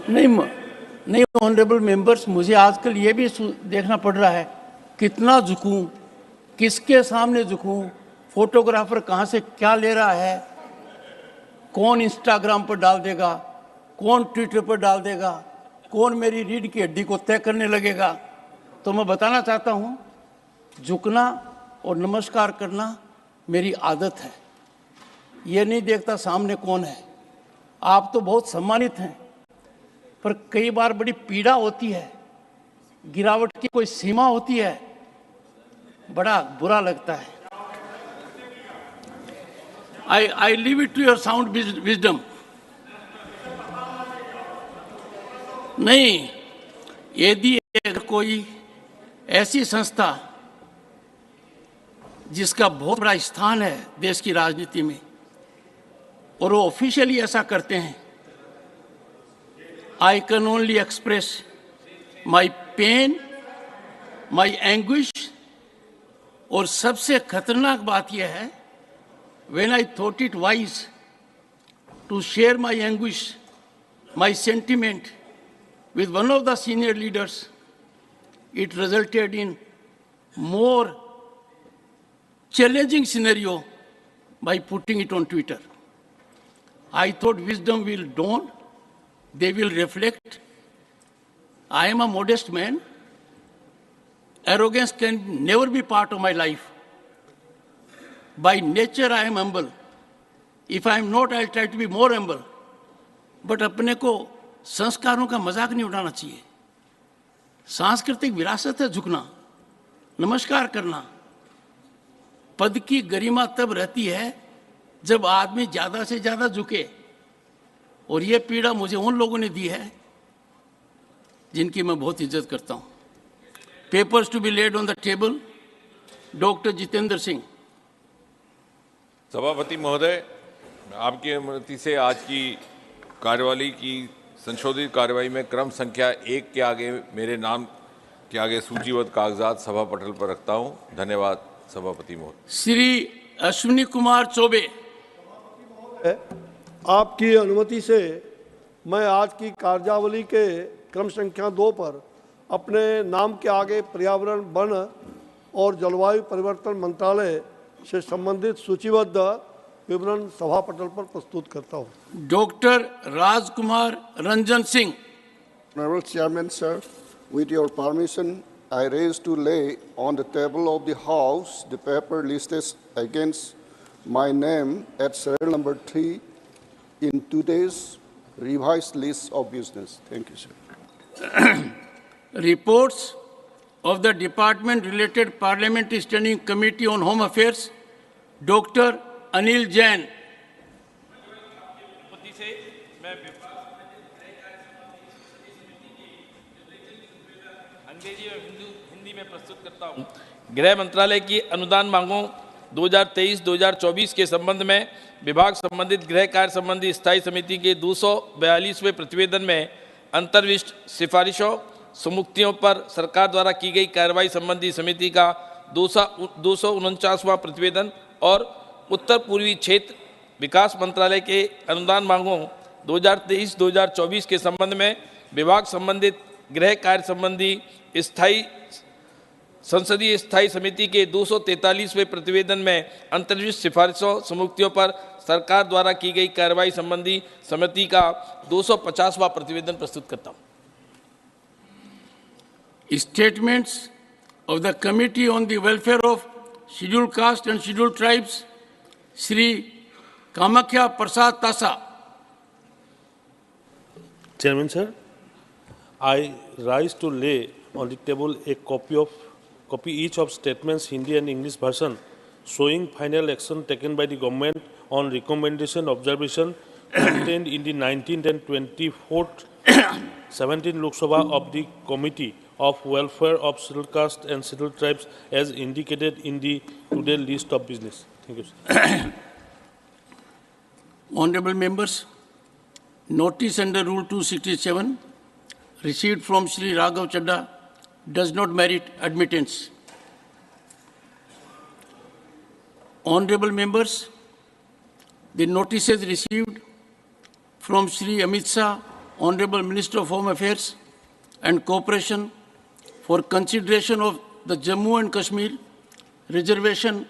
नहीं नहीं honourable members, मुझे आजकल ये भी देखना पड़ रहा है कितना झुकूं, किसके सामने झुकूं, फोटोग्राफर कहाँ से क्या ले रहा है, कौन इंस्टाग्राम पर डाल देगा, कौन ट्विटर पर डाल देगा, कौन मेरी रीढ़ की हड्डी को तय करने लगेगा। तो मैं बताना चाहता हूँ, झुकना और नमस्कार करना मेरी आदत है। ये नहीं देखता सामने कौन है। आप तो बहुत सम्मानित हैं, पर कई बार बड़ी पीड़ा होती है, गिरावट की कोई सीमा होती है, बड़ा बुरा लगता है। I leave it to your sound wisdom. नहीं, यदि कोई ऐसी संस्था जिसका बहुत बड़ा स्थान है देश की राजनीति में और वो ऑफिशियली ऐसा करते हैं, I can only express my pain, my anguish, और सबसे खतरनाक बात यह है, when I thought it wise to share my anguish, my sentiment with one of the senior leaders, it resulted in more challenging scenario by putting it on Twitter. I thought wisdom will dawn, they will reflect. I am a modest man. Arrogance can never be part of my life. By nature, I am humble. If I am not, I'll try to be more humble. But अपने को संस्कारों का मजाक नहीं उड़ाना चाहिए। सांस्कृतिक विरासत है झुकना, नमस्कार करना। पद की गरिमा तब रहती है जब आदमी ज्यादा से ज्यादा झुके, और ये पीड़ा मुझे उन लोगों ने दी है जिनकी मैं बहुत इज्जत करता हूं। Papers to be laid on the table, doctor Jitendra Singh. सभापति महोदय, आपकी अनुमति से आज की कार्यवाही की संशोधित कार्यवाही में क्रम संख्या 1 के आगे मेरे नाम के आगे सूचीबद्ध कागजात सभा पटल पर रखता हूं। धन्यवाद सभापति महोदय। श्री अश्विनी कुमार चौबे। आपकी अनुमति से मैं आज की कार्यावली के क्रम संख्या 2 पर अपने नाम के आगे पर्यावरण, वन और जलवायु परिवर्तन मंत्रालय से संबंधित सूचीबद्ध विवरण सभा पटल पर प्रस्तुत करता हूं। Doctor Rajkumar Ranjan Singh. Honorable Chairman, sir, with your permission, I raise to lay on the table of the House the paper listed against my name at serial number 3 in today's revised list of business. Thank you, sir. Reports of the Department-related Parliamentary Standing Committee on Home Affairs, Dr. Anil Jain. अंग्रेजी और हिंदी में प्रस्तुत करता हूं। गृह मंत्रालय की अनुदान मांगों 2023-2024 के संबंध में विभाग संबंधित गृह कार्य संबंधी स्थायी समिति के 242वें प्रतिवेदन में अंतर्विष्ट सिफारिशों सुमुक्तियों पर सरकार द्वारा की गई कार्रवाई संबंधी समिति का 249वां प्रतिवेदन और उत्तर पूर्वी क्षेत्र विकास मंत्रालय के अनुदान मांगों 2023-2024 के संबंध में विभाग संबंधित गृह कार्य संबंधी संसदीय स्थायी समिति के 243वें प्रतिवेदन में अंतर्विष्ट सिफारिशों सुमुक्तियों पर सरकार द्वारा की गई कार्रवाई संबंधी समिति का 250वां प्रतिवेदन प्रस्तुत करता हूं। Statements of the Committee on the Welfare of Scheduled Caste and Scheduled Tribes, Shri Kamakhya Prasad Tasa. Chairman, sir, I rise to lay on the table a copy each of statements Hindi and English version showing final action taken by the government on recommendation observation contained in the 19th and 24th 17th Lok Sabha of the Committee of Welfare of Scheduled Caste and Scheduled Tribes as indicated in the today's list of business. Thank you, sir. Honorable members, notice under Rule 267 received from Shri Raghav Chadda does not merit admittance. Honorable members, the notices received from Shri Amit Shah Honorable Minister of Home Affairs and Cooperation for consideration of the Jammu and Kashmir Reservation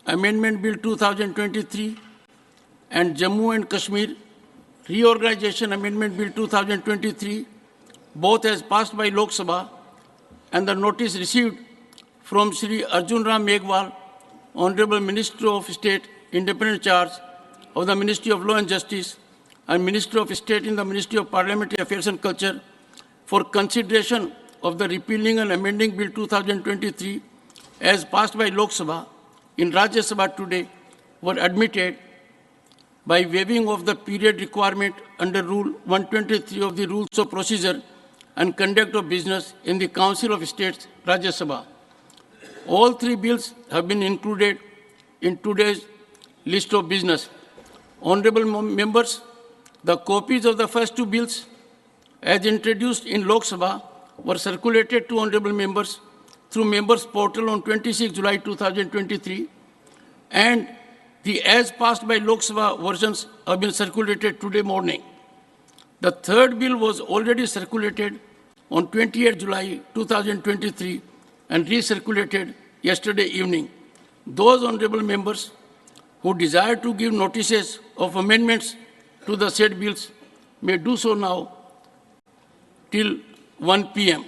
Amendment Bill 2023 and Jammu and Kashmir Reorganization Amendment Bill 2023, both as passed by Lok Sabha, and the notice received from Shri Arjun Ram Meghwal, Honorable Minister of State, Independent Charge of the Ministry of Law and Justice, and Minister of State in the Ministry of Parliamentary Affairs and Culture, for consideration of the repealing and amending Bill 2023 as passed by Lok Sabha in Rajya Sabha today were admitted by waiving of the period requirement under Rule 123 of the Rules of Procedure and Conduct of Business in the Council of States, Rajya Sabha. All three bills have been included in today's list of business. Honorable members, the copies of the first two bills, as introduced in Lok Sabha, were circulated to honorable members through members' portal on 26 July 2023, and the as passed by Lok Sabha versions have been circulated today morning. The third bill was already circulated on 28 July 2023 and recirculated yesterday evening. Those honorable members who desire to give notices of amendments to the said bills may do so now till 1 p.m.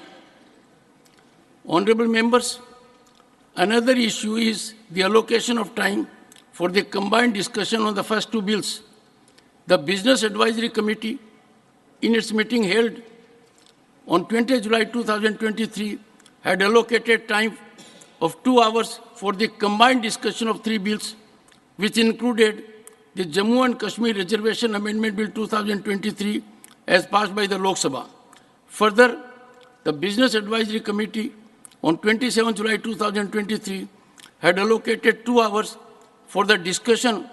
Honorable members, another issue is the allocation of time for the combined discussion on the first two bills. The Business Advisory Committee, in its meeting held on 20 July 2023, had allocated time of 2 hours for the combined discussion of three bills, which included the Jammu and Kashmir Reservation Amendment Bill 2023 as passed by the Lok Sabha. Further, the Business Advisory Committee on 27 July 2023 had allocated 2 hours for the discussion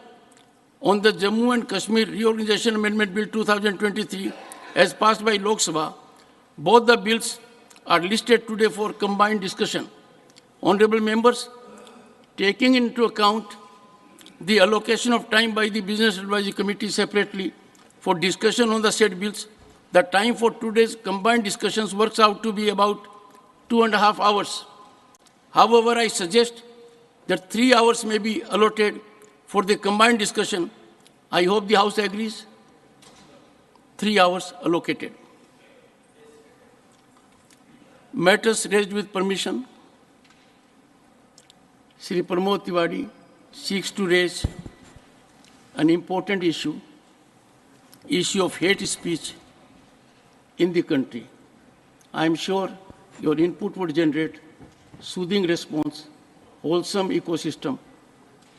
on the Jammu and Kashmir Reorganization Amendment Bill 2023 as passed by Lok Sabha. Both the bills are listed today for combined discussion. Honorable members, taking into account the allocation of time by the Business Advisory Committee separately for discussion on the said bills, the time for today's combined discussions works out to be about 2.5 hours. However, I suggest that 3 hours may be allotted for the combined discussion. I hope the House agrees. 3 hours allocated. Matters raised with permission. Shri Pramod Tiwari seeks to raise an important issue of hate speech in the country. I am sure your input would generate soothing response, wholesome ecosystem,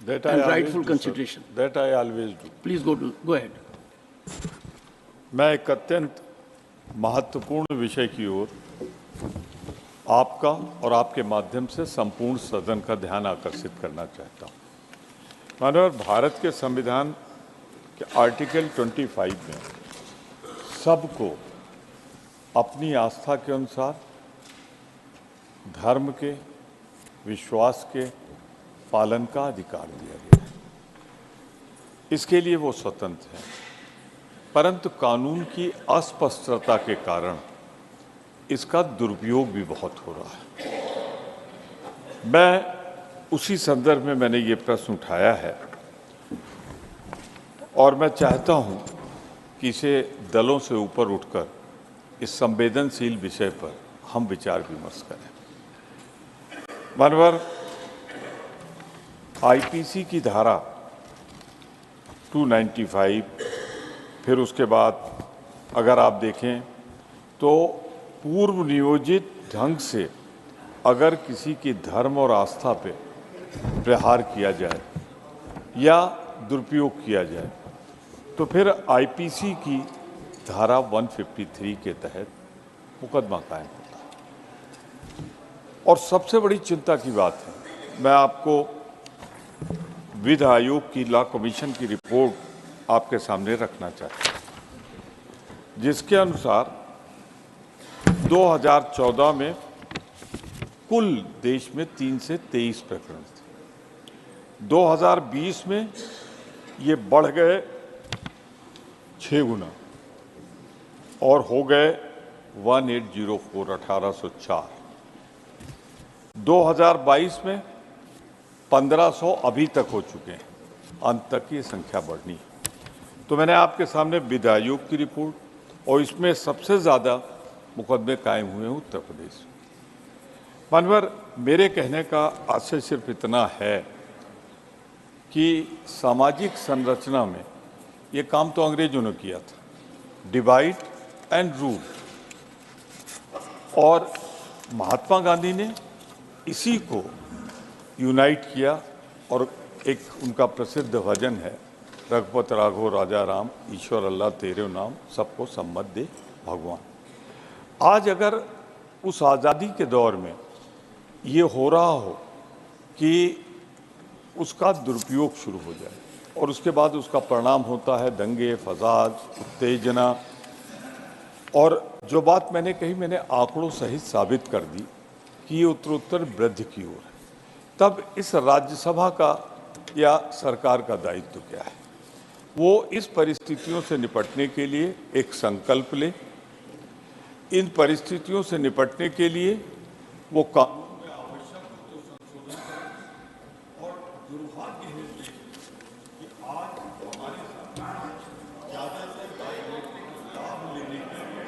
that and I rightful do, consideration. sir. That I always do. Please go ahead. मैं एक अत्यंत महत्वपूर्ण विषय की ओर आपका और आपके माध्यम से संपूर्ण सदन का ध्यान आकर्षित करना चाहता हूँ। माननीय भारत के संविधान के आर्टिकल 25 में सबको अपनी आस्था के अनुसार धर्म के विश्वास के पालन का अधिकार दिया गया है। इसके लिए वो स्वतंत्र है, परंतु कानून की अस्पष्टता के कारण इसका दुरुपयोग भी बहुत हो रहा है। मैं उसी संदर्भ में मैंने ये प्रश्न उठाया है और मैं चाहता हूँ कि इसे दलों से ऊपर उठकर इस संवेदनशील विषय पर हम विचार विमर्श करें। मानवर आईपीसी की धारा 295, फिर उसके बाद अगर आप देखें तो पूर्व नियोजित ढंग से अगर किसी की धर्म और आस्था पे प्रहार किया जाए या दुरुपयोग किया जाए तो फिर आईपीसी की धारा 153 के तहत मुकदमा कायम होता है। और सबसे बड़ी चिंता की बात है, मैं आपको विधि आयोग की लॉ कमीशन की रिपोर्ट आपके सामने रखना चाहता हूँ, जिसके अनुसार 2014 में कुल देश में 3 से 23 प्रकरण थे। 2020 में ये बढ़ गए 6 गुना और हो गए 1804 1804। 2022 में 1500 अभी तक हो चुके हैं, अंत तक ये संख्या बढ़नी है। तो मैंने आपके सामने विधि आयोग की रिपोर्ट और इसमें सबसे ज़्यादा मुकदमे कायम हुए हैं उत्तर प्रदेश में। मानवर, मेरे कहने का आशय सिर्फ इतना है कि सामाजिक संरचना में ये काम तो अंग्रेजों ने किया था, डिवाइड एंड रूल, और महात्मा गांधी ने इसी को यूनाइट किया। और एक उनका प्रसिद्ध भजन है, रघुपत राघव राजा राम, ईश्वर अल्लाह तेरे नाम, सबको सम्मत दे भगवान। आज अगर उस आज़ादी के दौर में ये हो रहा हो कि उसका दुरुपयोग शुरू हो जाए और उसके बाद उसका परिणाम होता है दंगे, फसाद, उत्तेजना, और जो बात मैंने कही मैंने आंकड़ों सहित साबित कर दी कि ये उत्तरोत्तर वृद्धि की ओर है, तब इस राज्यसभा का या सरकार का दायित्व क्या है? वो इस परिस्थितियों से निपटने के लिए एक संकल्प ले, इन परिस्थितियों से निपटने के लिए वो कानून में आवश्यक तो संशोधन करें। और दुर्भाग्य है कि आज हमारी सरकार ज़्यादा से राजनीतिक लाभ लेने के लिए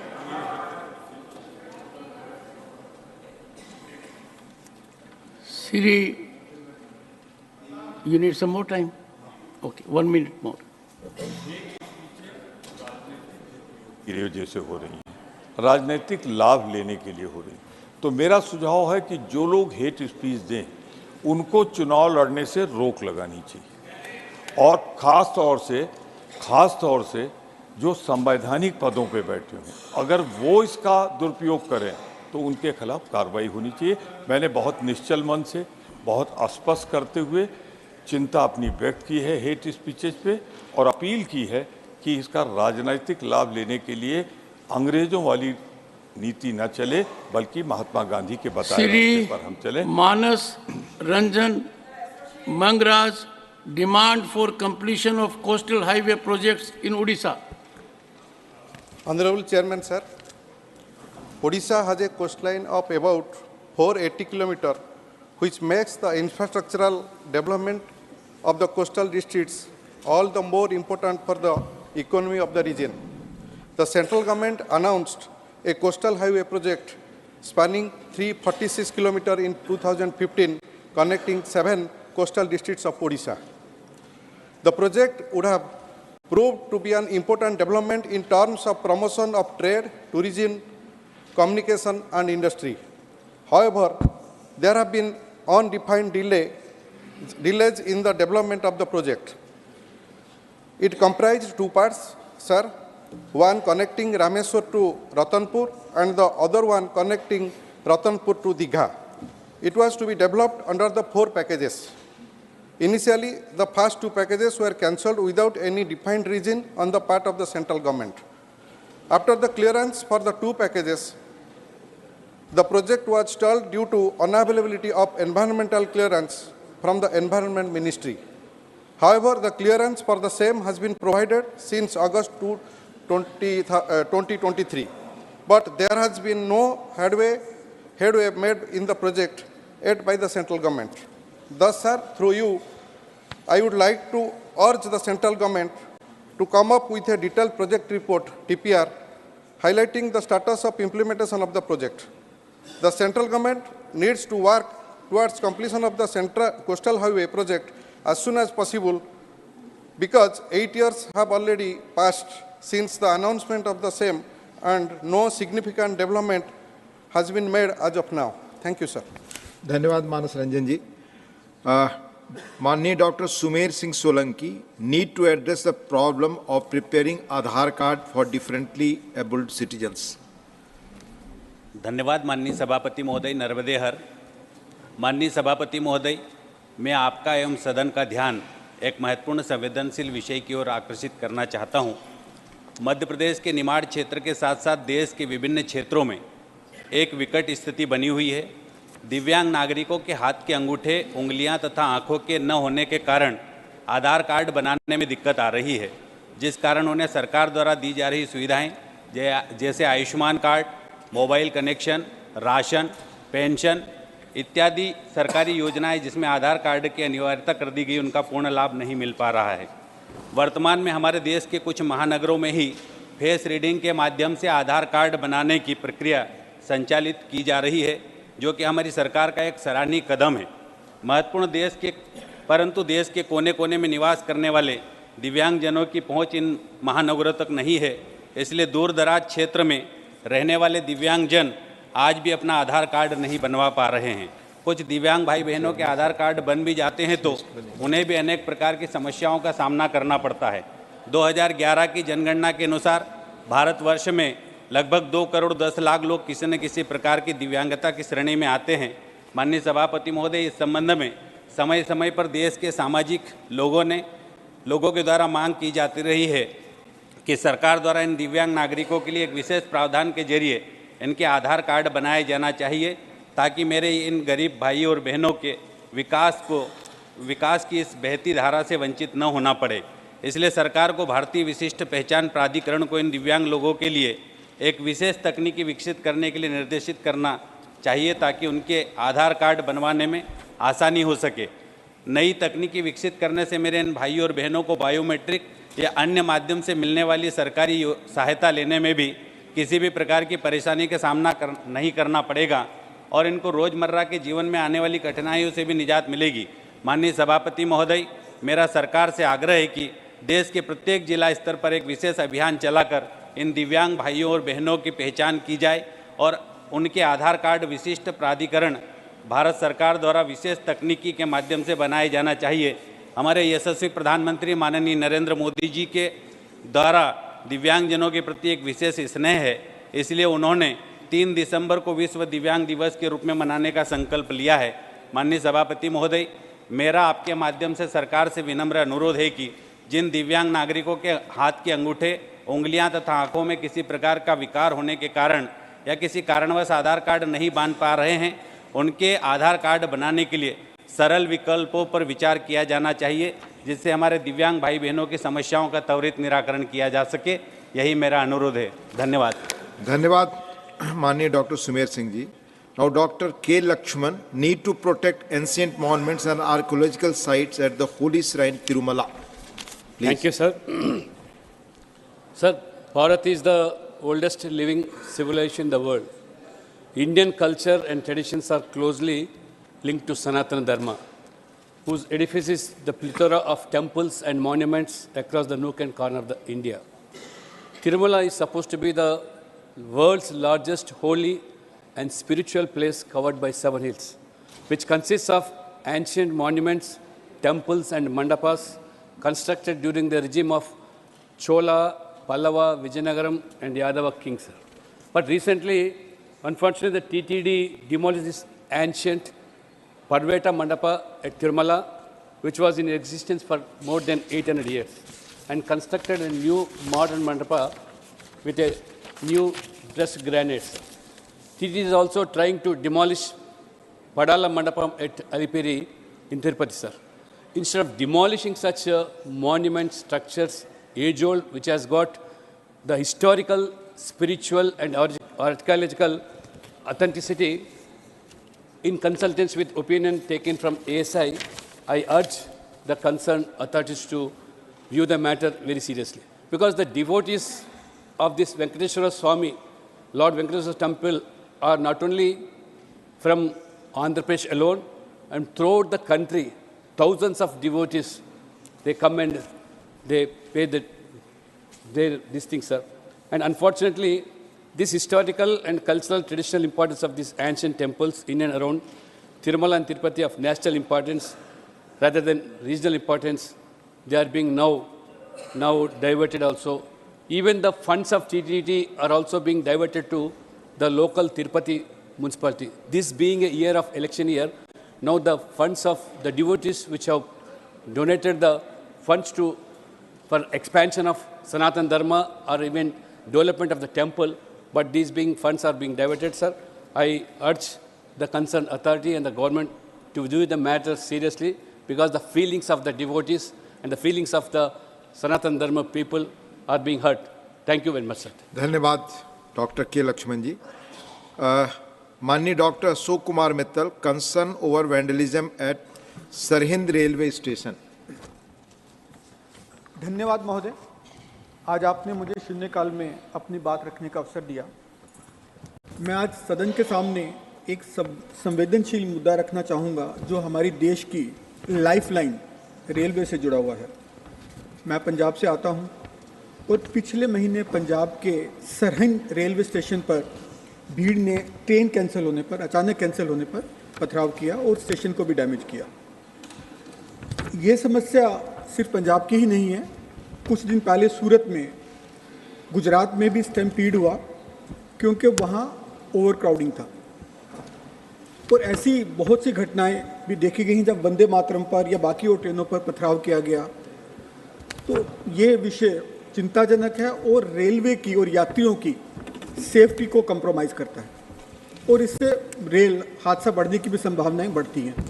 Siri, you need some more time? Okay, 1 minute more. की वजह से हो रही है, राजनीतिक लाभ लेने के लिए हो रही है। तो मेरा सुझाव है कि जो लोग हेट स्पीच दें उनको चुनाव लड़ने से रोक लगानी चाहिए, और ख़ास तौर से जो संवैधानिक पदों पे बैठे हों, अगर वो इसका दुरुपयोग करें तो उनके खिलाफ कार्रवाई होनी चाहिए। मैंने बहुत निश्चल मन से, बहुत स्पष्ट करते हुए चिंता अपनी व्यक्त की है हेट स्पीचेज पे, और अपील की है कि इसका राजनीतिक लाभ लेने के लिए अंग्रेजों वाली नीति न चले, बल्कि महात्मा गांधी के बताए रास्ते पर हम चलें। Manas Ranjan Mangaraj demand for completion of coastal highway projects in Orissa. Honorable Chairman, sir, Odisha has a coastline of about 480 km, which makes the infrastructural development of the coastal districts all the more important for the economy of the region. The central government announced a coastal highway project spanning 346 km in 2015, connecting 7 coastal districts of Odisha. The project would have proved to be an important development in terms of promotion of trade, tourism, communication and industry. However, there have been undefined delays in the development of the project. It comprised 2 parts, sir, one connecting Rameswar to Ratanpur and the other one connecting Ratanpur to Digha. It was to be developed under the 4 packages. Initially, the first 2 packages were cancelled without any defined reason on the part of the central government. After the clearance for the 2 packages, the project was stalled due to unavailability of environmental clearance from the Environment Ministry. However, the clearance for the same has been provided since August 2023. But there has been no headway made in the project yet by the central government. Thus, sir, through you, I would like to urge the central government to come up with a detailed project report, TPR, highlighting the status of implementation of the project. The central government needs to work towards completion of the Central Coastal Highway project as soon as possible, because 8 years have already passed since the announcement of the same and no significant development has been made as of now. Thank you, sir. धन्यवाद मानस रंजन जी। माननीय doctor Sumer Singh Solanki, need to address the problem of preparing Aadhaar card for differently abled citizens. धन्यवाद माननीय सभापति महोदय नर्मदे हर। माननीय सभापति महोदय, मैं आपका एवं सदन का ध्यान एक महत्वपूर्ण संवेदनशील विषय की ओर आकर्षित करना चाहता हूं। मध्य प्रदेश के निमाड़ क्षेत्र के साथ साथ देश के विभिन्न क्षेत्रों में एक विकट स्थिति बनी हुई है। दिव्यांग नागरिकों के हाथ के अंगूठे, उंगलियां तथा आंखों के न होने के कारण आधार कार्ड बनाने में दिक्कत आ रही है, जिस कारण उन्हें सरकार द्वारा दी जा रही सुविधाएं जैसे Ayushman card, mobile connection, ration, pension इत्यादि सरकारी योजनाएं जिसमें आधार कार्ड की अनिवार्यता कर दी गई, उनका पूर्ण लाभ नहीं मिल पा रहा है। वर्तमान में हमारे देश के कुछ महानगरों में ही फेस रीडिंग के माध्यम से आधार कार्ड बनाने की प्रक्रिया संचालित की जा रही है, जो कि हमारी सरकार का एक सराहनीय कदम है। परंतु देश के कोने कोने में निवास करने वाले दिव्यांगजनों की पहुंच इन महानगरों तक नहीं है। इसलिए दूर दराज क्षेत्र में रहने वाले दिव्यांगजन आज भी अपना आधार कार्ड नहीं बनवा पा रहे हैं। कुछ दिव्यांग भाई बहनों के आधार कार्ड बन भी जाते हैं तो उन्हें भी अनेक प्रकार की समस्याओं का सामना करना पड़ता है। 2011 की जनगणना के अनुसार भारतवर्ष में लगभग 2 करोड़ 10 लाख लोग किसी न किसी प्रकार की दिव्यांगता की श्रेणी में आते हैं। माननीय सभापति महोदय, इस संबंध में समय समय पर देश के सामाजिक लोगों के द्वारा मांग की जाती रही है कि सरकार द्वारा इन दिव्यांग नागरिकों के लिए एक विशेष प्रावधान के जरिए इनके आधार कार्ड बनाए जाना चाहिए, ताकि मेरे इन गरीब भाई और बहनों के विकास की इस बहती धारा से वंचित न होना पड़े। इसलिए सरकार को भारतीय विशिष्ट पहचान प्राधिकरण को इन दिव्यांग लोगों के लिए एक विशेष तकनीकी विकसित करने के लिए निर्देशित करना चाहिए, ताकि उनके आधार कार्ड बनवाने में आसानी हो सके। नई तकनीकी विकसित करने से मेरे इन भाइयों और बहनों को बायोमेट्रिक या अन्य माध्यम से मिलने वाली सरकारी सहायता लेने में भी किसी भी प्रकार की परेशानी का सामना नहीं करना पड़ेगा और इनको रोज़मर्रा के जीवन में आने वाली कठिनाइयों से भी निजात मिलेगी। माननीय सभापति महोदय, मेरा सरकार से आग्रह है कि देश के प्रत्येक जिला स्तर पर एक विशेष अभियान चलाकर इन दिव्यांग भाइयों और बहनों की पहचान की जाए और उनके आधार कार्ड विशिष्ट प्राधिकरण भारत सरकार द्वारा विशेष तकनीकी के माध्यम से बनाए जाना चाहिए। हमारे यशस्वी प्रधानमंत्री माननीय नरेंद्र मोदी जी के द्वारा दिव्यांगजनों के प्रति एक विशेष स्नेह है, इसलिए उन्होंने 3 दिसंबर को विश्व दिव्यांग दिवस के रूप में मनाने का संकल्प लिया है। माननीय सभापति महोदय, मेरा आपके माध्यम से सरकार से विनम्र अनुरोध है कि जिन दिव्यांग नागरिकों के हाथ के अंगूठे, उंगलियां तथा आंखों में किसी प्रकार का विकार होने के कारण या किसी कारणवश आधार कार्ड नहीं बन पा रहे हैं, उनके आधार कार्ड बनाने के लिए सरल विकल्पों पर विचार किया जाना चाहिए, जिससे हमारे दिव्यांग भाई बहनों की समस्याओं का त्वरित निराकरण किया जा सके। यही मेरा अनुरोध है। धन्यवाद। धन्यवाद माननीय doctor Sumer Singh ji. Now Dr. K. Lakshman, need to protect ancient monuments and archaeological sites at the holy shrine Tirumala. Please. Thank you, sir. Sir, Bharat is the oldest living civilization in the world. Indian culture and traditions are closely linked to Sanatana Dharma, whose edifice is the plethora of temples and monuments across the nook and corner of India. Tirumala is supposed to be the world's largest holy and spiritual place covered by 7 hills, which consists of ancient monuments, temples and mandapas constructed during the regime of Chola, Pallava, Vijayanagaram and Yadava kings. But recently, unfortunately, the TTD demolished this ancient Parveta Mandapa at Tirumala, which was in existence for more than 800 years, and constructed a new modern Mandapa with a new dressed granites. TTD is also trying to demolish Padala Mandapam at Alipiri in Tirupati, sir. Instead of demolishing such monument structures, age-old, which has got the historical, spiritual and archaeological authenticity, in consultance with opinion taken from ASI, I urge the concerned authorities to view the matter very seriously. Because the devotees of this Venkateswara Swami, Lord Venkateswara temple, are not only from Andhra Pradesh alone, and throughout the country, thousands of devotees, they come and they pay these things, sir. And unfortunately, this historical and cultural traditional importance of these ancient temples in and around Tirumala and Tirupati of national importance rather than regional importance, they are being now diverted also. Even the funds of TTT are also being diverted to the local Tirupati municipality. This being a year of election year, now the funds of the devotees which have donated the funds for expansion of Sanatana Dharma or even development of the temple, but these funds are being diverted, sir. I urge the concerned authority and the government to do the matter seriously, because the feelings of the devotees and the feelings of the Sanatana Dharma people are being hurt. Thank you very much, sir. धन्यवाद doctor K Laxman ji. माननीय doctor Ashok Kumar Mittal, concern over vandalism at Sirhind railway station. धन्यवाद महोदय, आज आपने मुझे शून्यकाल में अपनी बात रखने का अवसर दिया। मैं आज सदन के सामने एक संवेदनशील मुद्दा रखना चाहूँगा जो हमारी देश की लाइफलाइन रेलवे से जुड़ा हुआ है। मैं पंजाब से आता हूँ और पिछले महीने पंजाब के सरहिंद रेलवे स्टेशन पर भीड़ ने ट्रेन कैंसिल होने पर, अचानक कैंसिल होने पर पथराव किया और स्टेशन को भी डैमेज किया। ये समस्या सिर्फ पंजाब की ही नहीं है। कुछ दिन पहले सूरत में, गुजरात में भी स्टैम्पीड हुआ क्योंकि वहाँ ओवर क्राउडिंग था। और ऐसी बहुत सी घटनाएं भी देखी गई जब वंदे मातरम पर या बाकी और ट्रेनों पर पथराव किया गया। तो ये विषय चिंताजनक है और रेलवे की और यात्रियों की सेफ्टी को कंप्रोमाइज़ करता है और इससे रेल हादसा बढ़ने की भी संभावनाएं बढ़ती हैं।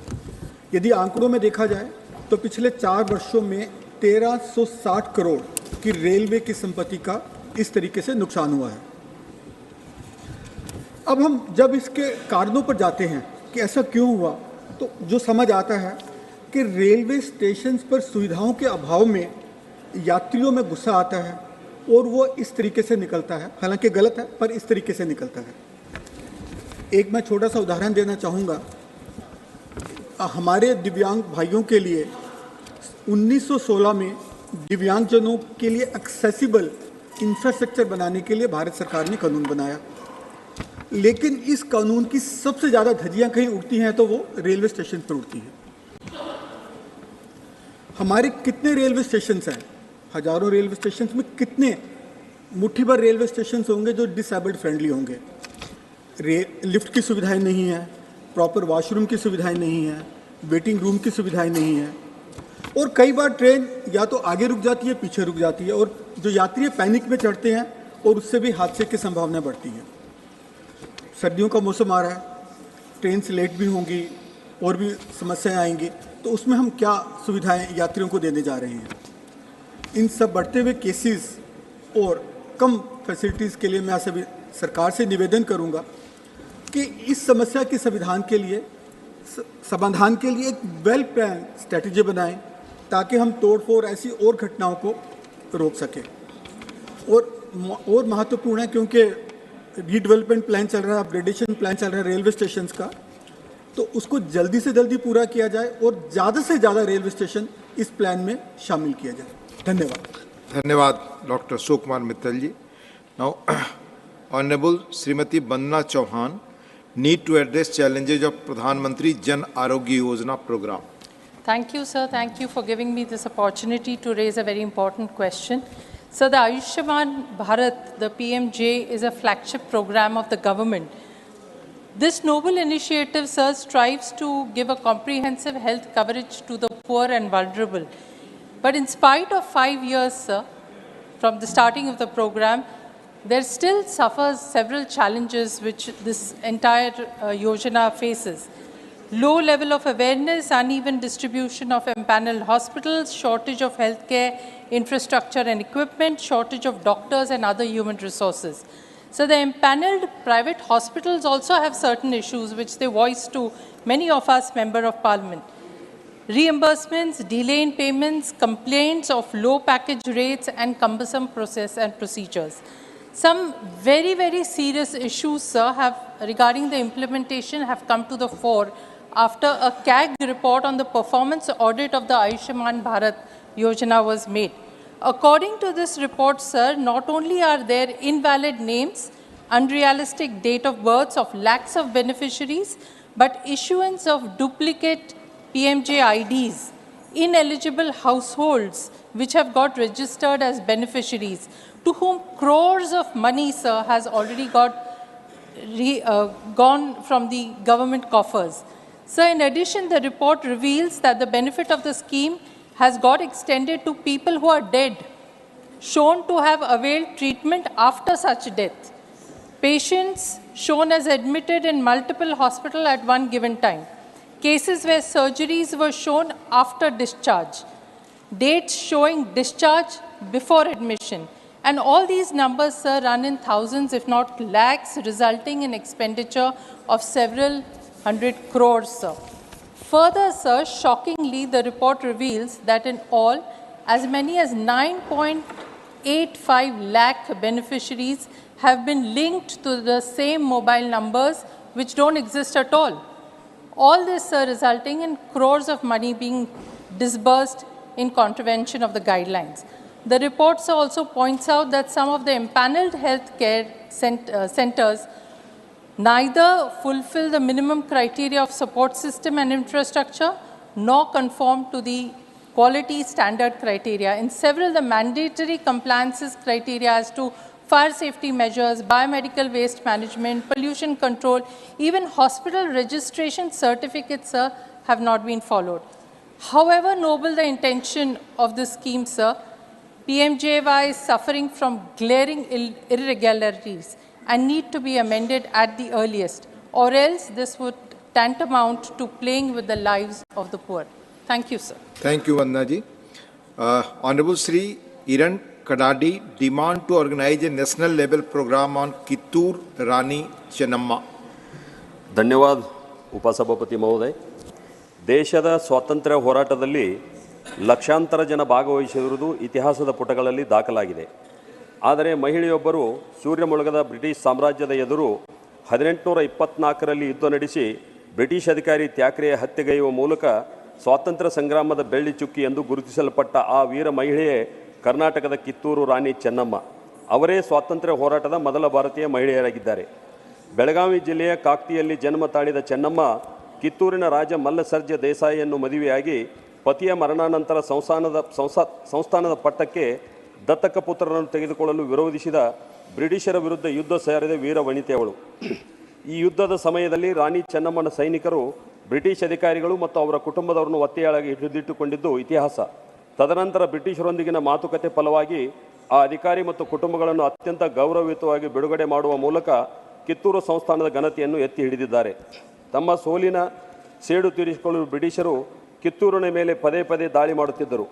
यदि आंकड़ों में देखा जाए तो पिछले 4 वर्षों में 1360 करोड़ की रेलवे की संपत्ति का इस तरीके से नुकसान हुआ है। अब हम जब इसके कारणों पर जाते हैं कि ऐसा क्यों हुआ, तो जो समझ आता है कि रेलवे स्टेशन पर सुविधाओं के अभाव में यात्रियों में गुस्सा आता है और वो इस तरीके से निकलता है। हालांकि गलत है, पर इस तरीके से निकलता है। एक मैं छोटा सा उदाहरण देना चाहूँगा। हमारे दिव्यांग भाइयों के लिए 1916 में दिव्यांगजनों के लिए एक्सेसिबल इंफ्रास्ट्रक्चर बनाने के लिए भारत सरकार ने कानून बनाया, लेकिन इस कानून की सबसे ज़्यादा धज्जियाँ कहीं उड़ती हैं तो वो रेलवे स्टेशन पर उड़ती हैं। हमारे कितने रेलवे स्टेशन हैं? हजारों रेलवे स्टेशन में कितने मुट्ठी भर रेलवे स्टेशन होंगे जो डिसेबल्ड फ्रेंडली होंगे। लिफ्ट की सुविधाएं नहीं है, प्रॉपर वॉशरूम की सुविधाएं नहीं है, वेटिंग रूम की सुविधाएं नहीं है और कई बार ट्रेन या तो आगे रुक जाती है, पीछे रुक जाती है और जो यात्री पैनिक में चढ़ते हैं और उससे भी हादसे की संभावना बढ़ती है। सर्दियों का मौसम आ रहा है, ट्रेन से लेट भी होंगी और भी समस्याएं आएंगी, तो उसमें हम क्या सुविधाएं यात्रियों को देने जा रहे हैं? इन सब बढ़ते हुए केसेस और कम फैसिलिटीज़ के लिए मैं सभी सरकार से निवेदन करूंगा कि इस समस्या के समाधान के लिए एक वेल प्लान स्ट्रैटेजी बनाएं ताकि हम तोड़फोड़ ऐसी और घटनाओं को रोक सकें। और महत्वपूर्ण है क्योंकि रीडेवलपमेंट प्लान चल रहा है, अपग्रेडेशन प्लान चल रहा है रेलवे स्टेशन का, तो उसको जल्दी से जल्दी पूरा किया जाए और ज़्यादा से ज़्यादा रेलवे स्टेशन इस प्लान में शामिल किया जाए। धन्यवाद। धन्यवाद doctor Ashok Kumar Mittal ji. Now honourable Shrimati Vandana Chauhan, need to address challenges of Pradhan Mantri Jan Arogya Yojana programme. Thank you, sir. Thank you for giving me this opportunity to raise a very important question. So the Ayushman Bharat, the PMJ, is a flagship program of the government. This noble initiative, sir, strives to give a comprehensive health coverage to the poor and vulnerable. But in spite of 5 years, sir, from the starting of the program, there still suffers several challenges which this entire Yojana faces. Low level of awareness, uneven distribution of empaneled hospitals, shortage of healthcare infrastructure and equipment, shortage of doctors and other human resources. So the empaneled private hospitals also have certain issues which they voice to many of us Member of Parliament. Reimbursements, delay in payments, complaints of low package rates and cumbersome process and procedures. Some very, very serious issues, sir, regarding the implementation have come to the fore after a CAG report on the performance audit of the Ayushman Bharat Yojana was made. According to this report, sir, not only are there invalid names, unrealistic date of births of lakhs of beneficiaries, but issuance of duplicate PMJ IDs, ineligible households which have got registered as beneficiaries, to whom crores of money, sir, has already gone from the government coffers. Sir, in addition, the report reveals that the benefit of the scheme has got extended to people who are dead, shown to have availed treatment after such death. Patients shown as admitted in multiple hospitals at one given time. Cases where surgeries were shown after discharge. Dates showing discharge before admission. And all these numbers, sir, run in thousands, if not lakhs, resulting in expenditure of several hundred crores, sir. Further, sir, shockingly, the report reveals that in all, as many as 9.85 lakh beneficiaries have been linked to the same mobile numbers which don't exist at all. All this, sir, resulting in crores of money being disbursed in contravention of the guidelines. The report also points out that some of the impaneled healthcare centers neither fulfill the minimum criteria of support system and infrastructure, nor conform to the quality standard criteria. In several, the mandatory compliances criteria as to fire safety measures, biomedical waste management, pollution control, even hospital registration certificates, sir, have not been followed. However noble the intention of this scheme, sir, PMJY is suffering from glaring irregularities and need to be amended at the earliest, or else this would tantamount to playing with the lives of the poor. Thank you, sir. Thank you, Vannaji. Honorable Sri Iran Kadadi demand to organize a national level program on Kittur Rani Chennamma. ಧನ್ಯವಾದ ಉಪಸಭಾಪತಿ ಮಹೋದಯ. ದೇಶದ ಸ್ವಾತಂತ್ರ್ಯ ಹೋರಾಟದಲ್ಲಿ ಲಕ್ಷಾಂತರ ಜನ ಭಾಗವಹಿಸಿರುವುದು ಇತಿಹಾಸದ ಪುಟಗಳಲ್ಲಿ ದಾಖಲಾಗಿದೆ. ಆದರೆ ಮಹಿಳೆಯೊಬ್ಬರು ಸೂರ್ಯ ಮುಳುಗದ ಬ್ರಿಟಿಷ್ ಸಾಮ್ರಾಜ್ಯದ ಎದುರು 1824ರಲ್ಲಿ ಯುದ್ಧ ನಡೆಸಿ ಬ್ರಿಟಿಷ್ ಅಧಿಕಾರಿ ತ್ಯಾಕ್ರೆಯ ಹತ್ಯೆಗೈಯುವ ಮೂಲಕ ಸ್ವಾತಂತ್ರ್ಯ ಸಂಗ್ರಾಮದ ಬೆಳ್ಳಿ ಚುಕ್ಕಿ ಎಂದು ಗುರುತಿಸಲ್ಪಟ್ಟ ಆ ವೀರ ಮಹಿಳೆಯೇ ಕರ್ನಾಟಕದ ಕಿತ್ತೂರು ರಾಣಿ ಚೆನ್ನಮ್ಮ. ಅವರೇ ಸ್ವಾತಂತ್ರ್ಯ ಹೋರಾಟದ ಮೊದಲ ಭಾರತೀಯ ಮಹಿಳೆಯರಾಗಿದ್ದಾರೆ. ಬೆಳಗಾವಿ ಜಿಲ್ಲೆಯ ಕಾಕ್ತಿಯಲ್ಲಿ ಜನ್ಮ ತಾಳಿದ ಚೆನ್ನಮ್ಮ ಕಿತ್ತೂರಿನ ರಾಜ ಮಲ್ಲಸರ್ಜ ದೇಸಾಯಿಯನ್ನು ಮದುವೆಯಾಗಿ ಪತಿಯ ಮರಣಾನಂತರ ಸಂಸ್ಥಾನದ ಪಟ್ಟಕ್ಕೆ ದತ್ತಕ ಪುತ್ರರನ್ನು ತೆಗೆದುಕೊಳ್ಳಲು ವಿರೋಧಿಸಿದ ಬ್ರಿಟಿಷರ ವಿರುದ್ಧ ಯುದ್ಧ ಸಾರಿದ ವೀರ ವನಿತೆಯವಳು. ಈ ಯುದ್ಧದ ಸಮಯದಲ್ಲಿ ರಾಣಿ ಚೆನ್ನಮ್ಮನ ಸೈನಿಕರು ಬ್ರಿಟಿಷ್ ಅಧಿಕಾರಿಗಳು ಮತ್ತು ಅವರ ಕುಟುಂಬದವರನ್ನು ಒತ್ತೆಯಾಳಾಗಿ ಹಿಡಿದಿಟ್ಟುಕೊಂಡಿದ್ದು ಇತಿಹಾಸ. ತದನಂತರ ಬ್ರಿಟಿಷರೊಂದಿಗಿನ ಮಾತುಕತೆ ಫಲವಾಗಿ ಆ ಅಧಿಕಾರಿ ಮತ್ತು ಕುಟುಂಬಗಳನ್ನು ಅತ್ಯಂತ ಗೌರವಯುತವಾಗಿ ಬಿಡುಗಡೆ ಮಾಡುವ ಮೂಲಕ ಕಿತ್ತೂರು ಸಂಸ್ಥಾನದ ಘನತೆಯನ್ನು ಎತ್ತಿ ಹಿಡಿದಿದ್ದಾರೆ. ತಮ್ಮ ಸೋಲಿನ ಸೇಡು ತೀರಿಸಿಕೊಳ್ಳಲು ಬ್ರಿಟಿಷರು ಕಿತ್ತೂರಿನ ಮೇಲೆ ಪದೇ ಪದೇ ದಾಳಿ ಮಾಡುತ್ತಿದ್ದರು.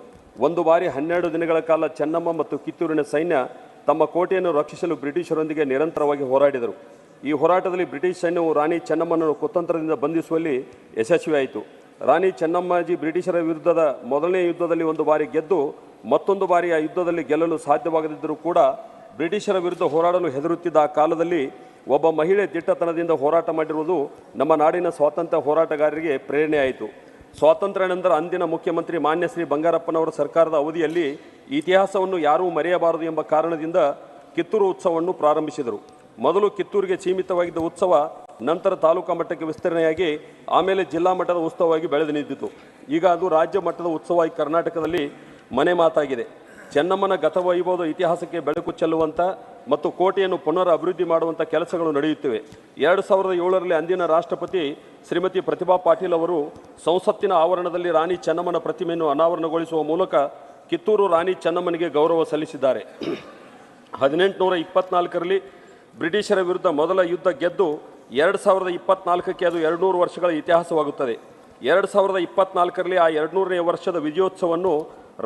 ಒಂದು ಬಾರಿ 12 ದಿನಗಳ ಕಾಲ ಚೆನ್ನಮ್ಮ ಮತ್ತು ಕಿತ್ತೂರಿನ ಸೈನ್ಯ ತಮ್ಮ ಕೋಟೆಯನ್ನು ರಕ್ಷಿಸಲು ಬ್ರಿಟಿಷರೊಂದಿಗೆ ನಿರಂತರವಾಗಿ ಹೋರಾಡಿದರು. ಈ ಹೋರಾಟದಲ್ಲಿ ಬ್ರಿಟಿಷ್ ಸೈನ್ಯವು ರಾಣಿ ಚೆನ್ನಮ್ಮನನ್ನು ಕುತಂತ್ರದಿಂದ ಬಂಧಿಸುವಲ್ಲಿ ಯಶಸ್ವಿಯಾಯಿತು. ರಾಣಿ ಚೆನ್ನಮ್ಮಾಜಿ ಬ್ರಿಟಿಷರ ವಿರುದ್ಧದ ಮೊದಲನೇ ಯುದ್ಧದಲ್ಲಿ ಒಂದು ಬಾರಿ ಗೆದ್ದು ಮತ್ತೊಂದು ಬಾರಿ ಆ ಯುದ್ಧದಲ್ಲಿ ಗೆಲ್ಲಲು ಸಾಧ್ಯವಾಗದಿದ್ದರೂ ಕೂಡ ಬ್ರಿಟಿಷರ ವಿರುದ್ಧ ಹೋರಾಡಲು ಹೆದರುತ್ತಿದ್ದ ಆ ಕಾಲದಲ್ಲಿ ಒಬ್ಬ ಮಹಿಳೆ ದಿಟ್ಟತನದಿಂದ ಹೋರಾಟ ಮಾಡಿರುವುದು ನಮ್ಮ ನಾಡಿನ ಸ್ವಾತಂತ್ರ್ಯ ಹೋರಾಟಗಾರರಿಗೆ ಪ್ರೇರಣೆಯಾಯಿತು. ಸ್ವಾತಂತ್ರ್ಯ ನಂತರ ಅಂದಿನ ಮುಖ್ಯಮಂತ್ರಿ ಮಾನ್ಯ ಶ್ರೀ ಬಂಗಾರಪ್ಪನವರ ಸರ್ಕಾರದ ಅವಧಿಯಲ್ಲಿ ಇತಿಹಾಸವನ್ನು ಯಾರೂ ಮರೆಯಬಾರದು ಎಂಬ ಕಾರಣದಿಂದ ಕಿತ್ತೂರು ಉತ್ಸವವನ್ನು ಪ್ರಾರಂಭಿಸಿದರು. ಮೊದಲು ಕಿತ್ತೂರಿಗೆ ಸೀಮಿತವಾಗಿದ್ದ ಉತ್ಸವ ನಂತರ ತಾಲೂಕಾ ಮಟ್ಟಕ್ಕೆ ವಿಸ್ತರಣೆಯಾಗಿ ಆಮೇಲೆ ಜಿಲ್ಲಾ ಮಟ್ಟದ ಉತ್ಸವವಾಗಿ ಬೆಳೆದು ನಿಂತಿತು. ಈಗ ಅದು ರಾಜ್ಯ ಮಟ್ಟದ ಉತ್ಸವವಾಗಿ ಕರ್ನಾಟಕದಲ್ಲಿ ಮನೆ ಮಾತಾಗಿದೆ. ಚೆನ್ನಮ್ಮನ ಗತವೈಭವದ ಇತಿಹಾಸಕ್ಕೆ ಬೆಳಕು ಚೆಲ್ಲುವಂಥ ಮತ್ತು ಕೋಟೆಯನ್ನು ಪುನರ್ ಅಭಿವೃದ್ಧಿ ಮಾಡುವಂಥ ಕೆಲಸಗಳು ನಡೆಯುತ್ತಿವೆ. 2007ರಲ್ಲಿ ಅಂದಿನ ರಾಷ್ಟ್ರಪತಿ ಶ್ರೀಮತಿ ಪ್ರತಿಭಾ ಪಾಟೀಲ್ ಅವರು ಸಂಸತ್ತಿನ ಆವರಣದಲ್ಲಿ ರಾಣಿ ಚೆನ್ನಮ್ಮನ ಪ್ರತಿಮೆಯನ್ನು ಅನಾವರಣಗೊಳಿಸುವ ಮೂಲಕ ಕಿತ್ತೂರು ರಾಣಿ ಚೆನ್ನಮ್ಮನಿಗೆ ಗೌರವ ಸಲ್ಲಿಸಿದ್ದಾರೆ. 1824ರಲ್ಲಿ ಬ್ರಿಟಿಷರ ವಿರುದ್ಧ ಮೊದಲ ಯುದ್ಧ ಗೆದ್ದು 2024ಕ್ಕೆ ಅದು 200 ವರ್ಷಗಳ ಇತಿಹಾಸವಾಗುತ್ತದೆ. 2024ರಲ್ಲಿ ಆ 200ನೇ ವರ್ಷದ ವಿಜಯೋತ್ಸವವನ್ನು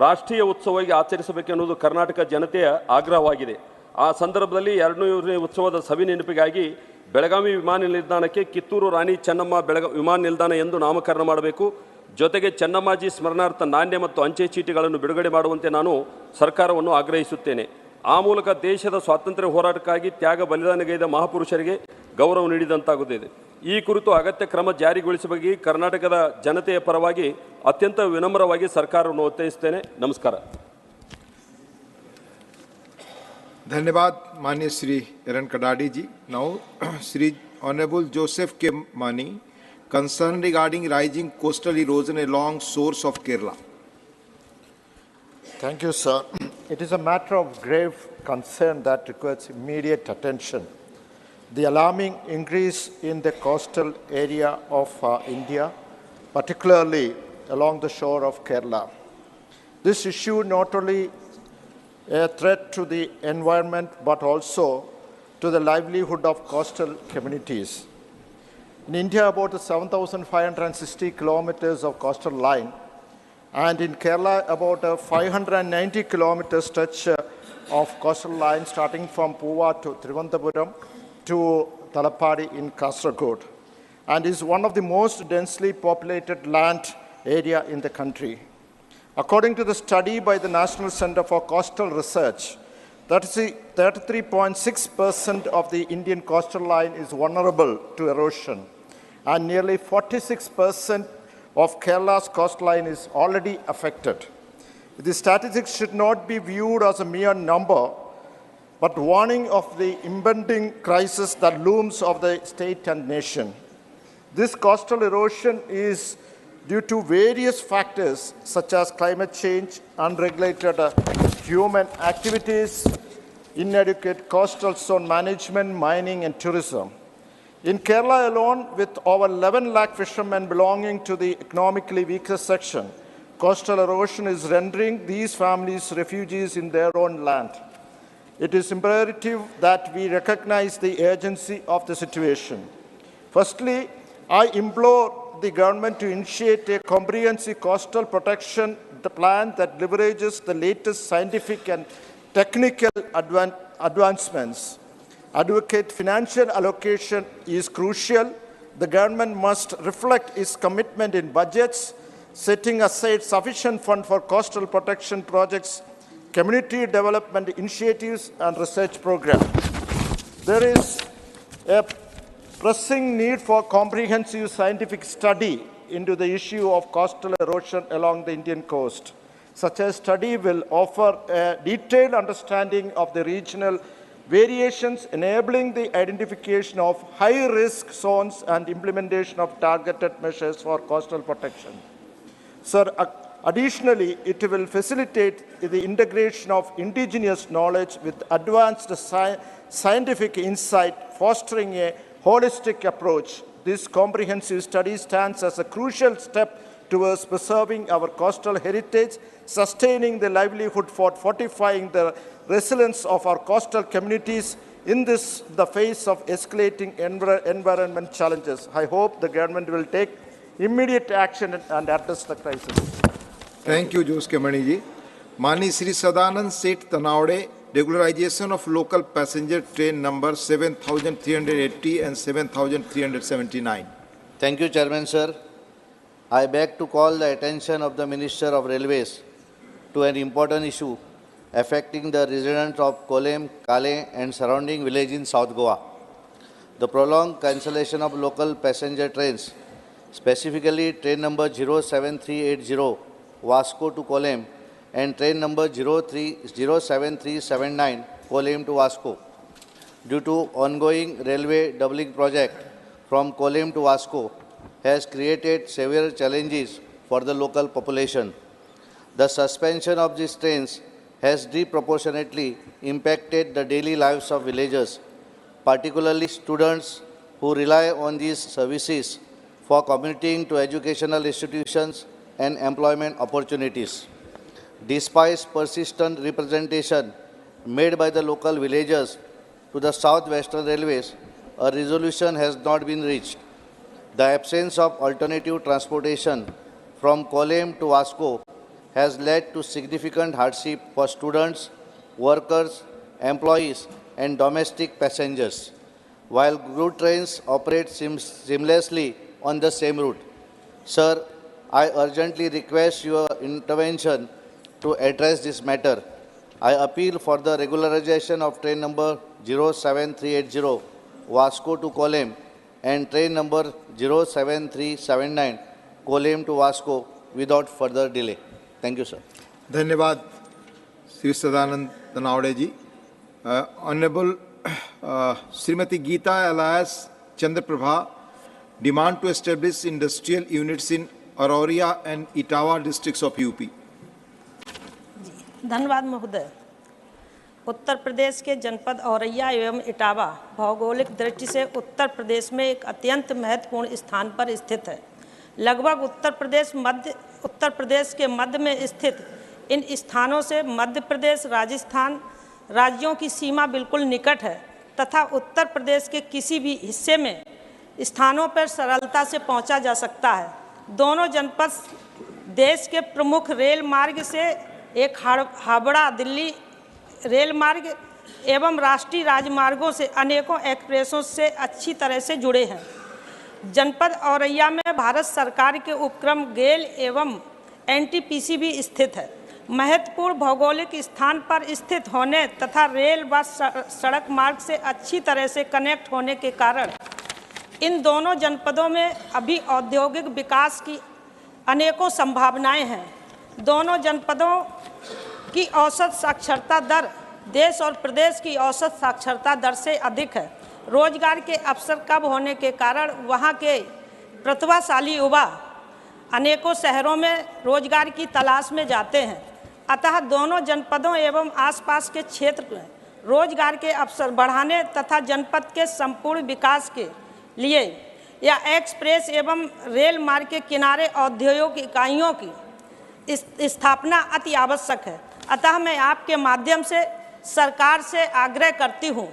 ರಾಷ್ಟ್ರೀಯ ಉತ್ಸವವಾಗಿ ಆಚರಿಸಬೇಕೆನ್ನುವುದು ಕರ್ನಾಟಕ ಜನತೆಯ ಆಗ್ರಹವಾಗಿದೆ. ಆ ಸಂದರ್ಭದಲ್ಲಿ 200ನೇ ಉತ್ಸವದ ಸವಿ ನೆನಪಿಗಾಗಿ ಬೆಳಗಾವಿ ವಿಮಾನ ನಿಲ್ದಾಣಕ್ಕೆ ಕಿತ್ತೂರು ರಾಣಿ ಚೆನ್ನಮ್ಮ ವಿಮಾನ ನಿಲ್ದಾಣ ಎಂದು ನಾಮಕರಣ ಮಾಡಬೇಕು. ಜೊತೆಗೆ ಚೆನ್ನಮ್ಮಾಜಿ ಸ್ಮರಣಾರ್ಥ ನಾಣ್ಯ ಮತ್ತು ಅಂಚೆ ಚೀಟಿಗಳನ್ನು ಬಿಡುಗಡೆ ಮಾಡುವಂತೆ ನಾನು ಸರ್ಕಾರವನ್ನು ಆಗ್ರಹಿಸುತ್ತೇನೆ. ಆ ಮೂಲಕ ದೇಶದ ಸ್ವಾತಂತ್ರ್ಯ ಹೋರಾಟಕ್ಕಾಗಿ ತ್ಯಾಗ ಬಲಿದಾನಗೈದ ಮಹಾಪುರುಷರಿಗೆ ಗೌರವ ನೀಡಿದಂತಾಗುತ್ತದೆ. ಈ ಕುರಿತು ಅಗತ್ಯ ಕ್ರಮ ಜಾರಿಗೊಳಿಸಬೇಕು ಕರ್ನಾಟಕದ ಜನತೆಯ ಪರವಾಗಿ ಅತ್ಯಂತ ವಿನಮ್ರವಾಗಿ ಸರ್ಕಾರವನ್ನು ಒತ್ತಾಯಿಸುತ್ತೇನೆ. ನಮಸ್ಕಾರ. धन्यवाद माननीय श्री इरन कडाडी जी. नाउ श्री ऑनरेबल जोसेफ के मानी concern regarding rising coastal erosion along shores of Kerala. Thank you, sir. It is a matter of grave concern that requires immediate attention. The alarming increase in the coastal area of India, particularly along the shore of Kerala. This issue not only a threat to the environment but also to the livelihood of coastal communities. In India, about 7,560 kilometers of coastal line, and in Kerala, about 590 kilometers stretch of coastal line starting from Puva to Trivandrum to Talapadi in Kasaragod, and is one of the most densely populated land area in the country. According to the study by the National Center for Coastal Research, 33.6% of the Indian coastal line is vulnerable to erosion, and nearly 46% of Kerala's coastline is already affected. The statistics should not be viewed as a mere number, but warning of the impending crisis that looms over the state and nation. This coastal erosion is due to various factors such as climate change, unregulated human activities, inadequate coastal zone management, mining, and tourism. In Kerala alone, with over 11 lakh fishermen belonging to the economically weaker section, coastal erosion is rendering these families refugees in their own land. It is imperative that we recognize the urgency of the situation. Firstly, I implore the government to initiate a comprehensive coastal protection plan that leverages the latest scientific and technical advancements. Adequate financial allocation is crucial. The government must reflect its commitment in budgets, setting aside sufficient funds for coastal protection projects, community development initiatives, and research programs. There is a pressing need for comprehensive scientific study into the issue of coastal erosion along the Indian coast. Such a study will offer a detailed understanding of the regional variations, enabling the identification of high-risk zones and implementation of targeted measures for coastal protection. Sir, additionally, it will facilitate the integration of indigenous knowledge with advanced scientific insight, fostering a holistic approach. This comprehensive study stands as a crucial step towards preserving our coastal heritage, sustaining the livelihood, for fortifying the resilience of our coastal communities in the face of escalating environment challenges. I hope the government will take immediate action and address the crisis. Thank you, Jose Mani ji. Mani Sri Sadanand Seth Tanawade, regularization of local passenger train number 7380 and 7379. Thank you, Chairman, sir. I beg to call the attention of the Minister of Railways to an important issue affecting the residents of Kolem, Kale and surrounding village in South Goa. The prolonged cancellation of local passenger trains, specifically train number 07380 Vasco to Kolem and train number 07379 Kolem to Vasco, due to ongoing railway doubling project from Kolem to Vasco, has created severe challenges for the local population. The suspension of these trains has disproportionately impacted the daily lives of villagers, particularly students who rely on these services for commuting to educational institutions and employment opportunities. Despite persistent representation made by the local villagers to the South Western Railways, a resolution has not been reached. The absence of alternative transportation from Kolem to Vasco has led to significant hardship for students, workers, employees, and domestic passengers, while goods trains operate seamlessly on the same route. Sir, I urgently request your intervention to address this matter. I appeal for the regularization of train number 07380 Vasco to Kolem and train number 07379 Kolem to Vasco without further delay. Thank you, sir. Dhanyavad, Sri Sadanand Tanawade ji. Honorable Srimati Geeta Elias Chandraprabha, demand to establish industrial units in Aurora and Etawah districts of UP. धन्यवाद महोदय। उत्तर प्रदेश के जनपद औरैया एवं इटावा भौगोलिक दृष्टि से उत्तर प्रदेश में एक अत्यंत महत्वपूर्ण स्थान पर स्थित है। लगभग उत्तर प्रदेश के मध्य में स्थित इन स्थानों से मध्य प्रदेश, राजस्थान राज्यों की सीमा बिल्कुल निकट है तथा उत्तर प्रदेश के किसी भी हिस्से में स्थानों पर सरलता से पहुंचा जा सकता है। दोनों जनपद देश के प्रमुख रेल मार्ग से एक हावड़ा दिल्ली रेल मार्ग एवं राष्ट्रीय राजमार्गों से अनेकों एक्सप्रेसों से अच्छी तरह से जुड़े हैं। जनपद औरैया में भारत सरकार के उपक्रम गेल एवं एनटीपीसी भी स्थित है। महत्वपूर्ण भौगोलिक स्थान पर स्थित होने तथा रेल व सड़क मार्ग से अच्छी तरह से कनेक्ट होने के कारण इन दोनों जनपदों में अभी औद्योगिक विकास की अनेकों संभावनाएं हैं। दोनों जनपदों की औसत साक्षरता दर देश और प्रदेश की औसत साक्षरता दर से अधिक है। रोजगार के अवसर कम होने के कारण वहां के प्रतिभाशाली युवा अनेकों शहरों में रोजगार की तलाश में जाते हैं। अतः दोनों जनपदों एवं आसपास के क्षेत्र में रोजगार के अवसर बढ़ाने तथा जनपद के संपूर्ण विकास के लिए या एक्सप्रेस एवं रेल मार्ग के किनारे औद्योगिक इकाइयों की स्थापना अति आवश्यक है। अतः मैं आपके माध्यम से सरकार से आग्रह करती हूँ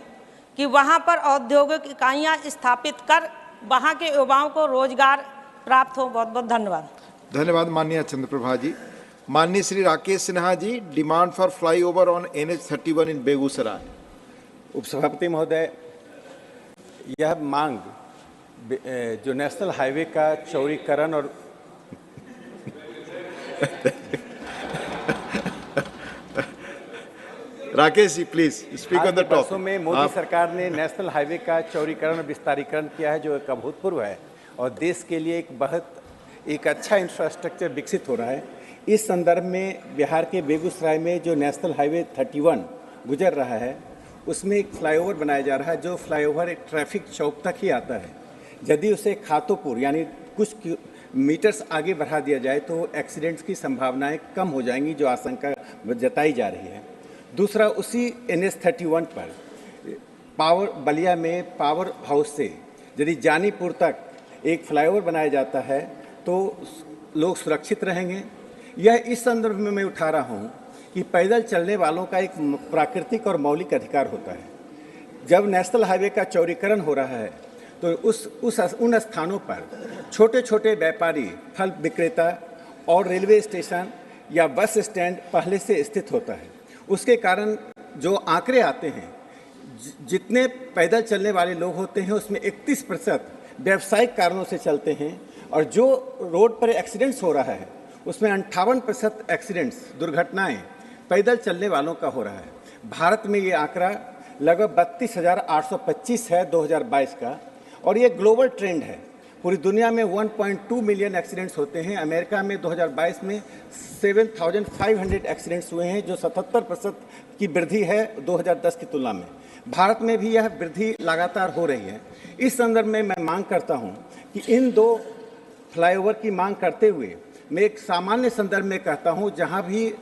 कि वहाँ पर औद्योगिक इकाइयाँ स्थापित कर वहाँ के युवाओं को रोजगार प्राप्त हो। बहुत बहुत धन्यवाद। धन्यवाद माननीय चंद्रप्रभा जी। माननीय Shri Rakesh Sinha ji, demand for flyover on NH31 in Begusarai. उपसभापति महोदय, यह मांग जो नेशनल हाईवे का चौड़ीकरण और Rakesh ji please speak on the top. वर्षों में मोदी सरकार ने नेशनल हाईवे का चौड़ीकरण और विस्तारीकरण किया है, जो एक अभूतपूर्व है और देश के लिए एक अच्छा इंफ्रास्ट्रक्चर विकसित हो रहा है। इस संदर्भ में बिहार के बेगूसराय में जो नेशनल हाईवे 31 गुजर रहा है, उसमें एक फ्लाईओवर बनाया जा रहा है, जो फ्लाईओवर एक ट्रैफिक चौक तक ही आता है। यदि उसे खातोपुर यानी कुछ मीटर्स आगे बढ़ा दिया जाए तो एक्सीडेंट्स की संभावनाएं कम हो जाएंगी, जो आशंका जताई जा रही है। दूसरा, उसी NH31 पर बलिया में पावर हाउस से यदि जानीपुर तक एक फ्लाईओवर बनाया जाता है तो लोग सुरक्षित रहेंगे। यह इस संदर्भ में मैं उठा रहा हूँ कि पैदल चलने वालों का एक प्राकृतिक और मौलिक अधिकार होता है। जब नेशनल हाईवे का चौड़ीकरण हो रहा है तो उन स्थानों पर छोटे छोटे व्यापारी, फल विक्रेता और रेलवे स्टेशन या बस स्टैंड पहले से स्थित होता है। उसके कारण जो आंकड़े आते हैं, जितने पैदल चलने वाले लोग होते हैं उसमें 31% व्यावसायिक कारणों से चलते हैं और जो रोड पर एक्सीडेंट्स हो रहा है उसमें 58% एक्सीडेंट्स, दुर्घटनाएं पैदल चलने वालों का हो रहा है। भारत में ये आंकड़ा लगभग 32,825 है 2022 का, और ये ग्लोबल ट्रेंड है। पूरी दुनिया में 1.2 मिलियन एक्सीडेंट्स होते हैं। अमेरिका में 2022 में 7,500 एक्सीडेंट्स हुए हैं, जो 77% की वृद्धि है 2010 की तुलना में। भारत में भी यह वृद्धि लगातार हो रही है। इस संदर्भ में मैं मांग करता हूं कि इन दो फ्लाईओवर की मांग करते हुए मैं एक सामान्य संदर्भ में कहता हूं, जहां भी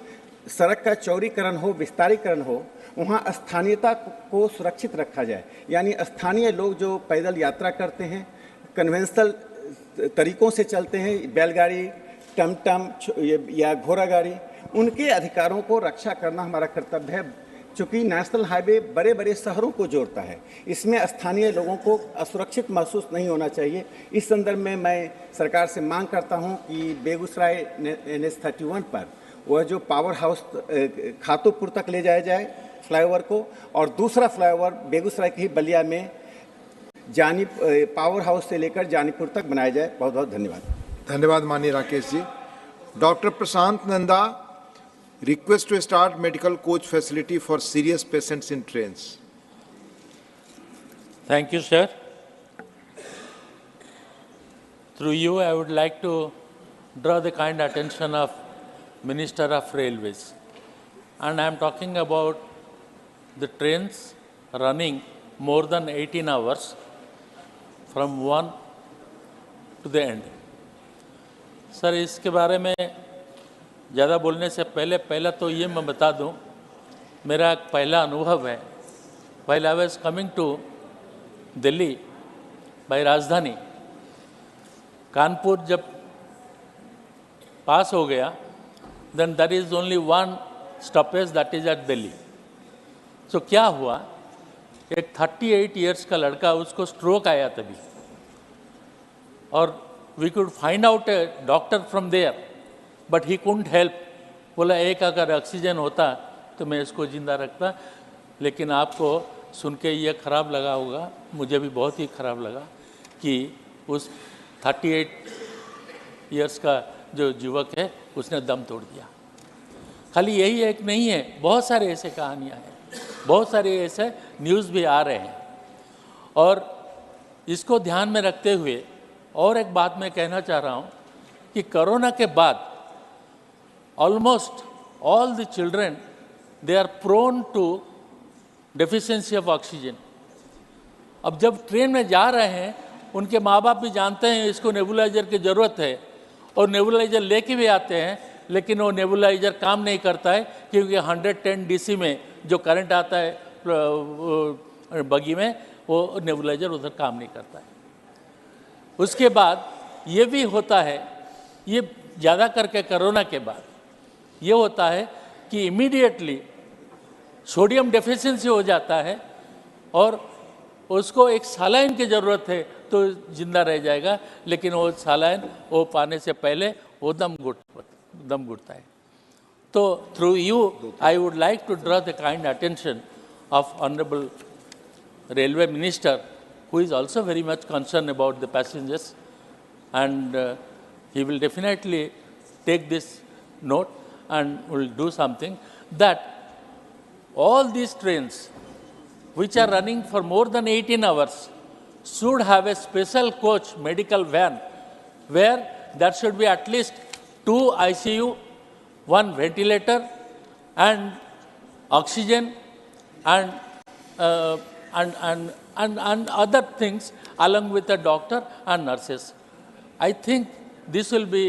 सड़क का चौड़ीकरण हो, विस्तारीकरण हो, वहां स्थानीयता को सुरक्षित रखा जाए। यानी स्थानीय लोग जो पैदल यात्रा करते हैं, कन्वेंशनल तरीकों से चलते हैं, बैलगाड़ी, टमटम या घोड़ा गाड़ी, उनके अधिकारों को रक्षा करना हमारा कर्तव्य है। चूँकि नेशनल हाईवे बड़े बड़े शहरों को जोड़ता है, इसमें स्थानीय लोगों को असुरक्षित महसूस नहीं होना चाहिए। इस संदर्भ में मैं सरकार से मांग करता हूं कि बेगूसराय NH31 पर वह जो पावर हाउस खातोपुर तक ले जाया जाए फ्लाईओवर को, और दूसरा फ्लाईओवर बेगूसराय की बलिया में पावर हाउस से लेकर जानीपुर तक बनाया जाए। बहुत बहुत धन्यवाद। धन्यवाद माननीय Rakesh ji. Doctor Prashant Nanda, request to start medical coach facility for serious patients in trains. Thank you, sir. Through you, I would like to draw the kind attention of Minister of Railways. And I am talking about the trains running more than 18 hours from one to the end. Sir, इसके बारे में ज़्यादा बोलने से पहला तो ये मैं बता दूं, मेरा एक पहला अनुभव है। while I was coming to Delhi by Rajdhani, Kanpur जब पास हो गया, then there is only one stoppage, that is at Delhi. so क्या हुआ, एक 38 years का लड़का, उसको स्ट्रोक आया तभी, और we could find out a doctor from there, but he couldn't help। बोला एक अगर ऑक्सीजन होता तो मैं इसको ज़िंदा रखता। लेकिन आपको सुन के ये ख़राब लगा होगा, मुझे भी बहुत ही ख़राब लगा कि उस 38 इयर्स का जो युवक है उसने दम तोड़ दिया। खाली यही एक नहीं है, बहुत सारे ऐसे कहानियाँ हैं, बहुत सारे ऐसे न्यूज़ भी आ रहे हैं। और इसको ध्यान में रखते हुए और एक बात मैं कहना चाह रहा हूँ कि कोरोना के बाद almost all the children they are prone to deficiency of oxygen. अब जब ट्रेन में जा रहे हैं, उनके माँ बाप भी जानते हैं इसको नेबुलाइजर की ज़रूरत है और नेबुलाइजर लेके भी आते हैं, लेकिन वो नेबुलाइजर काम नहीं करता है क्योंकि 110 डीसी में जो करंट आता है बगी में, वो नेबुलाइजर उधर काम नहीं करता है। उसके बाद ये भी होता है, ये ज़्यादा करके कोरोना के बाद ये होता है कि इमीडिएटली सोडियम डेफिशिएंसी हो जाता है और उसको एक सलाइन की ज़रूरत है तो जिंदा रह जाएगा, लेकिन वो सलाइन वो पाने से पहले वो दम घुटता है। तो through you I would like to draw the kind attention of honourable railway minister, who is also very much concerned about the passengers, and he will definitely take this note and will do something that all these trains which are running for more than 18 hours should have a special coach medical van where there should be at least 2 ICU, 1 ventilator and oxygen and other things along with the doctor and nurses. I think this will be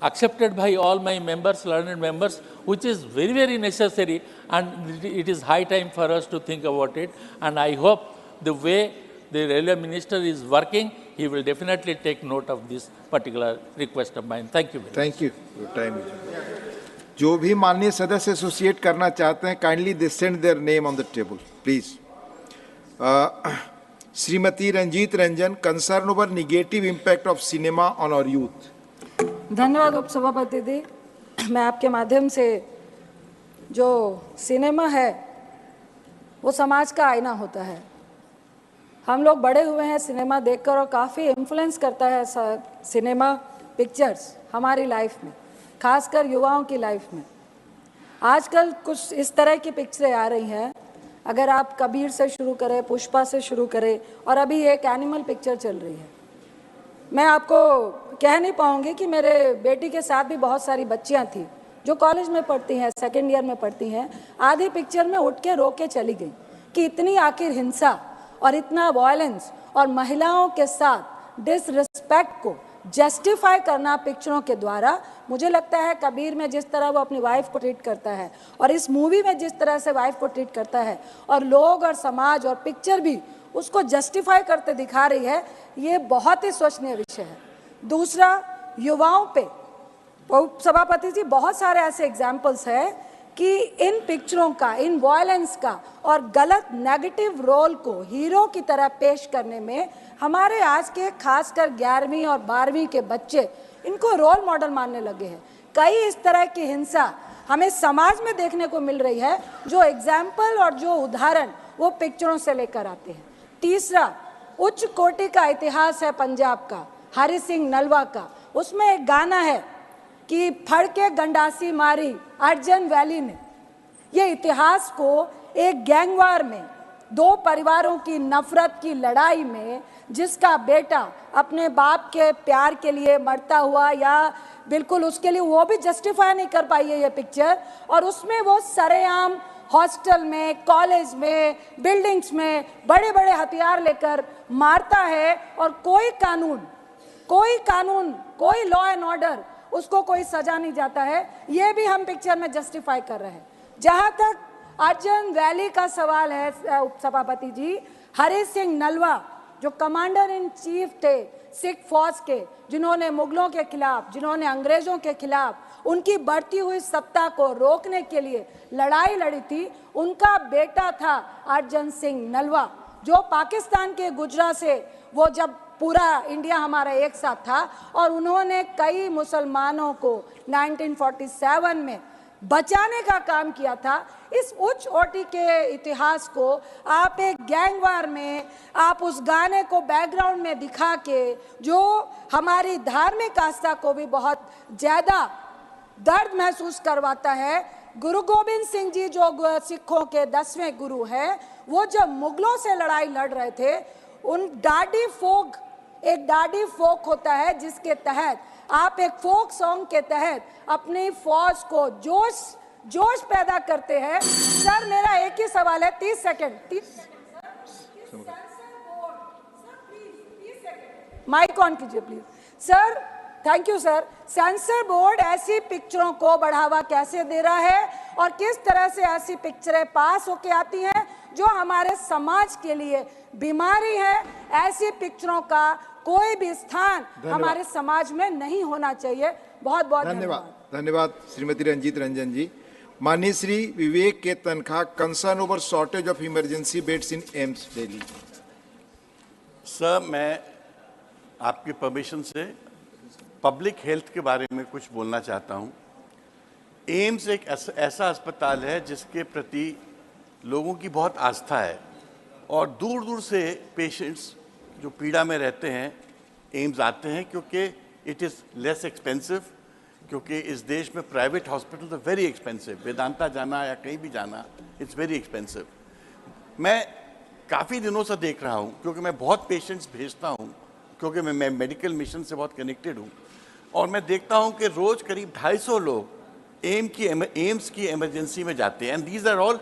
accepted by all my members, learned members, which is very, very necessary, and it is high time for us to think about it. And I hope the way the railway minister is working, he will definitely take note of this particular request of mine. Thank you very much. Thank you. Your time is up. जो भी माननीय सदस्य associate करना चाहते हैं, kindly they send their name on the table please. Shrimati Ranjeet Ranjan, concern over negative impact of cinema on our youth. धन्यवाद उपसभापति जी। मैं आपके माध्यम से, जो सिनेमा है वो समाज का आईना होता है। हम लोग बड़े हुए हैं सिनेमा देखकर और काफ़ी इन्फ्लुएंस करता है सिनेमा पिक्चर्स हमारी लाइफ में, खासकर युवाओं की लाइफ में। आजकल कुछ इस तरह की पिक्चरें आ रही हैं, अगर आप कबीर से शुरू करें, पुष्पा से शुरू करें, और अभी एक एनिमल पिक्चर चल रही है। मैं आपको कह नहीं पाऊंगी कि मेरे बेटी के साथ भी बहुत सारी बच्चियां थी जो कॉलेज में पढ़ती हैं, सेकेंड ईयर में पढ़ती हैं। आधी पिक्चर में उठ के रो के चली गई कि इतनी आखिर हिंसा और इतना वायलेंस और महिलाओं के साथ डिसरिस्पेक्ट को जस्टिफाई करना पिक्चरों के द्वारा, मुझे लगता है कबीर में जिस तरह वो अपनी वाइफ को ट्रीट करता है और इस मूवी में जिस तरह से वाइफ को ट्रीट करता है, और लोग और समाज और पिक्चर भी उसको जस्टिफाई करते दिखा रही है, ये बहुत ही सोचनीय विषय है। दूसरा, युवाओं पे सभापति जी बहुत सारे ऐसे एग्जाम्पल्स हैं कि इन पिक्चरों का, इन वायलेंस का और गलत नेगेटिव रोल को हीरो की तरह पेश करने में हमारे आज के खासकर 11वीं और 12वीं के बच्चे इनको रोल मॉडल मानने लगे हैं। कई इस तरह की हिंसा हमें समाज में देखने को मिल रही है, जो एग्जाम्पल और जो उदाहरण वो पिक्चरों से लेकर आते हैं। तीसरा, उच्च कोटि का इतिहास है पंजाब का, हरि सिंह नलवा का। उसमें एक गाना है कि फड़ के गंडासी मारी अर्जन वैली ने। ये इतिहास को एक गैंगवार में, 2 परिवारों की नफरत की लड़ाई में, जिसका बेटा अपने बाप के प्यार के लिए मरता हुआ, या बिल्कुल उसके लिए वो भी जस्टिफाई नहीं कर पाई है ये पिक्चर, और उसमें वो सरेआम हॉस्टल में, कॉलेज में, बिल्डिंग्स में बड़े बड़े हथियार लेकर मारता है, और कोई कानून, कोई लॉ एंड ऑर्डर, उसको कोई सजा नहीं जाता है। ये भी हम पिक्चर में जस्टिफाई कर रहे हैं। जहां तक अर्जन वैली का सवाल है सभापति जी, हरि सिंह नलवा जो कमांडर इन चीफ थे सिख फौज के, जिन्होंने मुगलों के खिलाफ, जिन्होंने अंग्रेजों के खिलाफ उनकी बढ़ती हुई सत्ता को रोकने के लिए लड़ाई लड़ी थी, उनका बेटा था अर्जन सिंह नलवा, जो पाकिस्तान के गुजरात से, वो जब पूरा इंडिया हमारा एक साथ था, और उन्होंने कई मुसलमानों को 1947 में बचाने का काम किया था। इस उच्च कोटि के इतिहास को आप एक गैंगवार में, आप उस गाने को बैकग्राउंड में दिखा के, जो हमारी धार्मिक आस्था को भी बहुत ज़्यादा दर्द महसूस करवाता है। गुरु गोविंद सिंह जी जो सिखों के 10वें गुरु हैं, वो जब मुगलों से लड़ाई लड़ रहे थे, उन डाडी फोक, एक डाडी फोक होता है जिसके तहत आप एक फोक सॉन्ग के तहत अपनी फौज को जोश पैदा करते हैं। सर मेरा एक ही सवाल है, 30 सेकंड, माइक ऑन कीजिए please. Sir thank you sir. Sensor board ऐसी पिक्चरों को बढ़ावा कैसे दे रहा है और किस तरह से ऐसी पिक्चरें पास होके आती हैं जो हमारे समाज के लिए बीमारी है? ऐसी पिक्चरों का कोई भी स्थान हमारे समाज में नहीं होना चाहिए। बहुत बहुत धन्यवाद। धन्यवाद श्रीमती रंजीत रंजन जी। माननीय Shri Vivek K Tankha, concern over shortage of emergency beds in AIIMS Delhi. Sir मैं आपकी परमिशन से पब्लिक हेल्थ के बारे में कुछ बोलना चाहता हूं। एम्स एक ऐसा अस्पताल है जिसके प्रति लोगों की बहुत आस्था है और दूर दूर से पेशेंट्स जो पीड़ा में रहते हैं एम्स आते हैं, क्योंकि इट इज़ लेस एक्सपेंसिव। क्योंकि इस देश में प्राइवेट हॉस्पिटल तो वेरी एक्सपेंसिव, वेदांता जाना या कहीं भी जाना इट्स वेरी एक्सपेंसिव। मैं काफ़ी दिनों से देख रहा हूँ, क्योंकि मैं बहुत पेशेंट्स भेजता हूँ, क्योंकि मैं मेडिकल मिशन से बहुत कनेक्टेड हूँ, और मैं देखता हूँ कि रोज़ करीब 250 लोग एम्स की इमरजेंसी में जाते हैं। And these are all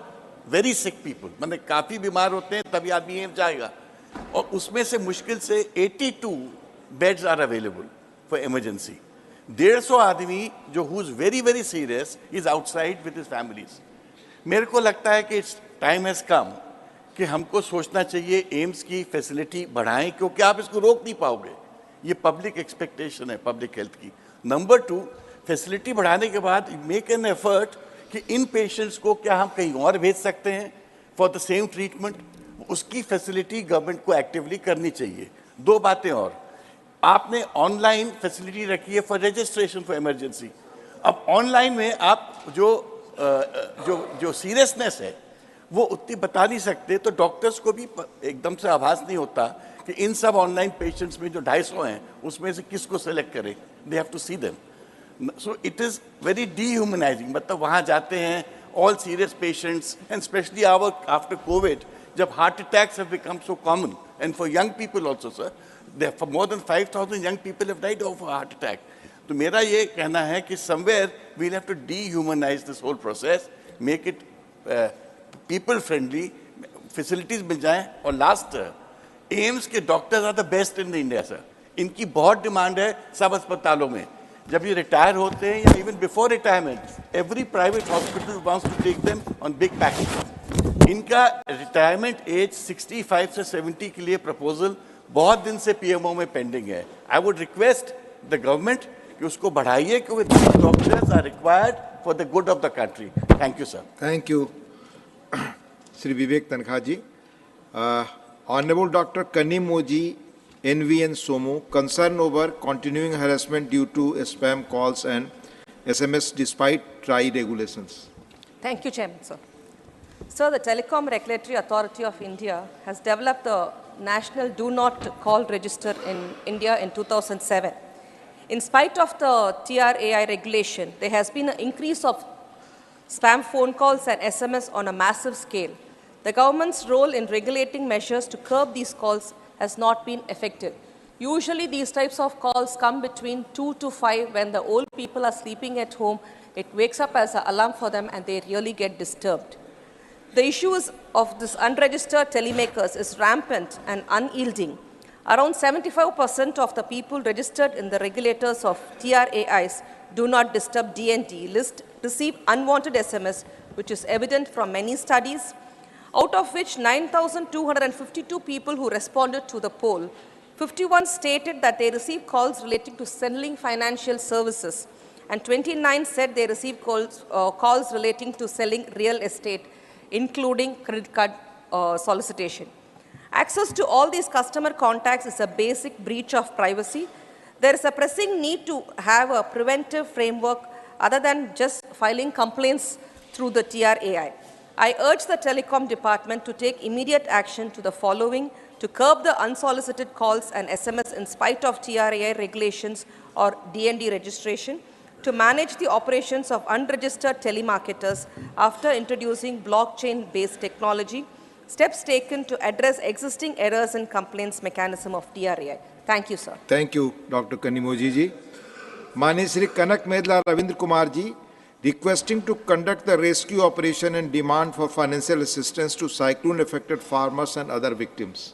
very sick people, मतलब काफ़ी बीमार होते हैं तभी आदमी एम्स जाएगा। और उसमें से मुश्किल से 82 beds are available for emergency. 150 आदमी जो who is very very serious is outside with his families. मेरे को लगता है कि इट्स टाइम हैज़ कम कि हमको सोचना चाहिए एम्स की फैसिलिटी बढ़ाएं, क्योंकि आप इसको रोक नहीं पाओगे। ये पब्लिक एक्सपेक्टेशन है पब्लिक हेल्थ की। नंबर 2, फैसिलिटी बढ़ाने के बाद मेक एन एफर्ट कि इन पेशेंट्स को क्या हम कहीं और भेज सकते हैं फॉर द सेम ट्रीटमेंट, उसकी फैसिलिटी गवर्नमेंट को एक्टिवली करनी चाहिए। 2 बातें और, आपने ऑनलाइन फैसिलिटी रखी है फॉर रजिस्ट्रेशन फॉर इमरजेंसी। अब ऑनलाइन में आप जो सीरियसनेस है वो उतनी बता नहीं सकते, तो डॉक्टर्स को भी एकदम से आभास नहीं होता कि इन सब ऑनलाइन पेशेंट्स में जो 250 हैं उसमें से किसको सेलेक्ट करें। They have to see them. So it is very dehumanising. मतलब वहाँ जाते हैं all serious patients, and specially after COVID, जब heart attacks have become so common, and for young people also sir, for more than 5000 young people have died of heart attack. तो मेरा ये कहना है कि somewhere we have to dehumanise this whole process, make it people friendly, facilities मिल जाएं। और last, AIIMS के doctors are the best in India sir. इनकी बहुत डिमांड है सब अस्पतालों में। जब ये रिटायर होते हैं या even before retirement, every private hospital wants to take them on big package. इनका रिटायरमेंट एज 65 से 70 के लिए प्रपोजल बहुत दिन से पीएमओ में पेंडिंग है। I would request the government कि उसको बढ़ाइए, क्योंकि these doctors are required for the good of the country. Thank you sir. Thank you Shri Vivek Tankha ji. Honourable doctor Kanimozhi NVN Somo, concern over continuing harassment due to spam calls and SMS despite TRAI regulations. Thank you, Chairman, sir. Sir, the Telecom Regulatory Authority of India has developed the National Do Not Call Register in India in 2007. In spite of the TRAI regulation, there has been an increase of spam phone calls and SMS on a massive scale. The government's role in regulating measures to curb these calls has not been effective. Usually these types of calls come between 2 to 5 when the old people are sleeping at home. It wakes up as an alarm for them and they really get disturbed. The issues of this unregistered telemakers is rampant and unyielding. Around 75% of the people registered in the regulators of TRAI's Do Not Disturb DND list receive unwanted SMS, which is evident from many studies. Out of which 9,252 people who responded to the poll, 51 stated that they received calls relating to selling financial services, and 29 said they received calls relating to selling real estate, including credit card solicitation. Access to all these customer contacts is a basic breach of privacy. There is a pressing need to have a preventive framework other than just filing complaints through the TRAI. I urge the Telecom Department to take immediate action to the following: to curb the unsolicited calls and SMS in spite of TRAI regulations or DND registration, to manage the operations of unregistered telemarketers after introducing blockchain-based technology, steps taken to address existing errors in complaints mechanism of TRAI. Thank you, sir. Thank you, Dr. Kanimoji ji. Mani Shri Kanak Medla Ravindra Kumar ji, requesting to conduct the rescue operation and demand for financial assistance to cyclone-affected farmers and other victims.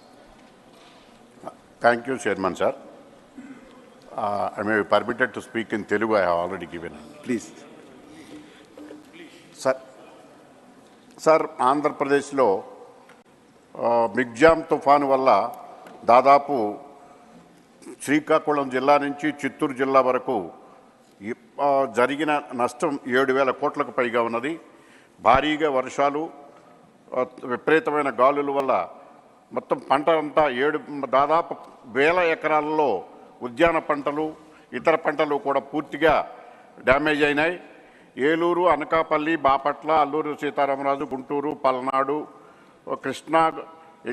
Thank you, Chairman, sir. I may be permitted to speak in Telugu. I have already given. Please. Sir, Andhra Pradesh lo Michaung తుఫాను వల్ల దాదాపు శ్రీకాకుళం జిల్లా నుంచి చిత్తూరు జిల్లా వరకు జరిగిన నష్టం 7,000 కోట్లకు పైగా ఉన్నది. భారీగా వర్షాలు, విపరీతమైన గాలుల వల్ల మొత్తం పంట అంతా దాదాపు 1000 ఎకరాలలో ఉద్యాన పంటలు, ఇతర పంటలు కూడా పూర్తిగా డ్యామేజ్ అయినాయి. ఏలూరు, అనకాపల్లి, బాపట్ల, అల్లూరు సీతారామరాజు, గుంటూరు, పల్నాడు, కృష్ణా,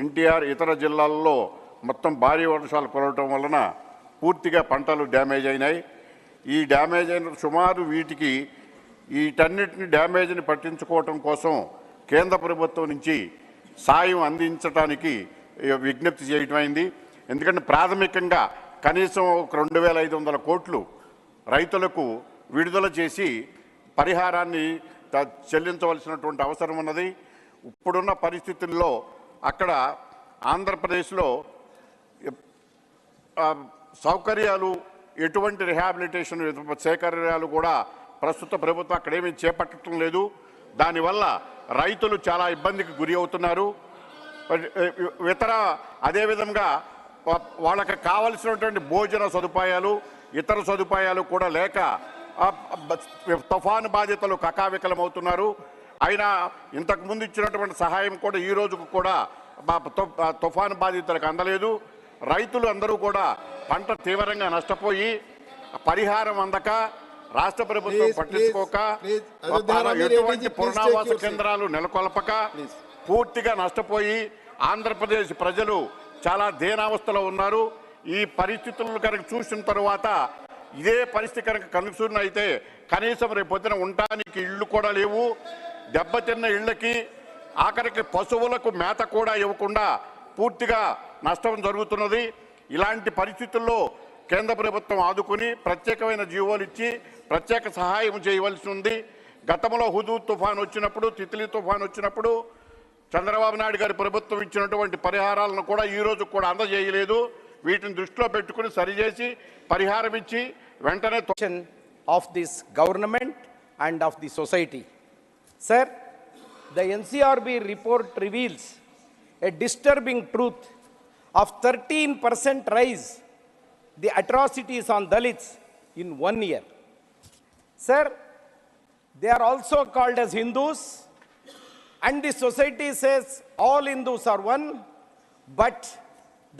ఎన్టీఆర్, ఇతర జిల్లాల్లో మొత్తం భారీ వర్షాలు కురవటం వలన పూర్తిగా పంటలు డ్యామేజ్ అయినాయి. ఈ డ్యామేజ్ అయిన సుమారు వీటన్నిటిని డ్యామేజ్ని పట్టించుకోవటం కోసం కేంద్ర ప్రభుత్వం నుంచి సాయం అందించడానికి విజ్ఞప్తి చేయటమైంది. ఎందుకంటే ప్రాథమికంగా కనీసం 2,500 కోట్లు రైతులకు విడుదల చేసి పరిహారాన్ని చెల్లించవలసినటువంటి అవసరం ఉన్నది. ఇప్పుడున్న పరిస్థితుల్లో అక్కడ ఆంధ్రప్రదేశ్లో సౌకర్యాలు, ఎటువంటి రిహాబిలిటేషన్ సౌకర్యాలు కూడా ప్రస్తుత ప్రభుత్వం అక్కడేమీ చేపట్టడం లేదు. దానివల్ల రైతులు చాలా ఇబ్బందికి గురి అవుతున్నారు. అదేవిధంగా వాళ్ళకి కావలసినటువంటి భోజన సదుపాయాలు, ఇతర సదుపాయాలు కూడా లేక తుఫాను బాధితులు కకావికలమవుతున్నారు. అయినా ఇంతకుముందు ఇచ్చినటువంటి సహాయం కూడా ఈ రోజుకు కూడా తుఫాను బాధితులకు అందలేదు. రైతులు అందరూ కూడా పంట తీవ్రంగా నష్టపోయి పరిహారం అందక, రాష్ట్ర ప్రభుత్వం పట్టించుకోక, ఎటువంటి పునరావాస కేంద్రాలు నెలకొల్పక పూర్తిగా నష్టపోయి ఆంధ్రప్రదేశ్ ప్రజలు చాలా దీనావస్థలో ఉన్నారు. ఈ పరిస్థితులను కనుక చూసిన తరువాత ఇదే పరిస్థితి కనుక కనుసూరినైతే కనీసం రేపొద్దున ఉండటానికి ఇళ్ళు కూడా లేవు. దెబ్బతిన్న ఇళ్ళకి ఆఖరికి పశువులకు మేత కూడా ఇవ్వకుండా పూర్తిగా నష్టం జరుగుతున్నది. ఇలాంటి పరిస్థితుల్లో కేంద్ర ప్రభుత్వం ఆదుకుని ప్రత్యేకమైన జీవోలు ఇచ్చి ప్రత్యేక సహాయం చేయవలసి ఉంది. గతంలో హుదూద్ తుఫాన్ వచ్చినప్పుడు, తిత్లీ తుఫాన్ వచ్చినప్పుడు చంద్రబాబు నాయుడు గారి ప్రభుత్వం ఇచ్చినటువంటి పరిహారాలను కూడా ఈ రోజు కూడా అందజేయలేదు. వీటిని దృష్టిలో పెట్టుకుని సరిచేసి పరిహారం ఇచ్చి వెంటనే of this government and of the society. Sir, the NCRB report reveals a disturbing truth of 13% rise the atrocities on Dalits in 1 year. Sir, they are also called as Hindus, and the society says all Hindus are one, but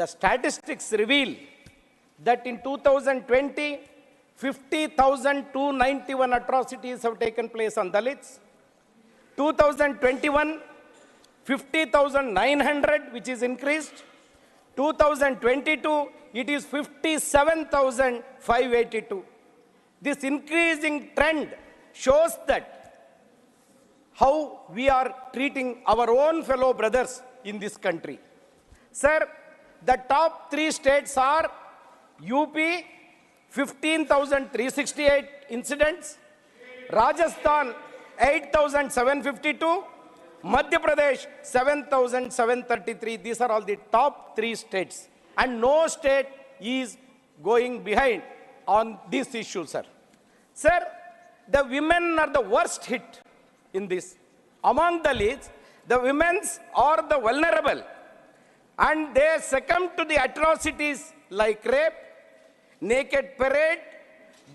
the statistics reveal that in 2020, 50,291 atrocities have taken place on Dalits. 2021, 50,900, which is increased. 2022, it is 57,582. This increasing trend shows that how we are treating our own fellow brothers in this country. Sir, the top 3 states are UP, 15,368 incidents, Rajasthan, 8,752, Madhya Pradesh, 7,733. These are all the top 3 states. And no state is going behind on this issue, sir. Sir, the women are the worst hit in this. Among the leads, the women are the vulnerable. And they succumb to the atrocities like rape, naked parade,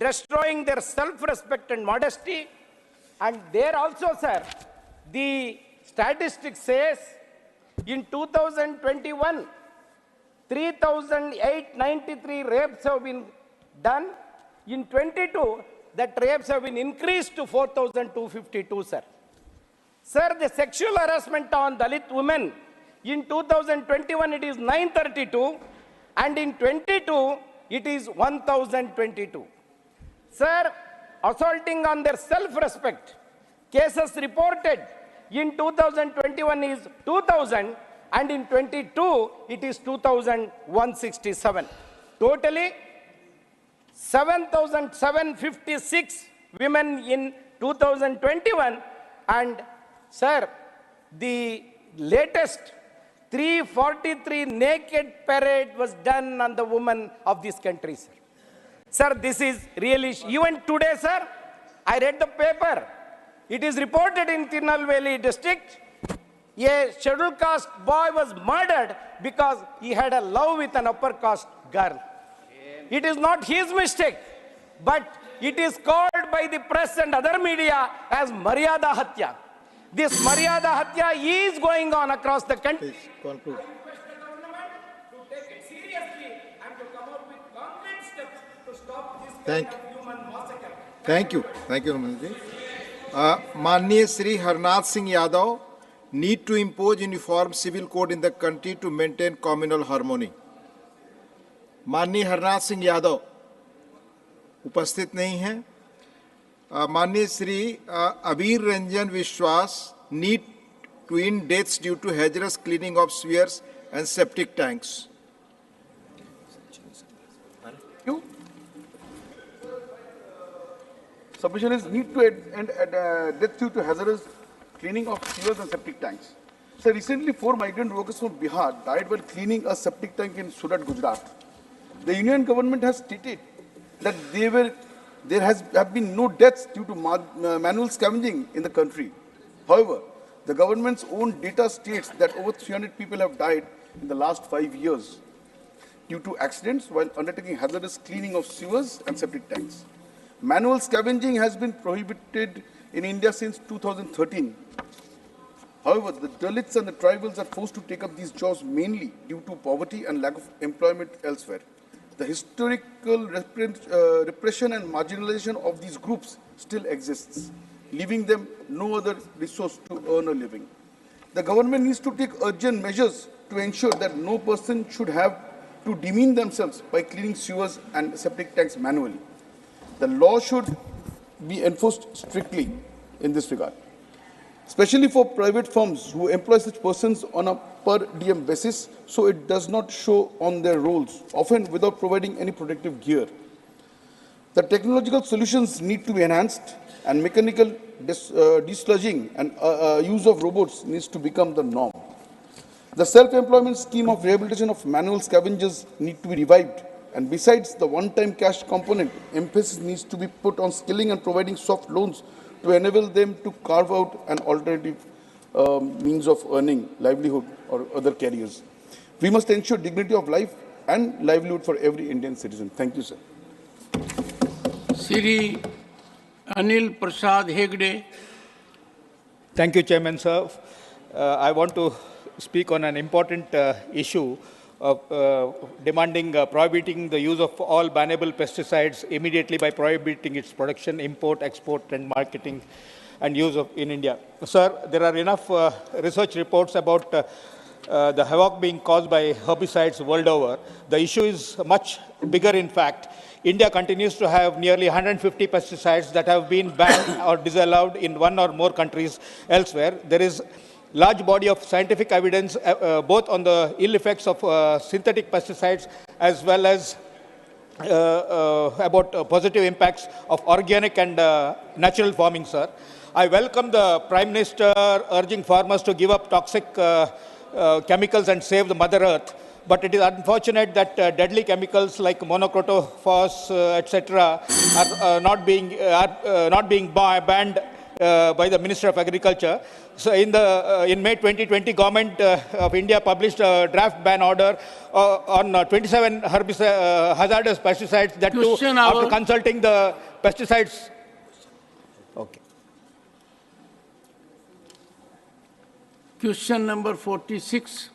destroying their self-respect and modesty. And there also, sir, the statistics says in 2021, 3,893 rapes have been done. In 22, that rapes have been increased to 4,252, sir. Sir, the sexual harassment on Dalit women, in 2021 it is 932, and in 22 it is 1,022. Sir, assaulting on their self-respect, cases reported in 2021 is 2,000, and in 22 it is 2,167. Totally 7,756 women in 2021, and sir, the latest 343 naked parade was done on the women of this country, sir. Sir, this is really, even today, sir, I read the paper. It is reported in Tirunelveli district, a scheduled caste boy was murdered because he had a love with an upper caste girl. It is not his mistake, but it is called by the press and other media as Maryada Hatya. This Maryada Hatya is going on across the country. Please conclude. Thank you. Thank you. Thank you, Ramanji. Manya Sri Harnath Singh Yadav, need to impose uniform civil code in the country to maintain communal harmony. माननीय हरनाथ सिंह यादव उपस्थित नहीं हैं. माननीय Shri Abir Ranjan Biswas, need to end deaths due to hazardous cleaning of sewers and septic tanks. Submission is need to end death due to hazardous cleaning of sewers and septic tanks. So recently, 4 migrant workers from Bihar died while cleaning a septic tank in Surat, Gujarat. The union government has stated that there have been no deaths due to manual scavenging in the country. However, the government's own data states that over 300 people have died in the last 5 years due to accidents while undertaking hazardous cleaning of sewers and septic tanks. Manual scavenging has been prohibited in India since 2013. However, the Dalits and the tribals are forced to take up these jobs mainly due to poverty and lack of employment elsewhere. The historical repression and marginalization of these groups still exists, leaving them no other resource to earn a living. The government needs to take urgent measures to ensure that no person should have to demean themselves by cleaning sewers and septic tanks manually. The law should be enforced strictly in this regard, especially for private firms who employ such persons on a per diem basis, so it does not show on their rolls, often without providing any protective gear. The technological solutions need to be enhanced, and mechanical desludging and use of robots needs to become the norm. The self-employment scheme of rehabilitation of manual scavengers need to be revived, and besides the one-time cash component, emphasis needs to be put on skilling and providing soft loans to enable them to carve out an alternative means of earning livelihood or other careers. We must ensure dignity of life and livelihood for every Indian citizen. Thank you, sir. Sri Anil Prasad Hegde. Thank you, Chairman, sir. I want to speak on an important issue of demanding prohibiting the use of all bannable pesticides immediately by prohibiting its production, import, export, and marketing and use of in India. Sir, there are enough research reports about the havoc being caused by herbicides world over. The issue is much bigger, in fact. India continues to have nearly 150 pesticides that have been banned or disallowed in one or more countries elsewhere. There is large body of scientific evidence both on the ill effects of synthetic pesticides as well as about positive impacts of organic and natural farming, sir. I welcome the Prime Minister urging farmers to give up toxic chemicals and save the Mother Earth. But it is unfortunate that deadly chemicals like monocrotophos, etc., are not being banned by the Minister of Agriculture. So in May 2020, Government of India published a draft ban order on 27 hazardous pesticides. That too, after consulting the pesticides. Okay. Question number 46.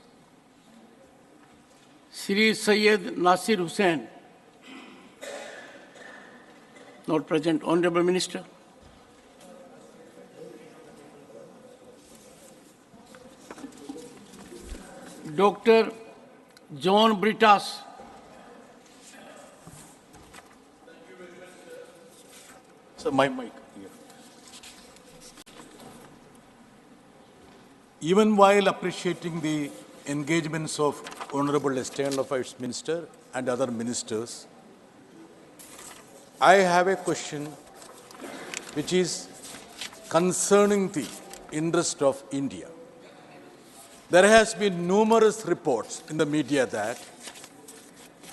Sri Syed Nasir Hussain. Not present. Honorable Minister. Dr. John Britas. So my mic here. Even while appreciating the engagements of Honorable External Affairs Minister and other ministers, I have a question which is concerning the interest of India. There has been numerous reports in the media that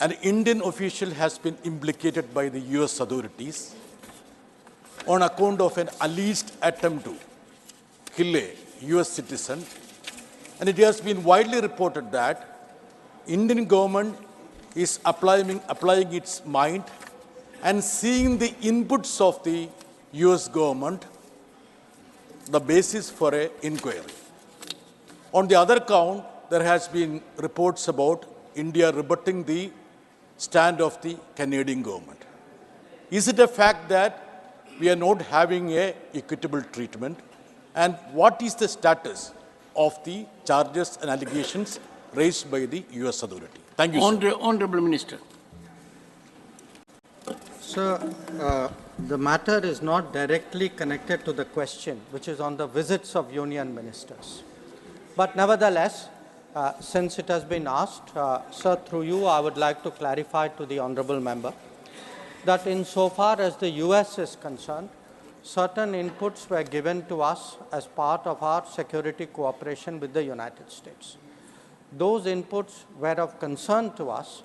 an Indian official has been implicated by the US authorities on account of an alleged attempt to kill a US citizen. And it has been widely reported that Indian government is applying its mind and seeing the inputs of the US government the basis for an inquiry. On the other count, there has been reports about India rebutting the stand of the Canadian government. Is it a fact that we are not having a equitable treatment? And what is the status of the charges and allegations raised by the US authority? Thank you, sir. Honorable Minister. Sir, the matter is not directly connected to the question, which is on the visits of union ministers. But nevertheless, since it has been asked, sir, through you, I would like to clarify to the honorable member that insofar as the US is concerned, certain inputs were given to us as part of our security cooperation with the United States. Those inputs were of concern to us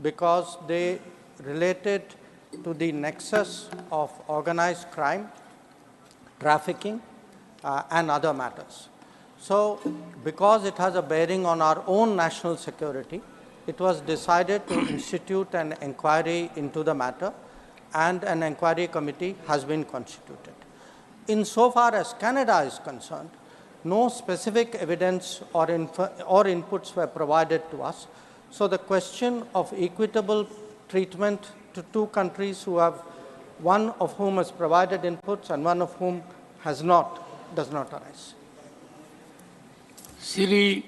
because they related to the nexus of organized crime, trafficking, and other matters. So, because it has a bearing on our own national security, it was decided to institute an inquiry into the matter, and an inquiry committee has been constituted. Insofar as Canada is concerned, no specific evidence or inputs were provided to us. So the question of equitable treatment to two countries who have, one of whom has provided inputs and one of whom has not, does not arise. Shri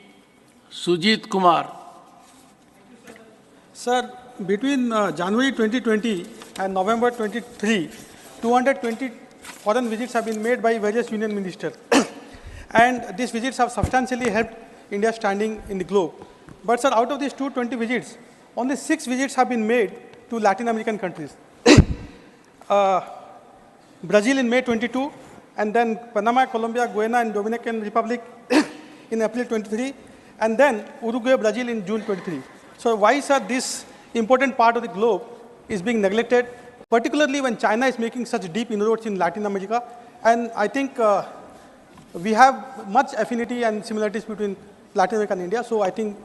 Sujit Kumar. Sir, between January 2020 and November 23, 220 foreign visits have been made by various union ministers. And these visits have substantially helped India's standing in the globe. But sir, out of these 220 visits, only 6 visits have been made to Latin American countries. Brazil in May 22, and then Panama, Colombia, Guyana, and Dominican Republic in April 23, and then Uruguay, Brazil in June 23. So why, sir, this important part of the globe is being neglected, particularly when China is making such deep inroads in Latin America? And I think we have much affinity and similarities between Latin America and India. So I think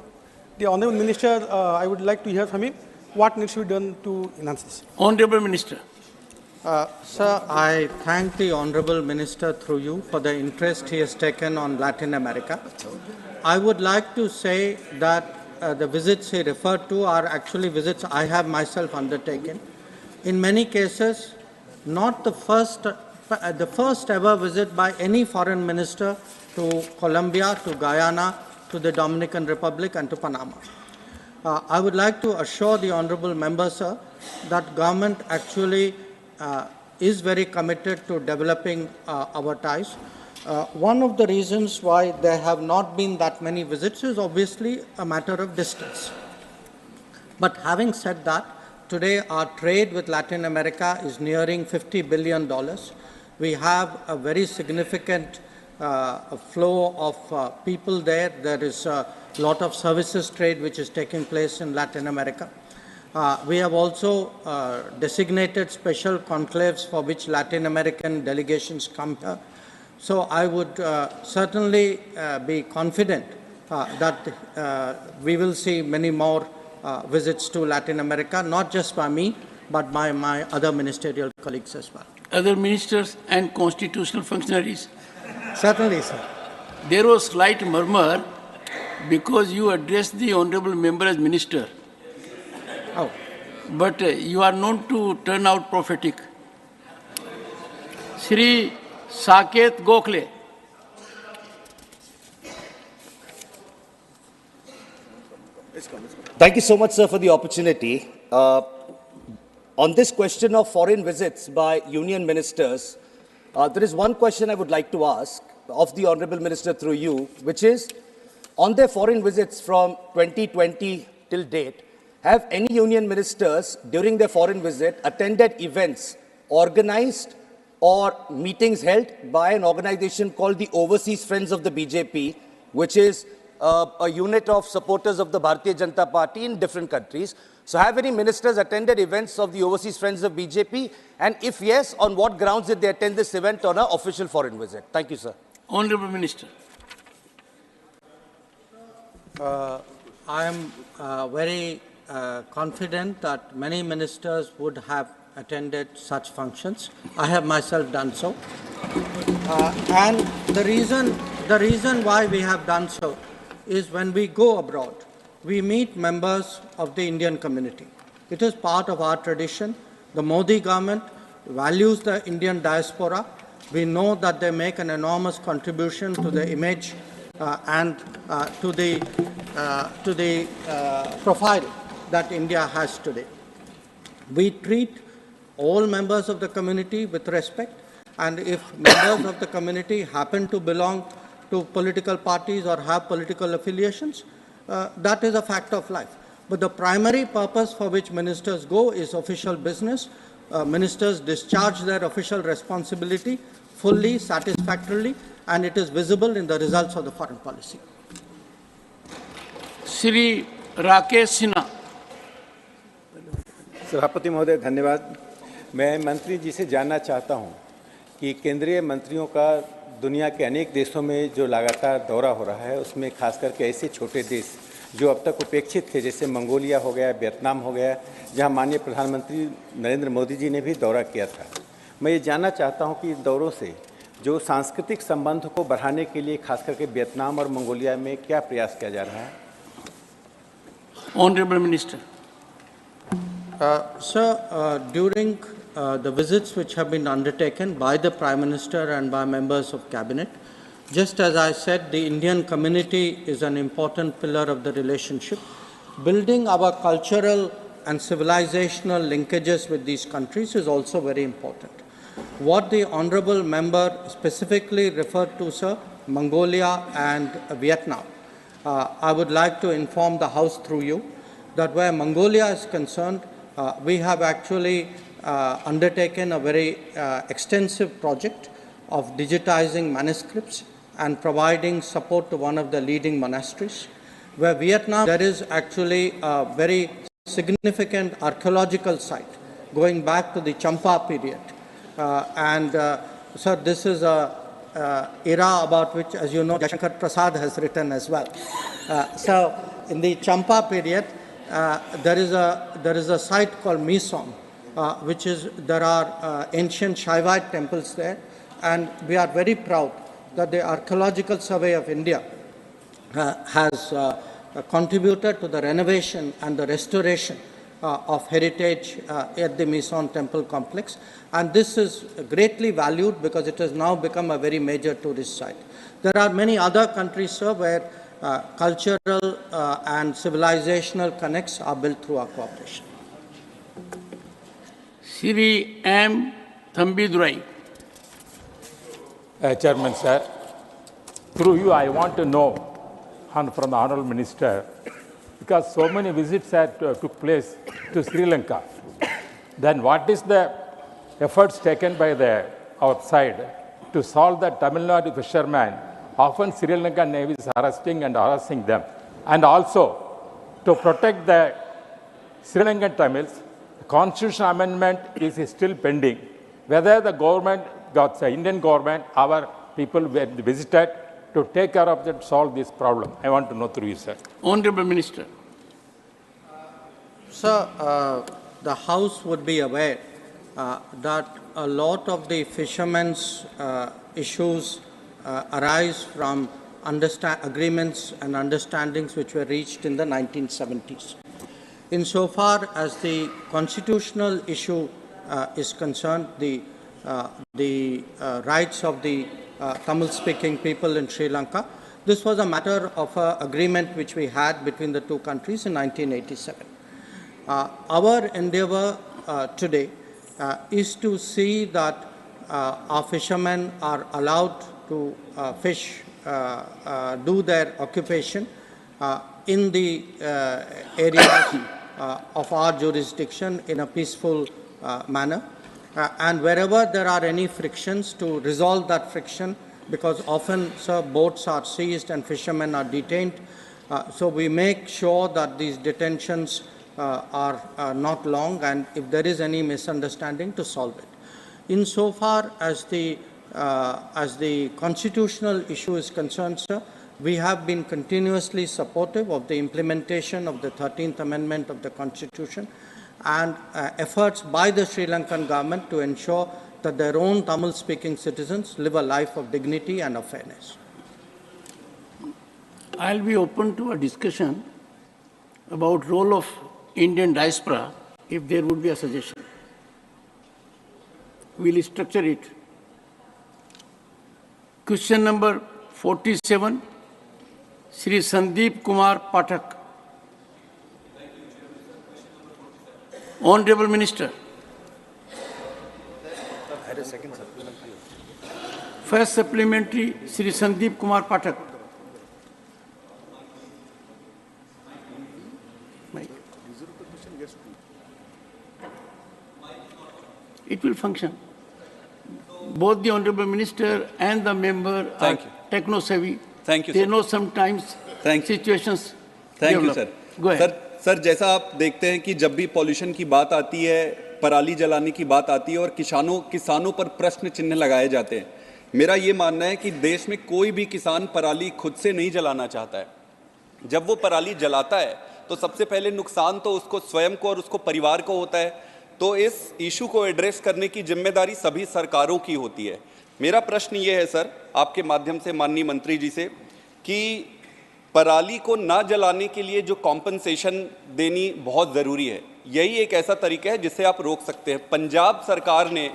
the Honorable Minister, I would like to hear from him what needs to be done to enhance this. Honorable Minister. Sir, I thank the Honorable Minister through you for the interest he has taken on Latin America. I would like to say that the visits he referred to are actually visits I have myself undertaken. In many cases, not the first ever visit by any foreign minister to Colombia, to Guyana, to the Dominican Republic, and to Panama. I would like to assure the honorable member, sir, that government actually is very committed to developing our ties. One of the reasons why there have not been that many visits is obviously a matter of distance. But having said that, today our trade with Latin America is nearing $50 billion. We have a very significant flow of people there. There is a lot of services trade which is taking place in Latin America. We have also designated special conclaves for which Latin American delegations come here. So I would certainly be confident that we will see many more visits to Latin America, not just by me, but by my other ministerial colleagues as well. Other ministers and constitutional functionaries. Certainly, sir. There was slight murmur because you addressed the honorable member as minister. Oh. But you are known to turn out prophetic. Shri Saket Gokhale. Thank you so much, sir, for the opportunity. On this question of foreign visits by union ministers, there is one question I would like to ask of the Honorable Minister through you, which is, on their foreign visits from 2020 till date, have any union ministers during their foreign visit attended events organized or meetings held by an organization called the Overseas Friends of the BJP, which is a unit of supporters of the Bharatiya Janata Party in different countries? So have any ministers attended events of the Overseas Friends of BJP? And if yes, on what grounds did they attend this event on an official foreign visit? Thank you, sir. Honorable Minister. I am very confident that many ministers would have attended such functions. I have myself done so. And the reason why we have done so is when we go abroad, we meet members of the Indian community. It is part of our tradition. The Modi government values the Indian diaspora. We know that they make an enormous contribution to the image and to the profile that India has today. We treat all members of the community with respect, and if members of the community happen to belong to political parties or have political affiliations, that is a fact of life. But the primary purpose for which ministers go is official business. Ministers discharge their official responsibility fully, satisfactorily, and it is visible in the results of the foreign policy. Shri Rakesh Sinha. सभापति महोदय धन्यवाद। मैं मंत्री जी से जानना चाहता हूं कि केंद्रीय मंत्रियों का दुनिया के अनेक देशों में जो लगातार दौरा हो रहा है, उसमें खास करके ऐसे छोटे देश जो अब तक उपेक्षित थे, जैसे मंगोलिया हो गया, वियतनाम हो गया, जहां माननीय प्रधानमंत्री नरेंद्र मोदी जी ने भी दौरा किया था। मैं ये जानना चाहता हूं कि इन दौरों से जो सांस्कृतिक संबंध को बढ़ाने के लिए खास करके वियतनाम और मंगोलिया में क्या प्रयास किया जा रहा है? Honorable Minister. Sir, during the visits which have been undertaken by the Prime Minister and by members of Cabinet, just as I said, the Indian community is an important pillar of the relationship. Building our cultural and civilizational linkages with these countries is also very important. What the Honorable Member specifically referred to, sir, Mongolia and Vietnam, I would like to inform the House through you that where Mongolia is concerned, we have actually undertaken a very extensive project of digitizing manuscripts and providing support to one of the leading monasteries. Where Vietnam, there is actually a very significant archaeological site going back to the Champa period. Sir, this is a era about which, as you know, Jashankar Prasad has written as well. So, in the Champa period, there is a site called Mison, which is, there are ancient Shaivite temples there, and we are very proud that the Archaeological Survey of India has contributed to the renovation and the restoration of heritage at the Mison temple complex, and this is greatly valued because it has now become a very major tourist site. There are many other countries, sir, where cultural and civilizational connects are built through our cooperation. Shri M. Thambidurai. Chairman, sir, through you I want to know from the Honourable Minister, because so many visits took place to Sri Lanka, then what is the efforts taken by our side to solve the Tamil Nadu fishermen? Often Sri Lankan Navy is arresting and harassing them. And also, to protect the Sri Lankan Tamils, the constitutional amendment is still pending. Whether the government, the Indian government, our people were visited to take care of that, solve this problem. I want to know through you, sir. Honorable Minister. Sir, the House would be aware that a lot of the fishermen's issues arise from agreements and understandings which were reached in the 1970s. Insofar as the constitutional issue is concerned, the the rights of the Tamil-speaking people in Sri Lanka. This was a matter of agreement which we had between the two countries in 1987. Our endeavor today is to see that our fishermen are allowed to fish, do their occupation in the areas of our jurisdiction in a peaceful manner. And wherever there are any frictions, to resolve that friction, because often, sir, boats are seized and fishermen are detained. So we make sure that these detentions are not long, and if there is any misunderstanding, to solve it. Insofar as the constitutional issue is concerned, sir, we have been continuously supportive of the implementation of the 13th Amendment of the Constitution and efforts by the Sri Lankan government to ensure that their own Tamil-speaking citizens live a life of dignity and of fairness. I'll be open to a discussion about role of Indian diaspora if there would be a suggestion. We'll structure it. Question number 47, Shri Sandeep Kumar Pathak. Honorable Minister. First supplementary, Shri Sandeep Kumar Pathak. It will function. Both the Honorable Minister and the member are techno-savvy. Thank you, They sir. know sometimes situations thank you develop. Sir. Go ahead. Sir जैसा आप देखते हैं कि जब भी pollution की बात आती है, पराली जलाने की बात आती है और किसानों पर प्रश्न चिन्ह लगाए जाते हैं, मेरा ये मानना है कि देश में कोई भी किसान पराली खुद से नहीं जलाना चाहता है. जब वो पराली जलाता है तो सबसे पहले नुकसान तो उसको स्वयं को और उसको परिवार को होता है. तो इस इशू को एड्रेस करने की जिम्मेदारी सभी सरकारों की होती है. मेरा प्रश्न ये है सर, आपके माध्यम से माननीय मंत्री जी से, कि पराली को ना जलाने के लिए जो कॉम्पनसेशन देनी बहुत ज़रूरी है, यही एक ऐसा तरीका है जिससे आप रोक सकते हैं. पंजाब सरकार ने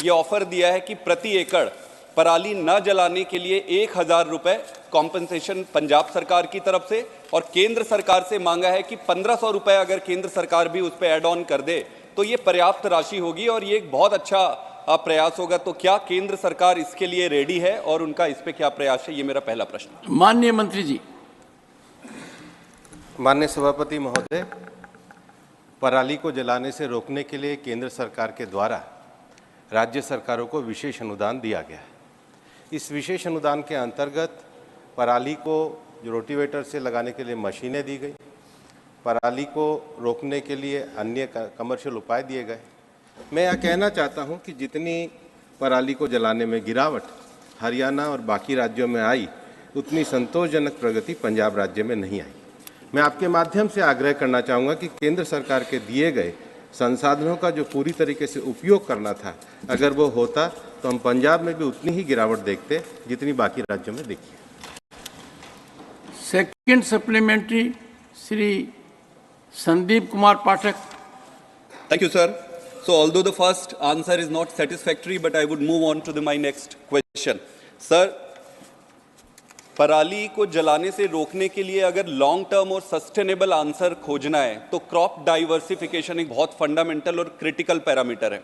ये ऑफर दिया है कि प्रति एकड़ पराली न जलाने के लिए 1000 रुपये कॉम्पनसेशन पंजाब सरकार की तरफ से, और केंद्र सरकार से मांगा है कि 1500 रुपये अगर केंद्र सरकार भी उस पर ऐड ऑन कर दे तो ये पर्याप्त राशि होगी और ये एक बहुत अच्छा प्रयास होगा. तो क्या केंद्र सरकार इसके लिए रेडी है और उनका इस पे क्या प्रयास है, ये मेरा पहला प्रश्न. माननीय मंत्री जी. माननीय सभापति महोदय, पराली को जलाने से रोकने के लिए केंद्र सरकार के द्वारा राज्य सरकारों को विशेष अनुदान दिया गया है. इस विशेष अनुदान के अंतर्गत पराली को जो रोटिवेटर से लगाने के लिए मशीनें दी गई, पराली को रोकने के लिए अन्य कमर्शियल उपाय दिए गए. मैं यह कहना चाहता हूं कि जितनी पराली को जलाने में गिरावट हरियाणा और बाकी राज्यों में आई, उतनी संतोषजनक प्रगति पंजाब राज्य में नहीं आई. मैं आपके माध्यम से आग्रह करना चाहूँगा कि केंद्र सरकार के दिए गए संसाधनों का जो पूरी तरीके से उपयोग करना था, अगर वो होता तो हम पंजाब में भी उतनी ही गिरावट देखते जितनी बाकी राज्यों में देखी. Second supplementary, Shri Sandeep Kumar Pathak. Thank you, sir. So although the first answer is not satisfactory, but I would move on to my next question. Sir, पराली को जलाने से रोकने के लिए अगर लॉन्ग टर्म और सस्टेनेबल आंसर खोजना है तो क्रॉप डाइवर्सिफिकेशन एक बहुत फंडामेंटल और क्रिटिकल पैरामीटर है.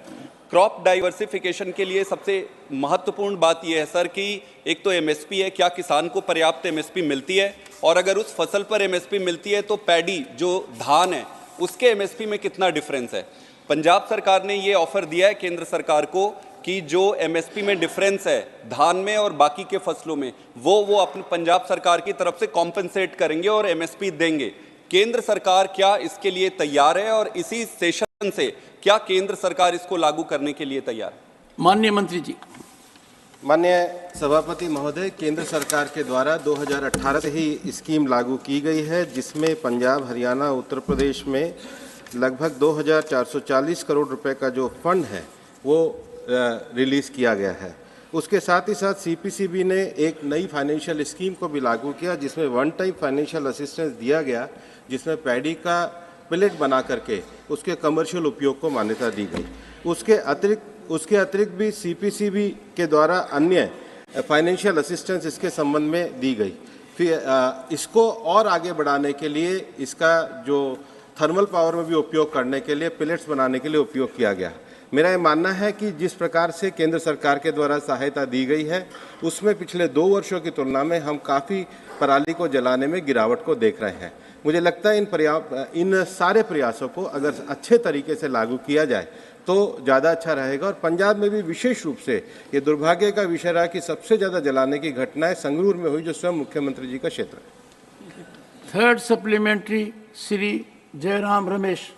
क्रॉप डाइवर्सिफिकेशन के लिए सबसे महत्वपूर्ण बात यह है सर कि एक तो एमएसपी है, क्या किसान को पर्याप्त एमएसपी मिलती है, और अगर उस फसल पर एमएसपी मिलती है तो पैडी जो धान है उसके एमएसपी में कितना डिफरेंस है. पंजाब सरकार ने ये ऑफर दिया है केंद्र सरकार को कि जो एमएसपी में डिफरेंस है धान में और बाकी के फसलों में, वो अपने पंजाब सरकार की तरफ से कॉम्पेंसेट करेंगे और एमएसपी देंगे. केंद्र सरकार क्या इसके लिए तैयार है और इसी सेशन से क्या केंद्र सरकार इसको लागू करने के लिए तैयार है? माननीय मंत्री जी. माननीय सभापति महोदय, केंद्र सरकार के द्वारा 2018 से ही स्कीम लागू की गई है, जिसमें पंजाब, हरियाणा, उत्तर प्रदेश में लगभग 2440 करोड़ रुपए का जो फंड है वो रिलीज़ किया गया है. उसके साथ ही साथ सीपीसीबी ने एक नई फाइनेंशियल स्कीम को भी लागू किया, जिसमें वन टाइम फाइनेंशियल असिस्टेंस दिया गया, जिसमें पैडी का पिलेट बना करके उसके कमर्शियल उपयोग को मान्यता दी गई. उसके अतिरिक्त उसके अतिरिक्त भी सीपीसीबी के द्वारा अन्य फाइनेंशियल असिस्टेंस इसके संबंध में दी गई। फिर इसको और आगे बढ़ाने के लिए इसका जो थर्मल पावर में भी उपयोग करने के लिए पिलेट्स बनाने के लिए उपयोग किया गया। मेरा ये मानना है कि जिस प्रकार से केंद्र सरकार के द्वारा सहायता दी गई है उसमें पिछले 2 वर्षों की तुलना में हम काफ़ी पराली को जलाने में गिरावट को देख रहे हैं। मुझे लगता है इन सारे प्रयासों को अगर अच्छे तरीके से लागू किया जाए तो ज़्यादा अच्छा रहेगा। और पंजाब में भी विशेष रूप से ये दुर्भाग्य का विषय रहा कि सबसे ज़्यादा जलाने की घटनाएं संगरूर में हुई, जो स्वयं मुख्यमंत्री जी का क्षेत्र है। Third supplementary Shri Jairam Ramesh.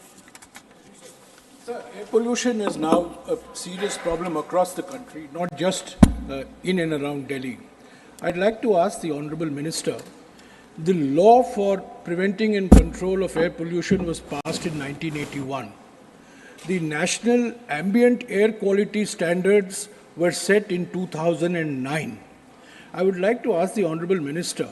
Sir, air pollution is now a serious problem across the country, not just in and around Delhi. I'd like to ask the Honorable Minister, the law for preventing and control of air pollution was passed in 1981. The National Ambient Air Quality Standards were set in 2009. I would like to ask the Honorable Minister,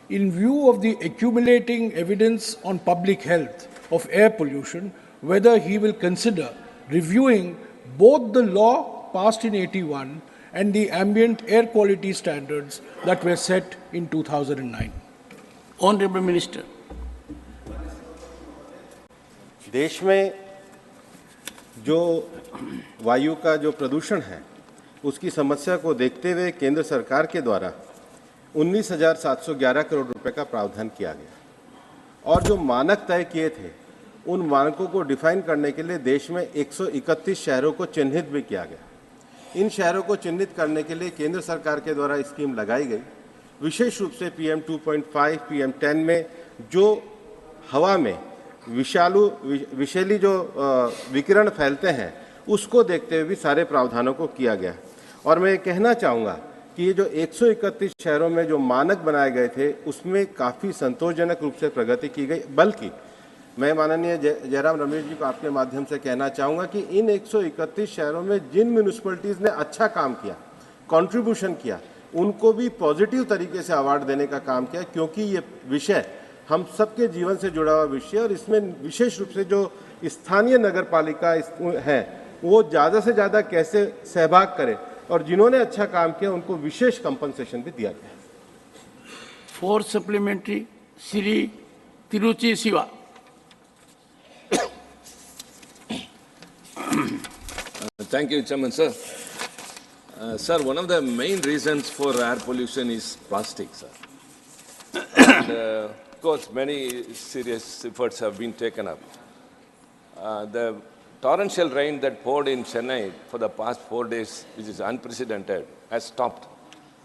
in view of the accumulating evidence on public health of air pollution, whether he will consider reviewing both the law passed in 81 and the ambient air quality standards that were set in 2009. Honorable Minister. देश में जो वायु का जो प्रदूषण है उसकी समस्या को देखते हुए केंद्र सरकार के द्वारा 19,711 करोड़ रुपए का प्रावधान किया गया और जो मानक तय किए थे उन मानकों को डिफाइन करने के लिए देश में 131 शहरों को चिन्हित भी किया गया। इन शहरों को चिन्हित करने के लिए केंद्र सरकार के द्वारा स्कीम लगाई गई। विशेष रूप से PM 2.5, PM 10 में जो हवा में विषैली जो विकिरण फैलते हैं उसको देखते हुए भी सारे प्रावधानों को किया गया। और मैं कहना चाहूँगा कि ये जो 131 शहरों में जो मानक बनाए गए थे उसमें काफ़ी संतोषजनक रूप से प्रगति की गई। बल्कि मैं माननीय जयराम रमेश जी को आपके माध्यम से कहना चाहूँगा कि इन 131 शहरों में जिन म्यूनिसिपैलिटीज़ ने अच्छा काम किया, कंट्रीब्यूशन किया, उनको भी पॉजिटिव तरीके से अवार्ड देने का काम किया, क्योंकि ये विषय हम सबके जीवन से जुड़ा हुआ विषय और इसमें विशेष रूप से जो स्थानीय नगर पालिका है वो ज़्यादा से ज़्यादा कैसे सहभाग करें और जिन्होंने अच्छा काम किया उनको विशेष कंपनसेशन भी दिया गया। Fourth supplementary Shri Tiruchi Shiva. Thank you, Chairman, sir. Sir, one of the main reasons for air pollution is plastic, sir. And, of course, many serious efforts have been taken up. The torrential rain that poured in Chennai for the past 4 days, which is unprecedented, has stopped.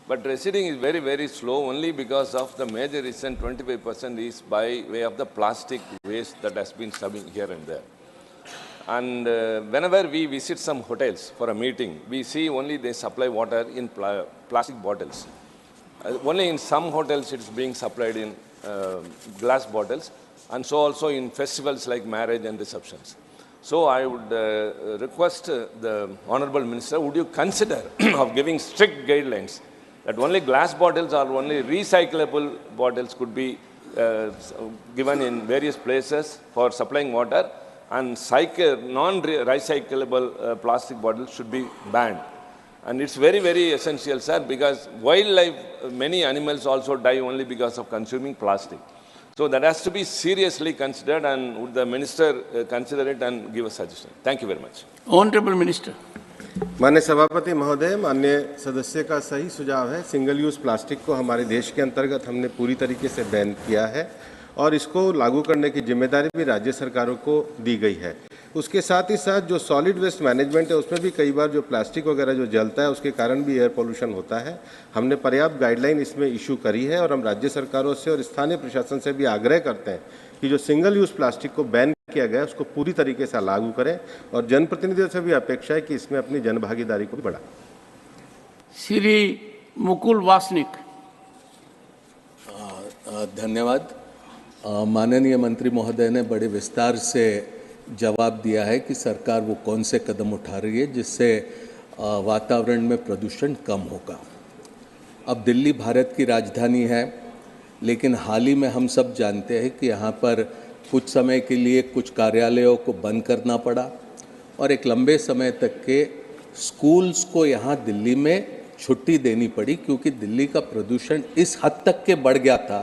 But receding is very, very slow only because of the major reason 25% is by way of the plastic waste that has been subbing here and there. And whenever we visit some hotels for a meeting, we see only they supply water in plastic bottles. Only in some hotels it's being supplied in glass bottles, and so also in festivals like marriage and receptions. So I would request the Honorable Minister, would you consider of giving strict guidelines that only glass bottles or only recyclable bottles could be given in various places for supplying water, and non-recyclable plastic bottles should be banned. And it's very, very essential, sir, because wildlife, many animals also die only because of consuming plastic. So that has to be seriously considered, and would the Minister consider it and give a suggestion? Thank you very much. Honorable Minister. माननीय सभापति महोदय, माननीय सदस्य का सही सुझाव है। Single use plastic को हमारे देश के अंतर्गत हमने पूरी तरीके से बैन किया है और इसको लागू करने की जिम्मेदारी भी राज्य सरकारों को दी गई है। उसके साथ ही साथ जो सॉलिड वेस्ट मैनेजमेंट है उसमें भी कई बार जो प्लास्टिक वगैरह जो जलता है उसके कारण भी एयर पोल्यूशन होता है। हमने पर्याप्त गाइडलाइन इसमें इशू करी है और हम राज्य सरकारों से और स्थानीय प्रशासन से भी आग्रह करते हैं कि जो सिंगल यूज़ प्लास्टिक को बैन किया गया है उसको पूरी तरीके से लागू करें और जनप्रतिनिधियों से भी अपेक्षा है कि इसमें अपनी जनभागीदारी को भी बढ़ाएं। श्री मुकुल वासनिक। धन्यवाद। माननीय मंत्री महोदय ने बड़े विस्तार से जवाब दिया है कि सरकार वो कौन से कदम उठा रही है जिससे वातावरण में प्रदूषण कम होगा। अब दिल्ली भारत की राजधानी है, लेकिन हाल ही में हम सब जानते हैं कि यहाँ पर कुछ समय के लिए कुछ कार्यालयों को बंद करना पड़ा और एक लंबे समय तक के स्कूल्स को यहाँ दिल्ली में छुट्टी देनी पड़ी, क्योंकि दिल्ली का प्रदूषण इस हद तक के बढ़ गया था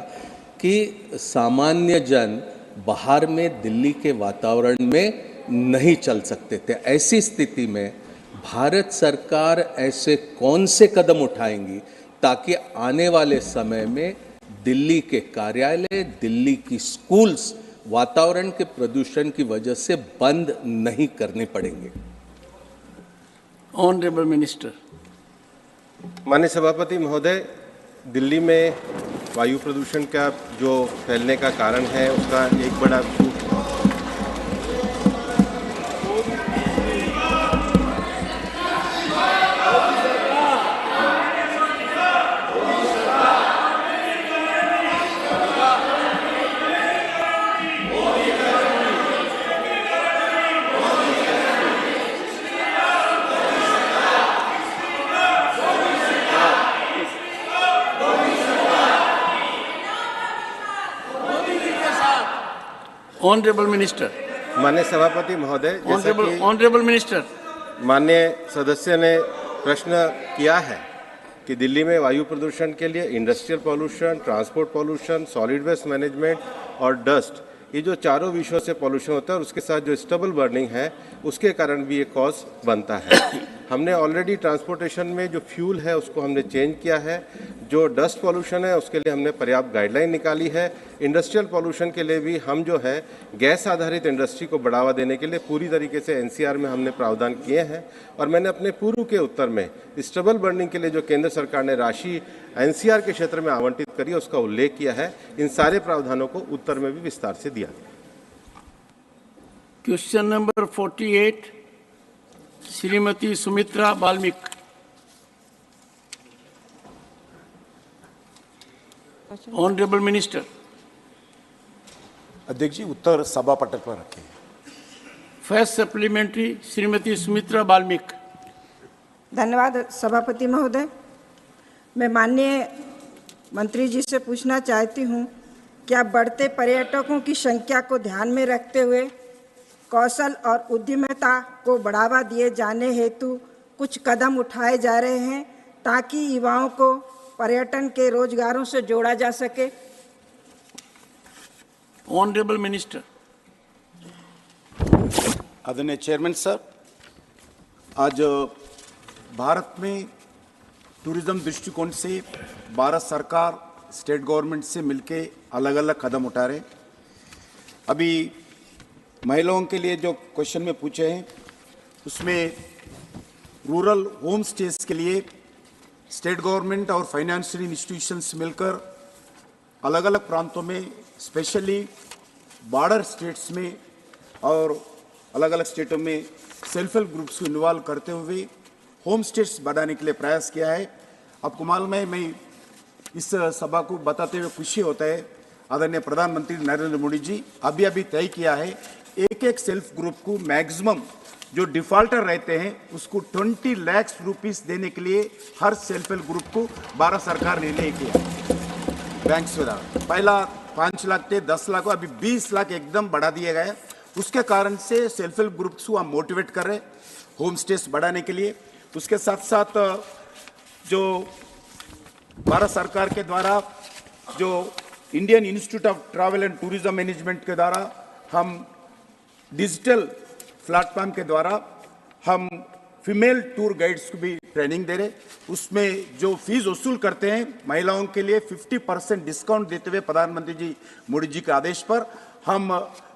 कि सामान्य जन बाहर में दिल्ली के वातावरण में नहीं चल सकते थे। ऐसी स्थिति में भारत सरकार ऐसे कौन से कदम उठाएंगी ताकि आने वाले समय में दिल्ली के कार्यालय, दिल्ली की स्कूल्स वातावरण के प्रदूषण की वजह से बंद नहीं करने पड़ेंगे? Honourable minister. माननीय सभापति महोदय, दिल्ली में वायु प्रदूषण का जो फैलने का कारण है उसका एक बड़ा ऑनरेबल मिनिस्टर। माननीय सभापति महोदय, ऑनरेबल मिनिस्टर, माननीय सदस्य ने प्रश्न किया है कि दिल्ली में वायु प्रदूषण के लिए industrial pollution, transport pollution, solid waste management और डस्ट, ये जो चारों विषयों से पॉल्यूशन होता है और उसके साथ जो स्टबल बर्निंग है उसके कारण भी ये कॉज बनता है। हमने ऑलरेडी ट्रांसपोर्टेशन में जो फ्यूल है उसको हमने चेंज किया है। जो डस्ट पॉल्यूशन है उसके लिए हमने पर्याप्त गाइडलाइन निकाली है। इंडस्ट्रियल पॉल्यूशन के लिए भी हम जो है गैस आधारित इंडस्ट्री को बढ़ावा देने के लिए पूरी तरीके से एनसीआर में हमने प्रावधान किए हैं। और मैंने अपने पूर्व के उत्तर में स्टबल बर्निंग के लिए जो केंद्र सरकार ने राशि एनसीआर के क्षेत्र में आवंटित करी उसका उल्लेख किया है। इन सारे प्रावधानों को उत्तर में भी विस्तार से दिया गया। Question number 48, Shrimati Sumitra Balmik. Honourable minister. अध्यक्ष जी, उत्तर सभा पटल पर रखें। First supplementary Shrimati Sumitra Balmik. धन्यवाद सभापति महोदय। मैं माननीय मंत्री जी से पूछना चाहती हूँ, क्या बढ़ते पर्यटकों की संख्या को ध्यान में रखते हुए कौशल और उद्यमिता को बढ़ावा दिए जाने हेतु कुछ कदम उठाए जा रहे हैं ताकि युवाओं को पर्यटन के रोजगारों से जोड़ा जा सके? Honourable minister. आदरणीय चेयरमैन सर, आज भारत में टूरिज्म दृष्टिकोण से भारत सरकार स्टेट गवर्नमेंट से मिलके अलग अलग कदम उठा रहे। अभी महिलाओं के लिए जो क्वेश्चन में पूछे हैं उसमें रूरल होम स्टेज के लिए स्टेट गवर्नमेंट और फाइनेंशियल इंस्टीट्यूशंस मिलकर अलग अलग प्रांतों में, स्पेशली बॉर्डर स्टेट्स में और अलग अलग स्टेटों में सेल्फ हेल्प ग्रुप्स को इन्वॉल्व करते हुए होम स्टेट्स बढ़ाने के लिए प्रयास किया है। आपको मालूम है, मैं इस सभा को बताते हुए खुशी होता है, आदरणीय प्रधानमंत्री नरेंद्र मोदी जी अभी अभी तय किया है एक एक सेल्फ ग्रुप को मैक्सिमम जो डिफॉल्टर रहते हैं उसको 20 लाख रुपीस देने के लिए हर सेल्फ हेल्प ग्रुप को भारत सरकार ने निर्णय किया। बैंक सुविधा पहला 5 लाख थे, 10 लाख, अभी 20 लाख एकदम बढ़ा दिया गया। उसके कारण से सेल्फ हेल्प ग्रुप्स को हम मोटिवेट कर रहे होम स्टेस बढ़ाने के लिए। उसके साथ साथ जो भारत सरकार के द्वारा जो Indian institute of travel and tourism management के द्वारा हम डिजिटल प्लेटफॉर्म के द्वारा हम फीमेल टूर गाइड्स को भी ट्रेनिंग दे रहे। उसमें जो फीस वसूल करते हैं महिलाओं के लिए 50% डिस्काउंट देते हुए प्रधानमंत्री जी मोदी जी के आदेश पर हम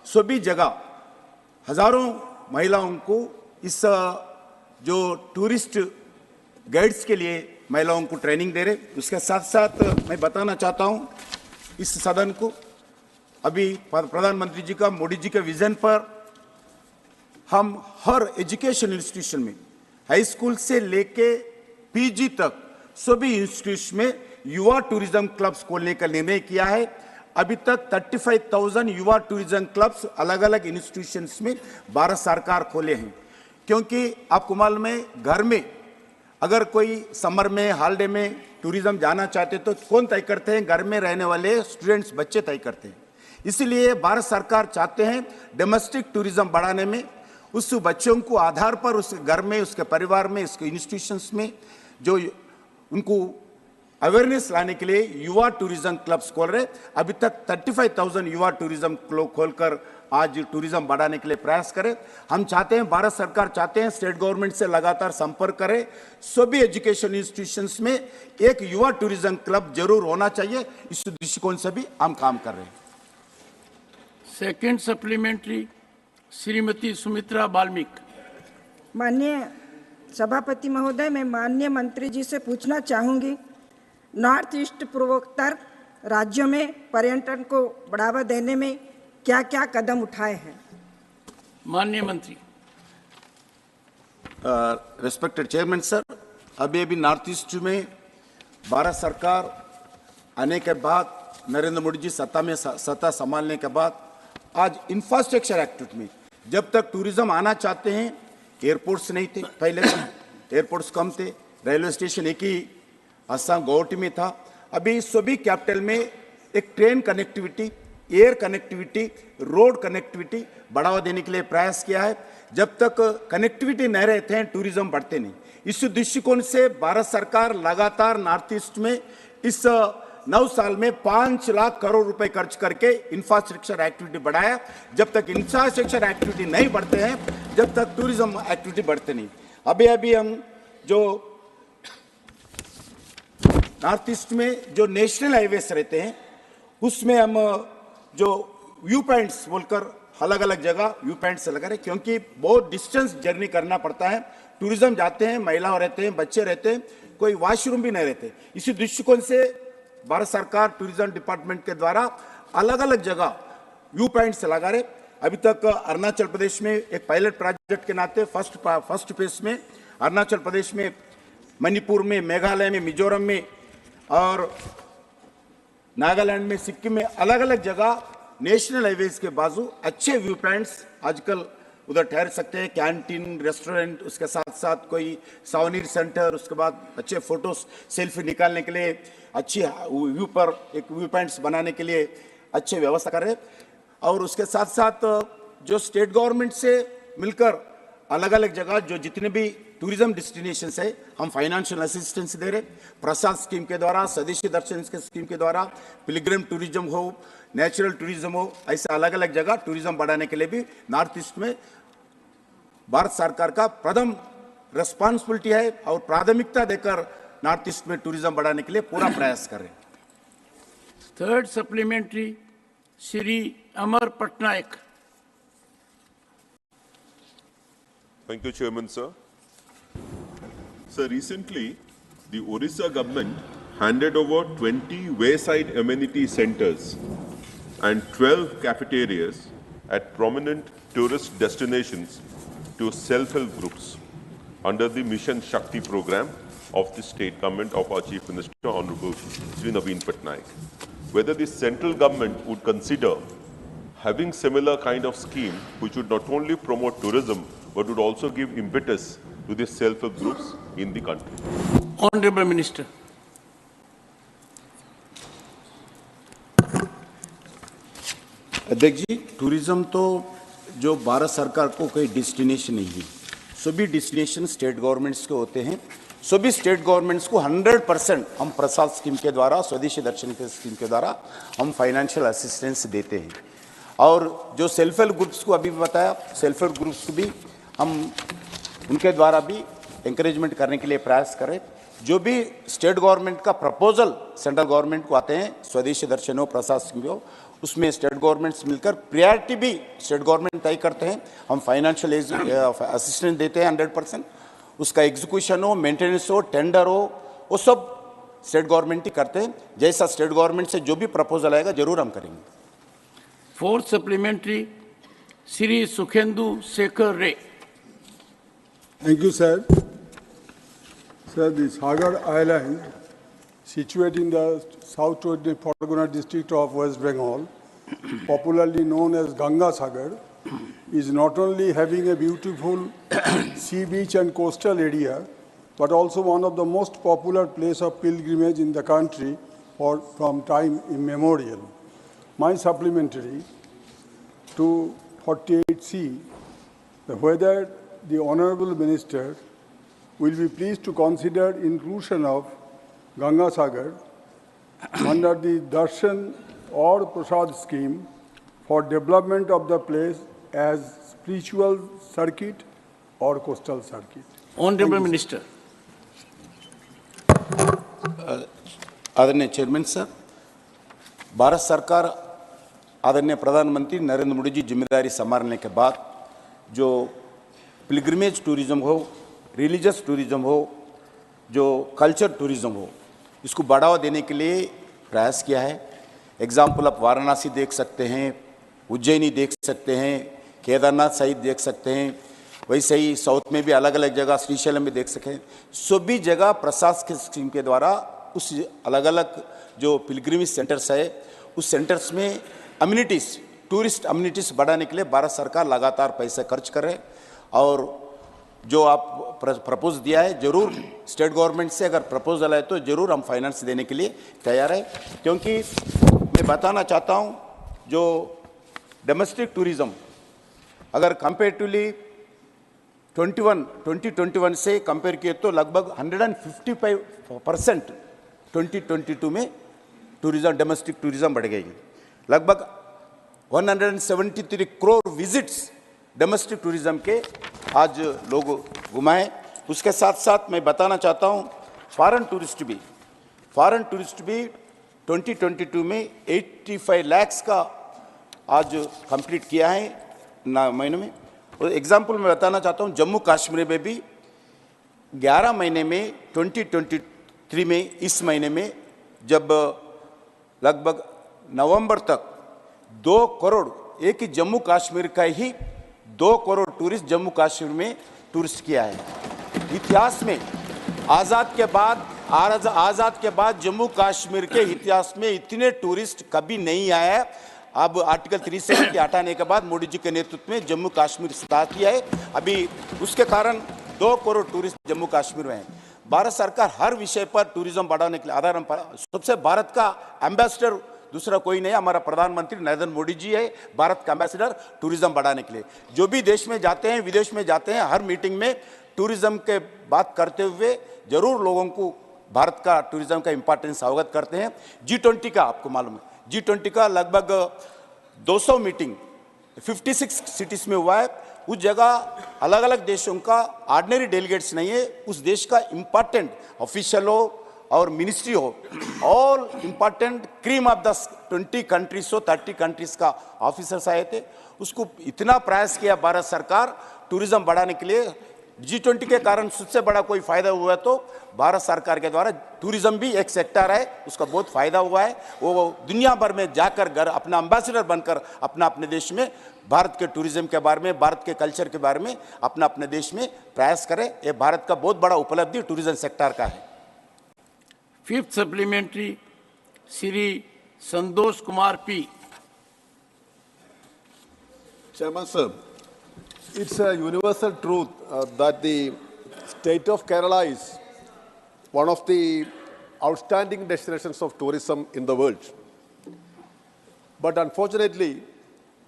सभी जगह हजारों महिलाओं को इस जो टूरिस्ट गाइड्स के लिए महिलाओं को ट्रेनिंग दे रहे। उसके साथ साथ मैं बताना चाहता हूं इस सदन को, अभी प्रधानमंत्री जी का, मोदी जी के विजन पर हम हर एजुकेशन इंस्टीट्यूशन में हाई स्कूल से लेके पीजी तक सभी इंस्टीट्यूशन में युवा टूरिज्म क्लब्स खोलने का निर्णय किया है। अभी तक 35,000 युवा टूरिज्म क्लब्स अलग अलग इंस्टीट्यूशंस में भारत सरकार खोले हैं। क्योंकि आपको मालूम है, घर में अगर कोई समर में, हॉलीडे में टूरिज्म जाना चाहते तो कौन तय करते हैं? घर में रहने वाले स्टूडेंट्स, बच्चे तय करते हैं। इसलिए भारत सरकार चाहते हैं डोमेस्टिक टूरिज्म बढ़ाने में उस बच्चों को आधार पर उसके घर में, उसके परिवार में, उसके इंस्टीट्यूशंस में जो उनको अवेयरनेस लाने के लिए युवा टूरिज्म क्लब्स खोल रहे। अभी तक 35,000 युवा टूरिज्म क्लब खोलकर आज टूरिज्म बढ़ाने के लिए प्रयास करें। हम चाहते हैं, भारत सरकार चाहते हैं स्टेट गवर्नमेंट से लगातार संपर्क करें। सभी एजुकेशन इंस्टीट्यूशंस में एक युवा टूरिज्म क्लब जरूर होना चाहिए। इस दृष्टिकोण से भी हम काम कर रहे हैं। Second supplementary Shrimati Sumitra Balmik. माननीय सभापति महोदय, मैं माननीय मंत्री जी से पूछना चाहूंगी, नॉर्थ ईस्ट पूर्वोत्तर राज्यों में पर्यटन को बढ़ावा देने में क्या क्या कदम उठाए हैं? माननीय मंत्री। रिस्पेक्टेड चेयरमैन सर, अभी नॉर्थ ईस्ट में भारत सरकार आने के बाद, नरेंद्र मोदी जी सत्ता संभालने के बाद आज इंफ्रास्ट्रक्चर एक्ट में, जब तक टूरिज्म आना चाहते हैं, एयरपोर्ट्स नहीं थे, पहले एयरपोर्ट्स कम थे, रेलवे स्टेशन एक ही असम गुवाहाटी में था। अभी सभी कैपिटल में एक train connectivity, air connectivity, road connectivity बढ़ावा देने के लिए प्रयास किया है। जब तक कनेक्टिविटी नहीं रहते हैं, टूरिज्म बढ़ते नहीं। इस दृष्टिकोण से भारत सरकार लगातार नॉर्थ ईस्ट में इस 9 साल में 5 लाख करोड़ रुपए खर्च करके इंफ्रास्ट्रक्चर एक्टिविटी बढ़ाया। जब तक इंफ्रास्ट्रक्चर एक्टिविटी नहीं बढ़ते हैं, जब तक टूरिज्म एक्टिविटी बढ़ते नहीं। अभी हम जो नॉर्थ ईस्ट में जो नेशनल हाईवेज रहते हैं, उसमें हम जो व्यू पॉइंट्स बोलकर अलग अलग जगह व्यू पॉइंट्स लगा रहे, क्योंकि बहुत डिस्टेंस जर्नी करना पड़ता है। टूरिज्म जाते हैं, महिला रहते हैं, बच्चे रहते हैं, कोई वॉशरूम भी नहीं रहते। इसी दृष्टिकोण से भारत सरकार टूरिज्म डिपार्टमेंट के द्वारा अलग अलग जगह व्यू पॉइंट्स लगा रहे। अभी तक अरुणाचल प्रदेश में एक पायलट प्रोजेक्ट के नाते फर्स्ट फेज में अरुणाचल प्रदेश में, मणिपुर में, मेघालय में, मिजोरम में और नागालैंड में, सिक्किम में अलग अलग जगह नेशनल हाईवेज के बाजू अच्छे व्यू पॉइंट्स आजकल उधर ठहर सकते हैं। कैंटीन, रेस्टोरेंट, उसके साथ साथ कोई सावनीर सेंटर, उसके बाद अच्छे फोटोज सेल्फी निकालने के लिए अच्छी व्यू पर एक व्यू पॉइंट्स बनाने के लिए अच्छे व्यवस्था कर रहे। और उसके साथ साथ जो स्टेट गवर्नमेंट से मिलकर अलग अलग जगह जो जितने भी टूरिज्म डेस्टिनेशंस है, हम फाइनेंशियल असिस्टेंस दे रहे। प्रसाद स्कीम के द्वारा, स्वदेशी दर्शन के स्कीम के द्वारा, पिलग्रिम टूरिज्म हो, नेचुरल टूरिज्म हो, ऐसे अलग अलग जगह टूरिज्म बढ़ाने के लिए भी नॉर्थ ईस्ट में भारत सरकार का प्रथम रिस्पॉन्सिबिलिटी है और प्राथमिकता देकर नॉर्थ ईस्ट में टूरिज्म बढ़ाने के लिए पूरा प्रयास कर रहे हैं। Third supplementary Shri Amar Patnaik. Thank you, Chairman, sir. Sir, recently, the Orissa government handed over 20 wayside amenity centers and 12 cafeterias at prominent tourist destinations to self-help groups under the Mission Shakti program of the state government of our Chief Minister, Honorable Sri Naveen Patnaik. Whether the central government would consider having similar kind of scheme which would not only promote tourism but would also give impetus to the self-help groups in the country. Honorable Minister. अध्यक्ष जी, tourism तो जो भारत सरकार को कोई destination नहीं है, सभी destination state governments के होते हैं। सभी स्टेट गवर्नमेंट्स को 100% हम प्रसाद स्कीम के द्वारा, स्वदेशी दर्शन के स्कीम के द्वारा हम फाइनेंशियल असिस्टेंस देते हैं। और जो सेल्फ हेल्प ग्रुप्स को अभी बताया, सेल्फ हेल्प ग्रुप्स को भी हम उनके द्वारा भी एंकरेजमेंट करने के लिए प्रयास करें। जो भी स्टेट गवर्नमेंट का प्रपोजल सेंट्रल गवर्नमेंट को आते हैं, स्वदेशी दर्शन हो, प्रसाद स्कीम हो, उसमें स्टेट गवर्नमेंट्स मिलकर प्रायोरिटी भी स्टेट गवर्नमेंट तय करते हैं। हम फाइनेंशियल असिस्टेंस देते हैं 100%। उसका एग्जीक्यूशन हो, मेंटेनेंस हो, टेंडर हो, वो सब स्टेट गवर्नमेंट ही करते हैं। जैसा स्टेट गवर्नमेंट से जो भी प्रपोजल आएगा जरूर हम करेंगे। फोर्थ सप्लीमेंट्री श्री सुखेंदु शेखर रे। Thank you, sir. Sir, the Sagar Island, situated in the South 24 Pargana district of West Bengal, popularly known as Ganga Sagar, is not only having a beautiful sea beach and coastal area, but also one of the most popular places of pilgrimage in the country from time immemorial. My supplementary to 48C whether the Honorable Minister will be pleased to consider inclusion of Ganga Sagar under the Darshan or Prasad scheme for development of the place as spiritual circuit or coastal circuit. Honorable Minister. आदरणीय chairman sir, Bharat सरकार आदरणीय प्रधानमंत्री नरेंद्र मोदी जी जिम्मेदारी संभालने के बाद जो pilgrimage tourism हो, रिलीजियस टूरिज्म हो, जो कल्चर टूरिज्म हो, इसको बढ़ावा देने के लिए प्रयास किया है। एग्जाम्पल आप वाराणसी देख सकते हैं, उज्जैनी देख सकते हैं, केदारनाथ सहित देख सकते हैं, वैसे ही साउथ में भी अलग अलग जगह श्रीशैलम में देख सकते हैं। सभी जगह प्रशासन के स्कीम के द्वारा उस अलग अलग जो पिलग्रिमेज सेंटर्स है, उस सेंटर्स में अम्यूनिटीज़, टूरिस्ट अम्यूनिटीज़ बढ़ाने के लिए भारत सरकार लगातार पैसे खर्च कर रहे हैं। और जो आप प्रपोज दिया है, जरूर स्टेट गवर्नमेंट से अगर प्रपोजल है तो जरूर हम फाइनेंस देने के लिए तैयार है। क्योंकि मैं बताना चाहता हूँ, जो डोमेस्टिक टूरिज्म अगर कंपेरेटिवली 2021 से कंपेयर किए तो लगभग 155% 2022 में टूरिज्म, डोमेस्टिक टूरिज्म बढ़ गई। लगभग 173 करोड़ विजिट्स डोमेस्टिक टूरिज्म के आज लोग घुमाएं। उसके साथ साथ मैं बताना चाहता हूं, फॉरेन टूरिस्ट भी 2022 में 85 लाख का आज कंप्लीट किया है महीने में। और एग्जाम्पल मैं बताना चाहता हूं, जम्मू कश्मीर में भी 11 महीने में 2023 में, इस महीने में जब लगभग नवंबर तक 2 करोड़, एक ही जम्मू कश्मीर का ही 2 करोड़ टूरिस्ट जम्मू कश्मीर में टूरिस्ट किया है। इतिहास में आज़ाद के बाद जम्मू कश्मीर के इतिहास में इतने टूरिस्ट कभी नहीं आया है। अब आर्टिकल 370 के हटाने के बाद मोदी जी के नेतृत्व में जम्मू कश्मीर स्टार्ट किया है। अभी उसके कारण 2 करोड़ टूरिस्ट जम्मू कश्मीर में हैं। भारत सरकार हर विषय पर टूरिज्म बढ़ाने के लिए आधार सबसे भारत का एम्बेसडर दूसरा कोई नहीं, हमारा प्रधानमंत्री नरेंद्र मोदी जी है भारत का एम्बेसडर टूरिज्म बढ़ाने के लिए। जो भी देश में जाते हैं, विदेश में जाते हैं, हर मीटिंग में टूरिज्म के बात करते हुए जरूर लोगों को भारत का टूरिज्म का इंपॉर्टेंस अवगत करते हैं। G20 का आपको मालूम है, G20 का लगभग 200 मीटिंग 56 सिटीज में हुआ है। उस जगह अलग अलग देशों का ऑर्डिनरी डेलीगेट्स नहीं है, उस देश का इंपॉर्टेंट ऑफिशियल हो और मिनिस्ट्री हो, all important cream of the 20 countries हो, 30 कंट्रीज का ऑफिसर्स आए थे। उसको इतना प्रयास किया भारत सरकार टूरिज्म बढ़ाने के लिए। G20 के कारण सबसे बड़ा कोई फायदा हुआ तो भारत सरकार के द्वारा टूरिज्म भी एक सेक्टर है, उसका बहुत फायदा हुआ है। वो दुनिया भर में जाकर घर अपना एम्बेसडर बनकर अपने देश में भारत के टूरिज्म के बारे में, भारत के कल्चर के बारे में अपने देश में प्रयास करें। ये भारत का बहुत बड़ा उपलब्धि टूरिज्म सेक्टर का है। Fifth supplementary Shri Santosh Kumar P. Chairman sir, it's a universal truth that the state of Kerala is one of the outstanding destinations of tourism in the world. But unfortunately,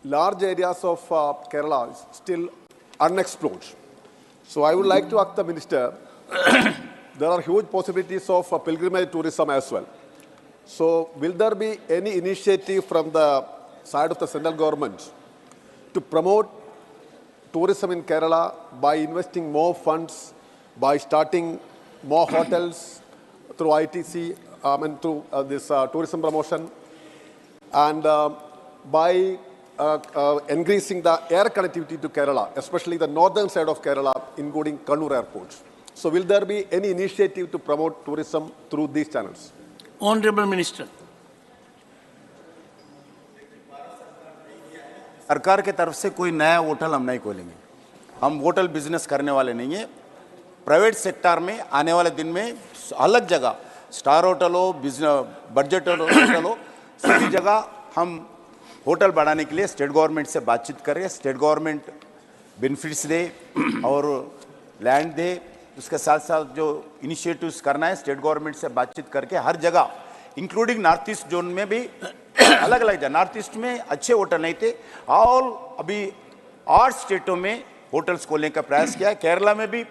large areas of Kerala is still unexplored. So I would like to ask the minister, there are huge possibilities of pilgrimage tourism as well. So will there be any initiative from the side of the central government to promote tourism in Kerala by investing more funds, by starting more hotels through ITC, through this tourism promotion, and by increasing the air connectivity to Kerala, especially the northern side of Kerala, including Kannur Airport. So will there be any initiative to promote tourism through these channels? Honorable Minister. सरकार के तरफ से कोई नया hotel हम नहीं खोलेंगे। हम होटल बिजनेस करने वाले नहीं है। प्राइवेट सेक्टर में आने वाले दिन में अलग जगह स्टार होटल हो, बजट होटल हो, सभी जगह हम होटल बढ़ाने के लिए स्टेट गवर्नमेंट से बातचीत करें। स्टेट गवर्नमेंट बेनिफिट्स दे और लैंड दे। उसके साथ साथ जो इनिशिएटिव्स करना है स्टेट गवर्नमेंट से बातचीत करके हर जगह इंक्लूडिंग नॉर्थ ईस्ट जोन में भी अलग अलग जगह, नॉर्थ ईस्ट में अच्छे होटल नहीं थे, ऑल अभी 8 स्टेटों में होटल्स खोलने का प्रयास किया है। केरला में भी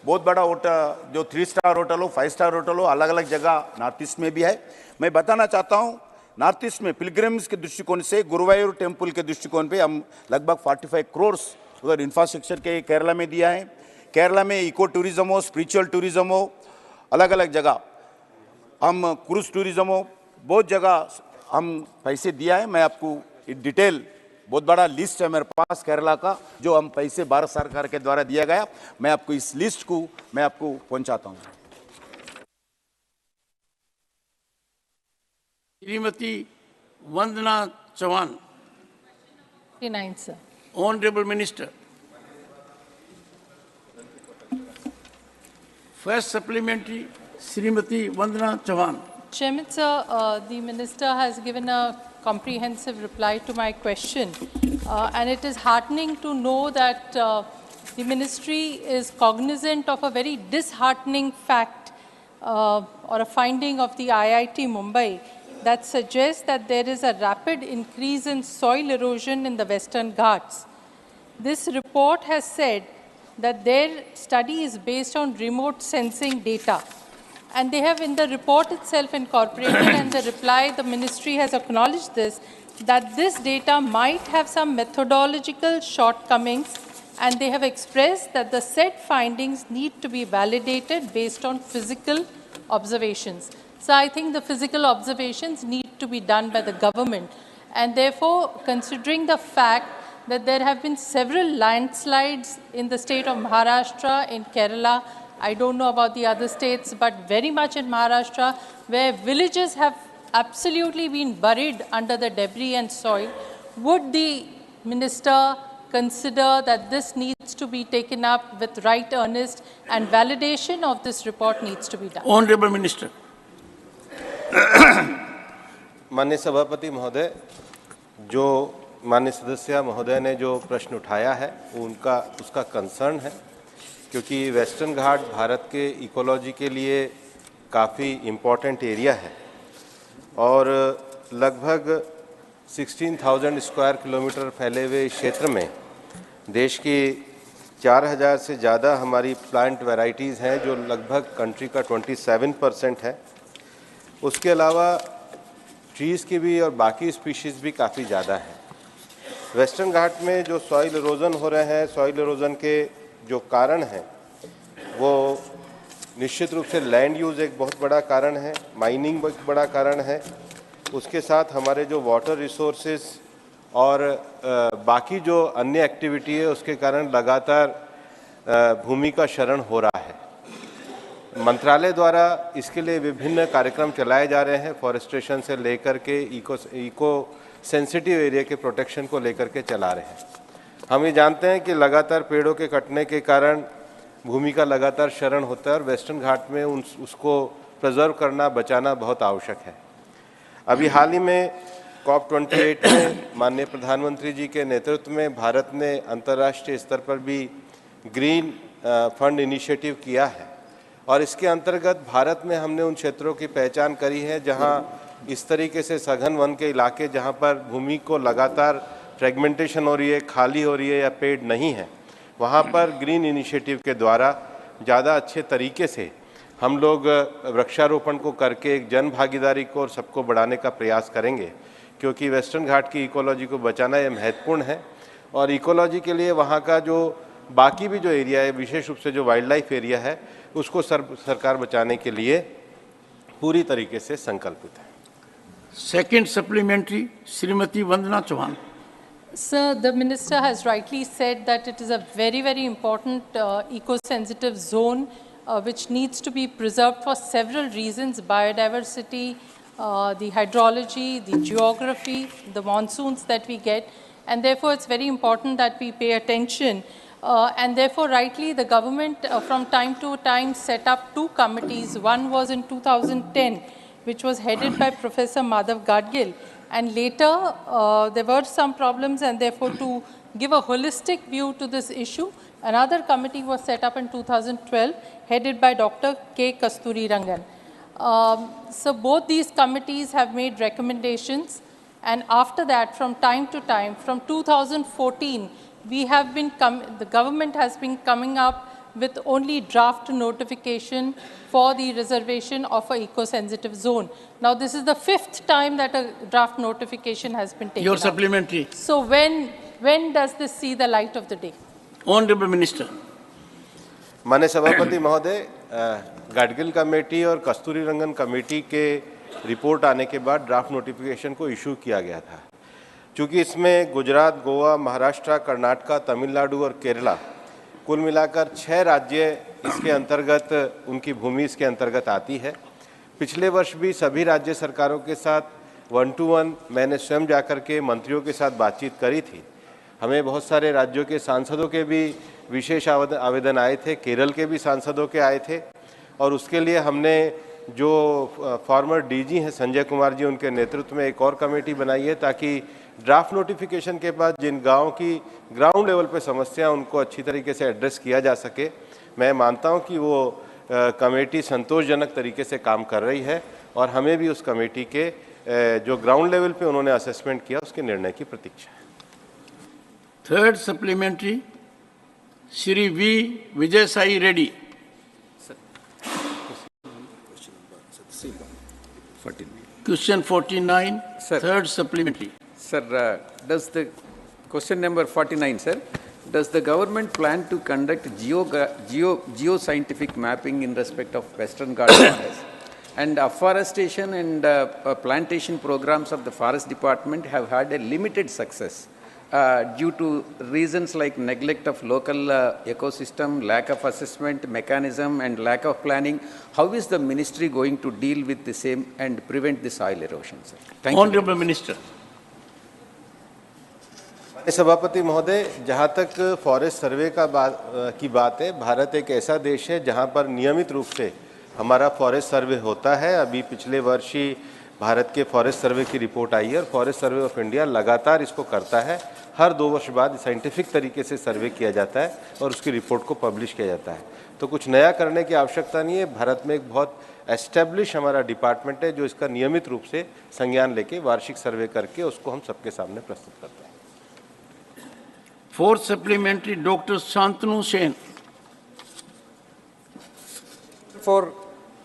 बहुत बड़ा होटल, जो 3 स्टार होटल हो, 5 स्टार होटल हो, अलग अलग जगह नॉर्थ ईस्ट में भी है। मैं बताना चाहता हूँ, नॉर्थ ईस्ट में पिलग्रिम्स के दृष्टिकोण से, गुरुवायूर टेम्पल के दृष्टिकोण पे हम लगभग 45 करोड़ उधर इंफ्रास्ट्रक्चर के केरला में दिया है। केरला में इको टूरिज्म हो, स्पिरिचुअल टूरिज्म हो, अलग अलग जगह हम क्रूज टूरिज्म हो, बहुत जगह हम पैसे दिया है। मैं आपको डिटेल, बहुत बड़ा लिस्ट है मेरे पास केरला का, जो हम पैसे भारत सरकार के द्वारा दिया गया। मैं आपको इस लिस्ट को मैं आपको पहुंचाता हूं। Shrimati Vandana Chauhan. 39, sir. Honorable Minister. First supplementary, Srimati Vandana Chauhan. Chairman, sir, the Minister has given a comprehensive reply to my question. And it is heartening to know that the Ministry is cognizant of a very disheartening fact or a finding of the IIT Mumbai that suggests that there is a rapid increase in soil erosion in the Western Ghats. This report has said that their study is based on remote sensing data. And they have in the report itself incorporated and the reply, the ministry has acknowledged this, that this data might have some methodological shortcomings, and they have expressed that the said findings need to be validated based on physical observations. So I think the physical observations need to be done by the government. And therefore, considering the fact that there have been several landslides in the state of Maharashtra, in Kerala, I don't know about the other states, but very much in Maharashtra, where villages have absolutely been buried under the debris and soil, would the minister consider that this needs to be taken up with right earnest and validation of this report needs to be done? Honorable Minister. माननीय सभापति महोदय, जो माननीय सदस्य महोदय ने जो प्रश्न उठाया है वो उसका कंसर्न है, क्योंकि वेस्टर्न घाट भारत के इकोलॉजी के लिए काफ़ी इम्पोर्टेंट एरिया है और लगभग 16,000 स्क्वायर किलोमीटर फैले हुए इस क्षेत्र में देश की 4,000 से ज़्यादा हमारी प्लांट वैरायटीज़ हैं, जो लगभग कंट्री का 27% है। उसके अलावा ट्रीज़ की भी और बाकी स्पीशीज़ भी काफ़ी ज़्यादा हैं। वेस्टर्न घाट में जो सॉइल इरोजन हो रहे हैं, सॉइल इरोजन के जो कारण हैं वो निश्चित रूप से लैंड यूज़ एक बहुत बड़ा कारण है, माइनिंग एक बड़ा कारण है, उसके साथ हमारे जो वाटर रिसोर्सेज और बाकी जो अन्य एक्टिविटी है उसके कारण लगातार भूमि का क्षरण हो रहा है। मंत्रालय द्वारा इसके लिए विभिन्न कार्यक्रम चलाए जा रहे हैं, फॉरेस्टेशन से लेकर के इको सेंसिटिव एरिया के प्रोटेक्शन को लेकर के चला रहे हैं। हम ये जानते हैं कि लगातार पेड़ों के कटने के कारण भूमि का लगातार क्षरण होता है और वेस्टर्न घाट में उसको प्रिजर्व करना, बचाना बहुत आवश्यक है। अभी हाल ही में COP28 में माननीय प्रधानमंत्री जी के नेतृत्व में भारत ने अंतर्राष्ट्रीय स्तर पर भी ग्रीन फंड इनिशिएटिव किया है और इसके अंतर्गत भारत में हमने उन क्षेत्रों की पहचान करी है जहां इस तरीके से सघन वन के इलाके, जहां पर भूमि को लगातार फ्रेगमेंटेशन हो रही है, खाली हो रही है या पेड़ नहीं है, वहाँ पर ग्रीन इनिशिएटिव के द्वारा ज़्यादा अच्छे तरीके से हम लोग वृक्षारोपण को करके एक जन भागीदारी को और सबको बढ़ाने का प्रयास करेंगे, क्योंकि वेस्टर्न घाट की इकोलॉजी को बचाना ये महत्वपूर्ण है और इकोलॉजी के लिए वहाँ का जो बाकी भी जो एरिया है, विशेष रूप से जो वाइल्ड लाइफ एरिया है, उसको सरकार बचाने के लिए पूरी तरीके से संकल्पित है। Second supplementary, Srimati Vandana Chauhan. Sir, the minister has rightly said that it is a very, very important eco-sensitive zone which needs to be preserved for several reasons: biodiversity, the hydrology, the geography, the monsoons that we get, and therefore it's very important that we pay attention. And therefore, rightly, the government from time to time set up two committees. One was in 2010, which was headed by Professor Madhav Gadgil. And later, there were some problems, and therefore, to give a holistic view to this issue, another committee was set up in 2012, headed by Dr. K. Kasturi Rangan. So both these committees have made recommendations, and after that, from time to time, from 2014, the government has been coming up with only draft notification for the reservation of an eco-sensitive zone. Now, this is the 5th time that a draft notification has been taken Your up. supplementary. So when does this see the light of the day? Honorable Minister. माननीय सभापति महोदय, Gadgil committee और कस्तूरी रंगन committee के report आने के बाद draft notification को issue किया गया था। चूँकि इसमें गुजरात, गोवा, महाराष्ट्र, कर्नाटक, तमिलनाडु और केरला कुल मिलाकर 6 राज्य इसके अंतर्गत, उनकी भूमि इसके अंतर्गत आती है। पिछले वर्ष भी सभी राज्य सरकारों के साथ 1-to-1 मैंने स्वयं जाकर के मंत्रियों के साथ बातचीत करी थी। हमें बहुत सारे राज्यों के सांसदों के भी विशेष आवेदन आए थे, केरल के भी सांसदों के आए थे, और उसके लिए हमने जो फॉर्मर डीजी हैं संजय कुमार जी, उनके नेतृत्व में एक और कमेटी बनाई है ताकि ड्राफ्ट नोटिफिकेशन के बाद जिन गाँव की ग्राउंड लेवल पे समस्या उनको अच्छी तरीके से एड्रेस किया जा सके। मैं मानता हूं कि वो कमेटी संतोषजनक तरीके से काम कर रही है और हमें भी उस कमेटी के जो ग्राउंड लेवल पे उन्होंने असेसमेंट किया उसके निर्णय की प्रतीक्षा है। Third supplementary, Shri V Vijay Sai Reddy. Question 49, sir. Third supplementary. Sir, does the question number 49, sir? Does the government plan to conduct geoscientific mapping in respect of Western Ghats forest? And afforestation and plantation programs of the Forest Department have had a limited success due to reasons like neglect of local ecosystem, lack of assessment mechanism, and lack of planning. How is the ministry going to deal with the same and prevent the soil erosion, sir? Thank Honorable you. Minister. सभापति महोदय, जहाँ तक forest survey की बात है, भारत एक ऐसा देश है जहाँ पर नियमित रूप से हमारा फॉरेस्ट सर्वे होता है। अभी पिछले वर्ष ही भारत के फॉरेस्ट सर्वे की रिपोर्ट आई है और फॉरेस्ट सर्वे ऑफ इंडिया लगातार इसको करता है। हर 2 वर्ष बाद साइंटिफिक तरीके से सर्वे किया जाता है और उसकी रिपोर्ट को पब्लिश किया जाता है। तो कुछ नया करने की आवश्यकता नहीं है। भारत में एक बहुत एस्टेब्लिश हमारा डिपार्टमेंट है जो इसका नियमित रूप से संज्ञान लेके वार्षिक सर्वे करके उसको हम सबके सामने प्रस्तुत करते हैं। Fourth supplementary, Dr. Shantanu Sen.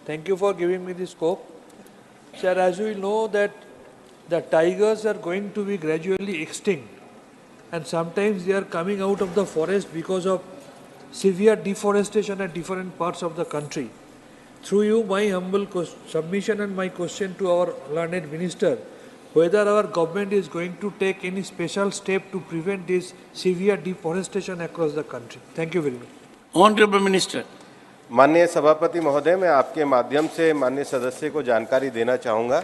Thank you for giving me the scope. Sir, as we know that the tigers are going to be gradually extinct, and sometimes they are coming out of the forest because of severe deforestation at different parts of the country. Through you, my humble submission and my question to our learned minister, whether our government is going to take any special step to prevent this severe deforestation across the country. Thank you very much. Honorable Minister. माननीय सभापति महोदय, मैं आपके माध्यम से माननीय सदस्य को जानकारी देना चाहूँगा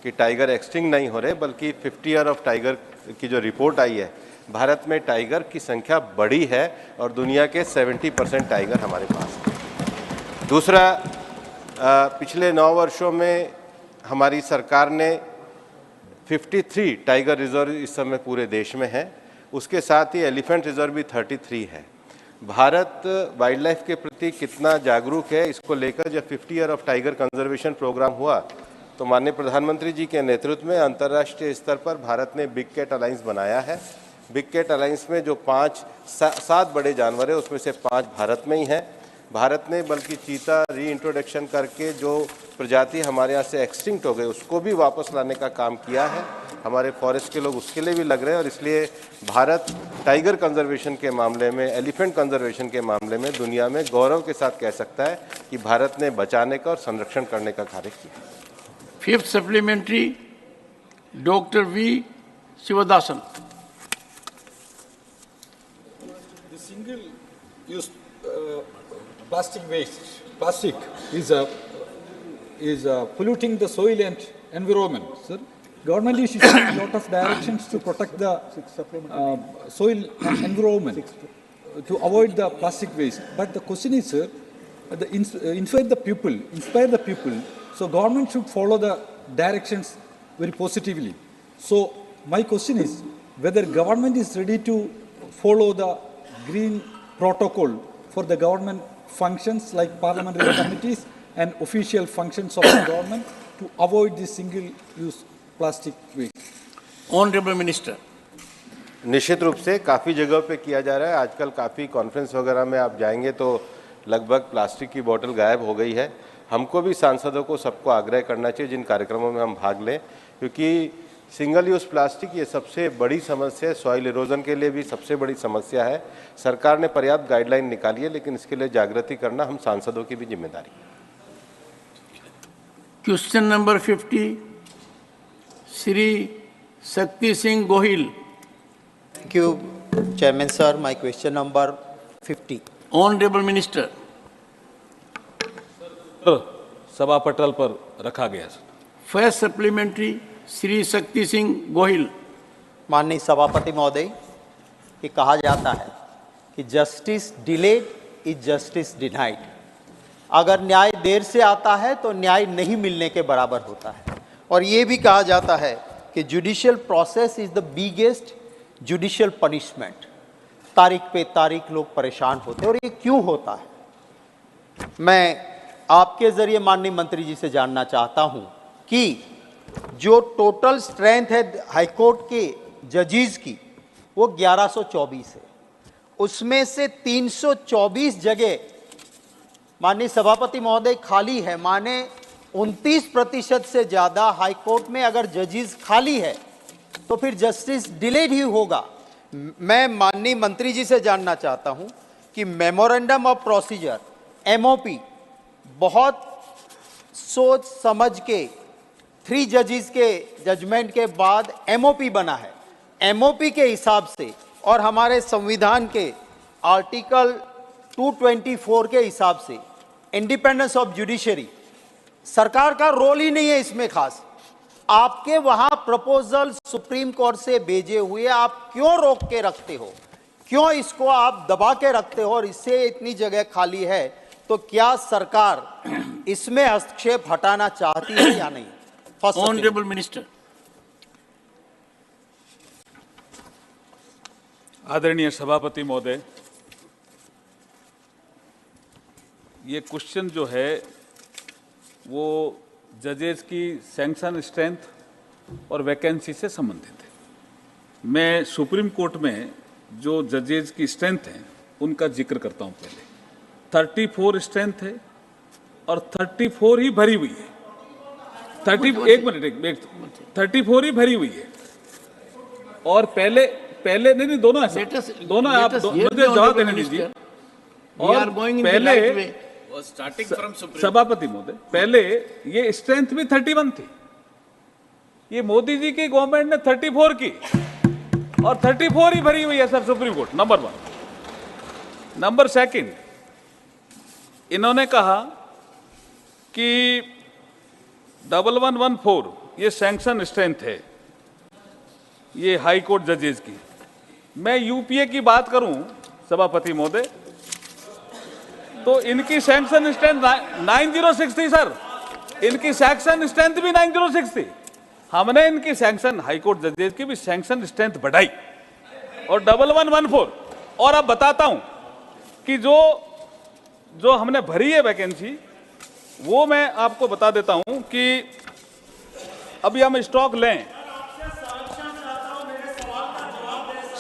कि टाइगर एक्सटिंक्ट नहीं हो रहे, बल्कि 50 ईयर ऑफ टाइगर की जो रिपोर्ट आई है, भारत में टाइगर की संख्या बढ़ी है और दुनिया के 70% टाइगर हमारे पास है। दूसरा, पिछले 9 वर्षों में हमारी सरकार ने 53 टाइगर रिजर्व इस समय पूरे देश में है। उसके साथ ही एलिफेंट रिजर्व भी 33 है। भारत वाइल्ड लाइफ के प्रति कितना जागरूक है, इसको लेकर जब 50 year of tiger conservation programme हुआ तो माननीय प्रधानमंत्री जी के नेतृत्व में अंतर्राष्ट्रीय स्तर पर भारत ने बिग कैट अलायंस बनाया है। बिग कैट अलायंस में जो 7 बड़े जानवर हैं उसमें से 5 भारत में ही हैं। भारत ने बल्कि चीता रीइंट्रोडक्शन करके जो प्रजाति हमारे यहाँ से एक्सटिंक्ट हो गई उसको भी वापस लाने का काम किया है। हमारे फॉरेस्ट के लोग उसके लिए भी लग रहे हैं और इसलिए भारत टाइगर कंजर्वेशन के मामले में, एलिफेंट कंजर्वेशन के मामले में दुनिया में गौरव के साथ कह सकता है कि भारत ने बचाने का और संरक्षण करने का कार्य किया। Fifth supplementary, Dr. V. Sivadasan. The single-use plastic waste, plastic is polluting the soil and environment. Sir, government is issuing a lot of directions to protect the soil and environment to avoid the plastic waste. But the question is, sir, inspire the people. So government should follow the directions very positively. So my question is whether government is ready to follow the green protocol for the government functions like parliamentary committees and official functions of the government to avoid this single-use plastic waste. Honorable Minister. निश्चित रूप से काफ़ी जगहों पे किया जा रहा है। आजकल काफ़ी कॉन्फ्रेंस वगैरह में आप जाएंगे तो लगभग प्लास्टिक की बोतल गायब हो गई है। हमको भी सांसदों को सबको आग्रह करना चाहिए जिन कार्यक्रमों में हम भाग लें, क्योंकि सिंगल यूज़ प्लास्टिक ये सबसे बड़ी समस्या है, सॉइल इरोजन के लिए भी सबसे बड़ी समस्या है। सरकार ने पर्याप्त गाइडलाइन निकाली है, लेकिन इसके लिए जागृति करना हम सांसदों की भी जिम्मेदारी है। Question number 50, Shri Shakti Singh Gohil. Thank you, Chairman sir. My question number 50. Honorable Minister. सभा पटल पर रखा गया। First supplementary Shri Shakti Singh Gohil. माननीय सभापति महोदय, ये कहा जाता है कि justice delayed is justice denied. अगर न्याय देर से आता है तो न्याय नहीं मिलने के बराबर होता है। और ये भी कहा जाता है कि judicial process is the biggest judicial punishment. तारीख पे तारीख लोग परेशान होते हैं, और ये क्यों होता है? मैं आपके जरिए माननीय मंत्री जी से जानना चाहता हूं कि जो टोटल स्ट्रेंथ है हाईकोर्ट के जजेस की, वो 1124 है। उसमें से 324 जगह माननीय सभापति महोदय खाली है। माने 29% से ज़्यादा हाईकोर्ट में अगर जजेस खाली है तो फिर जस्टिस डिलेड ही होगा। मैं माननीय मंत्री जी से जानना चाहता हूं कि मेमोरेंडम ऑफ प्रोसीजर MOP बहुत सोच समझ के 3 जजेस के जजमेंट के बाद MOP बना है। MOP के हिसाब से और हमारे संविधान के आर्टिकल 224 के हिसाब से इंडिपेंडेंस ऑफ जुडिशरी, सरकार का रोल ही नहीं है इसमें खास। आपके वहां प्रपोजल सुप्रीम कोर्ट से भेजे हुए आप क्यों रोक के रखते हो? क्यों इसको आप दबा के रखते हो? और इससे इतनी जगह खाली है तो क्या सरकार इसमें हस्तक्षेप हटाना चाहती है या नहीं? Honourable minister. आदरणीय सभापति महोदय, ये क्वेश्चन जो है वो जजेस की सैंक्शन स्ट्रेंथ और वैकेंसी से संबंधित है। मैं सुप्रीम कोर्ट में जो जजेस की स्ट्रेंथ है उनका जिक्र करता हूं। पहले 34 स्ट्रेंथ है और 34 ही भरी हुई है। 34 ही भरी हुई है। और पहले नहीं दोनों ऐसे दोनों आप मुझे जवाब देने दीजिए। और पहले सभापति महोदय, पहले ये स्ट्रेंथ भी 31 थी। ये मोदी जी की गवर्नमेंट ने 34 की और 34 ही भरी हुई है sir supreme court. Number 1। Number 2, इन्होंने कहा कि 1114 ये सैंक्शन स्ट्रेंथ है ये हाई कोर्ट जजेस की। मैं यूपीए की बात करूं सभापति महोदय तो इनकी सैंक्शन स्ट्रेंथ 906 थी सर। इनकी सैंक्शन स्ट्रेंथ भी 906 थी। हमने इनकी सैंक्शन हाई कोर्ट जजेस की भी सैंक्शन स्ट्रेंथ बढ़ाई और 1114। और अब बताता हूं कि जो हमने भरी है वैकेंसी वो मैं आपको बता देता हूं कि अभी हम स्टॉक लें।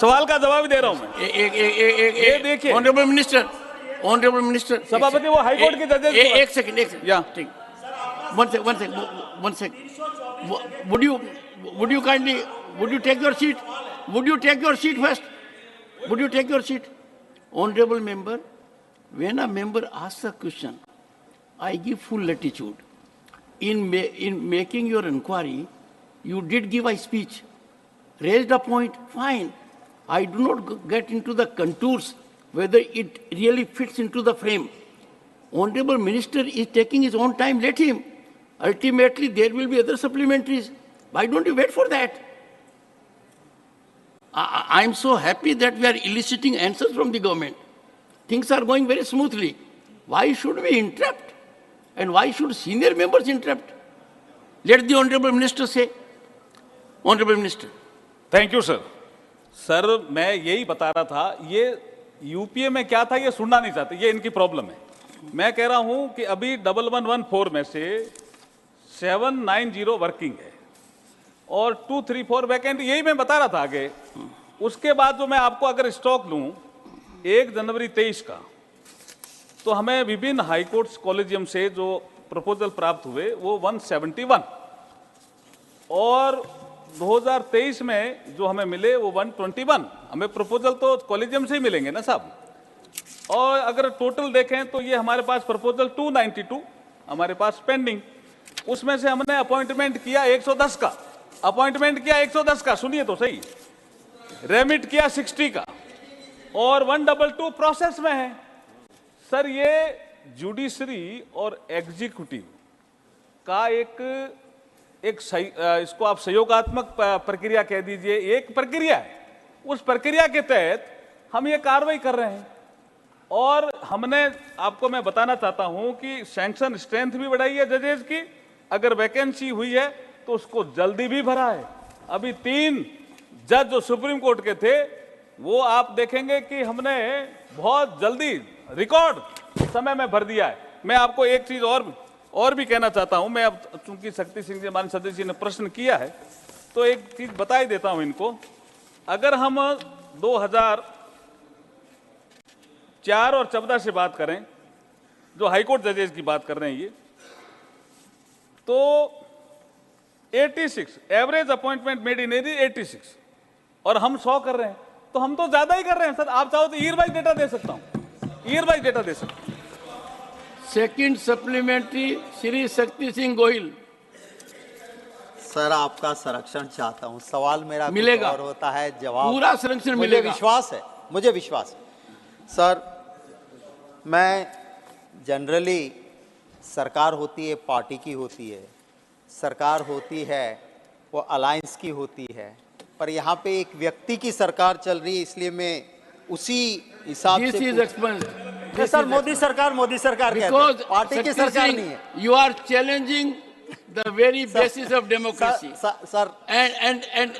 सवाल का जवाब दे रहा हूं मैं। एक देखिए ऑनरेबल मिनिस्टर सभापति, वो हाई कोर्ट के जजेस एक सेकंड या ठीक one second. Would you kindly take your seat? Would you take your seat first? Would you take your seat? Honorable member, when a member asks a question, I give full latitude. In making your inquiry, you did give a speech, raised a point, fine. I do not get into the contours whether it really fits into the frame. Honorable Minister is taking his own time, let him. Ultimately, there will be other supplementaries. Why don't you wait for that? I'm so happy that we are eliciting answers from the government. Things are going very smoothly. Why should we interrupt? And why should senior members interrupt? Let the Honorable Minister say. Honorable Minister. Thank you sir. Sir मैं यही बता रहा था, ये UPA में क्या था ये सुनना नहीं चाहते, ये इनकी प्रॉब्लम है। मैं कह रहा हूं कि अभी 1114 में से 790 वर्किंग है और 234 वैकेंट, यही मैं बता रहा था आगे। उसके बाद जो मैं आपको अगर स्टॉक लूं 1 जनवरी 23 का, तो हमें विभिन्न हाई कोर्ट्स कॉलेजियम से जो प्रपोजल प्राप्त हुए वो 171, और 2023 में जो हमें मिले वो 121। हमें प्रपोजल तो कॉलेजियम से ही मिलेंगे ना साहब। और अगर टोटल देखें तो ये हमारे पास प्रपोजल 292 हमारे पास पेंडिंग, उसमें से हमने अपॉइंटमेंट किया 110 का, अपॉइंटमेंट किया 110 का, सुनिए तो सही, रेमिट किया 60 का, और 122 प्रोसेस में है। सर ये जुडिशरी और एग्जीक्यूटिव का एक सही, इसको आप सहयोगात्मक प्रक्रिया कह दीजिए, एक प्रक्रिया है, उस प्रक्रिया के तहत हम ये कार्रवाई कर रहे हैं। और हमने आपको मैं बताना चाहता हूं कि सैंक्शन स्ट्रेंथ भी बढ़ाई है जजेस की, अगर वैकेंसी हुई है तो उसको जल्दी भी भरा है। अभी 3 जज जो सुप्रीम कोर्ट के थे वो आप देखेंगे कि हमने बहुत जल्दी रिकॉर्ड समय में भर दिया है। मैं आपको एक चीज और भी कहना चाहता हूं, मैं अब चूंकि शक्ति सिंह जी हमारे सदस्य ने प्रश्न किया है तो एक चीज बता ही देता हूं इनको। अगर हम 2004 और 14 से बात करें, जो हाईकोर्ट जजेस की बात कर रहे हैं ये, तो 86 average appointment made in area 86, और हम 100 कर रहे हैं, तो हम तो ज्यादा ही कर रहे हैं सर। आप चाहो तो ईयर वाइज डेटा दे सकता हूं, ईयर वाइज डेटा दे सकता हूं। Second supplementary Shri Shakti Singh Gohil. Sir आपका संरक्षण चाहता हूं, सवाल मेरा मिलेगा और होता है, जवाब पूरा संरक्षण मुझे मिलेगा। विश्वास है, मुझे विश्वास है। सर मैं जनरली, सरकार होती है पार्टी की होती है, सरकार होती है वो अलायंस की होती है, पर यहाँ पे एक व्यक्ति की सरकार चल रही है, इसलिए मैं उसी हिसाब से सर मोदी सरकार कहते हैं, पार्टी की सरकार नहीं है। You are challenging the very basis of democracy sir, and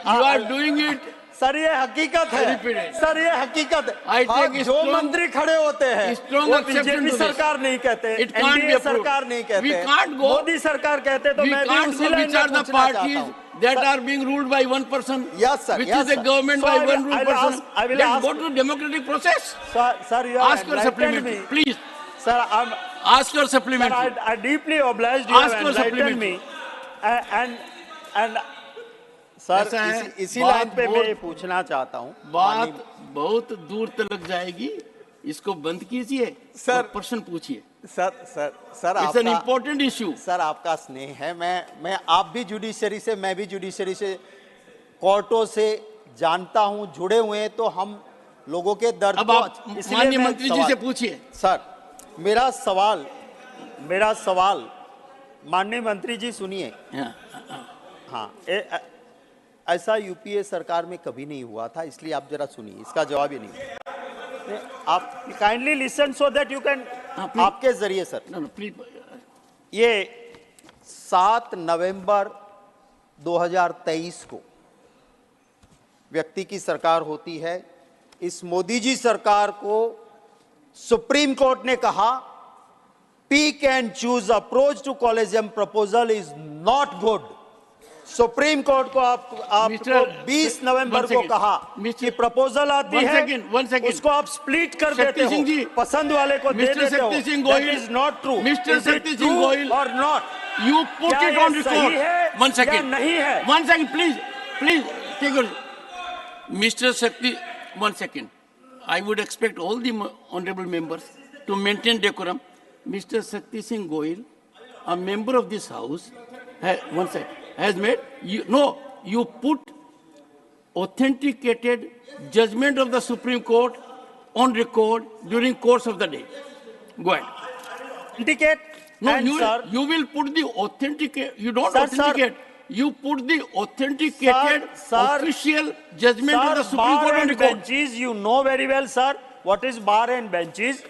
you are doing it. Sir ये हकीकत है, सर ये हकीकत है। जो मंत्री खड़े होते हैं वो बीजेपी सरकार नहीं कहते, एनडीए सरकार नहीं कहते, मोदी सरकार कहते, तो मैं भी उसी लाइन में पूछना चाहता हूं। That are being ruled by one person, yes, sir, which yes, is a government so by one rule person. I will Then ask, go to democratic process. Sir, you ask your supplementary, please. Sir, ask your supplementary. Sir, I deeply obliged you ask have enlightened me, and sir, इसी line पे मैं पूछना चाहता हूँ। बात बहुत दूर तक जाएगी, इसको बंद कीजिए सर, प्रश्न पूछिए। Sir it's an important issue. Sir आपका स्नेह है, मैं आप भी जुडिशरी से, मैं भी जुडिशरी से, कोर्टों से जानता हूं, जुड़े हुए हैं, तो हम लोगों के दर्द अब आप माननीय मंत्री जी से पूछिए। सर मेरा सवाल माननीय मंत्री जी सुनिए। हाँ, ऐसा यूपीए सरकार में कभी नहीं हुआ था, इसलिए आप जरा सुनिए, इसका जवाब ही नहीं। आप kindly listen so that you can, आपके जरिए सर। ये 7 नवंबर 2023 को व्यक्ति की सरकार होती है। इस मोदी जी सरकार को सुप्रीम कोर्ट ने कहा pick and choose approach to collegium proposal is not good. Supreme court को आपको 20 नवंबर को कहा कि प्रपोजल आती है, उसको आप स्प्लिट कर देते हो, पसंद वाले को दे देते हो। That is not true. Mr. Shakti Singh Goyal or not? You put it on record. One second. नहीं है। One second, please take it. Mr. Shakti, 1 second. I would expect all the honorable members to maintain decorum. Mr. Shakti Singh Goyal, a member of this house, has made, you put authenticated judgment of the Supreme Court on record during course of the day. Go ahead. Authenticate? No, you will put the authenticate, you don't authenticate. You put the authenticated official judgment of the Supreme Court on record. Benches, you know very well, sir, what is bar and benches.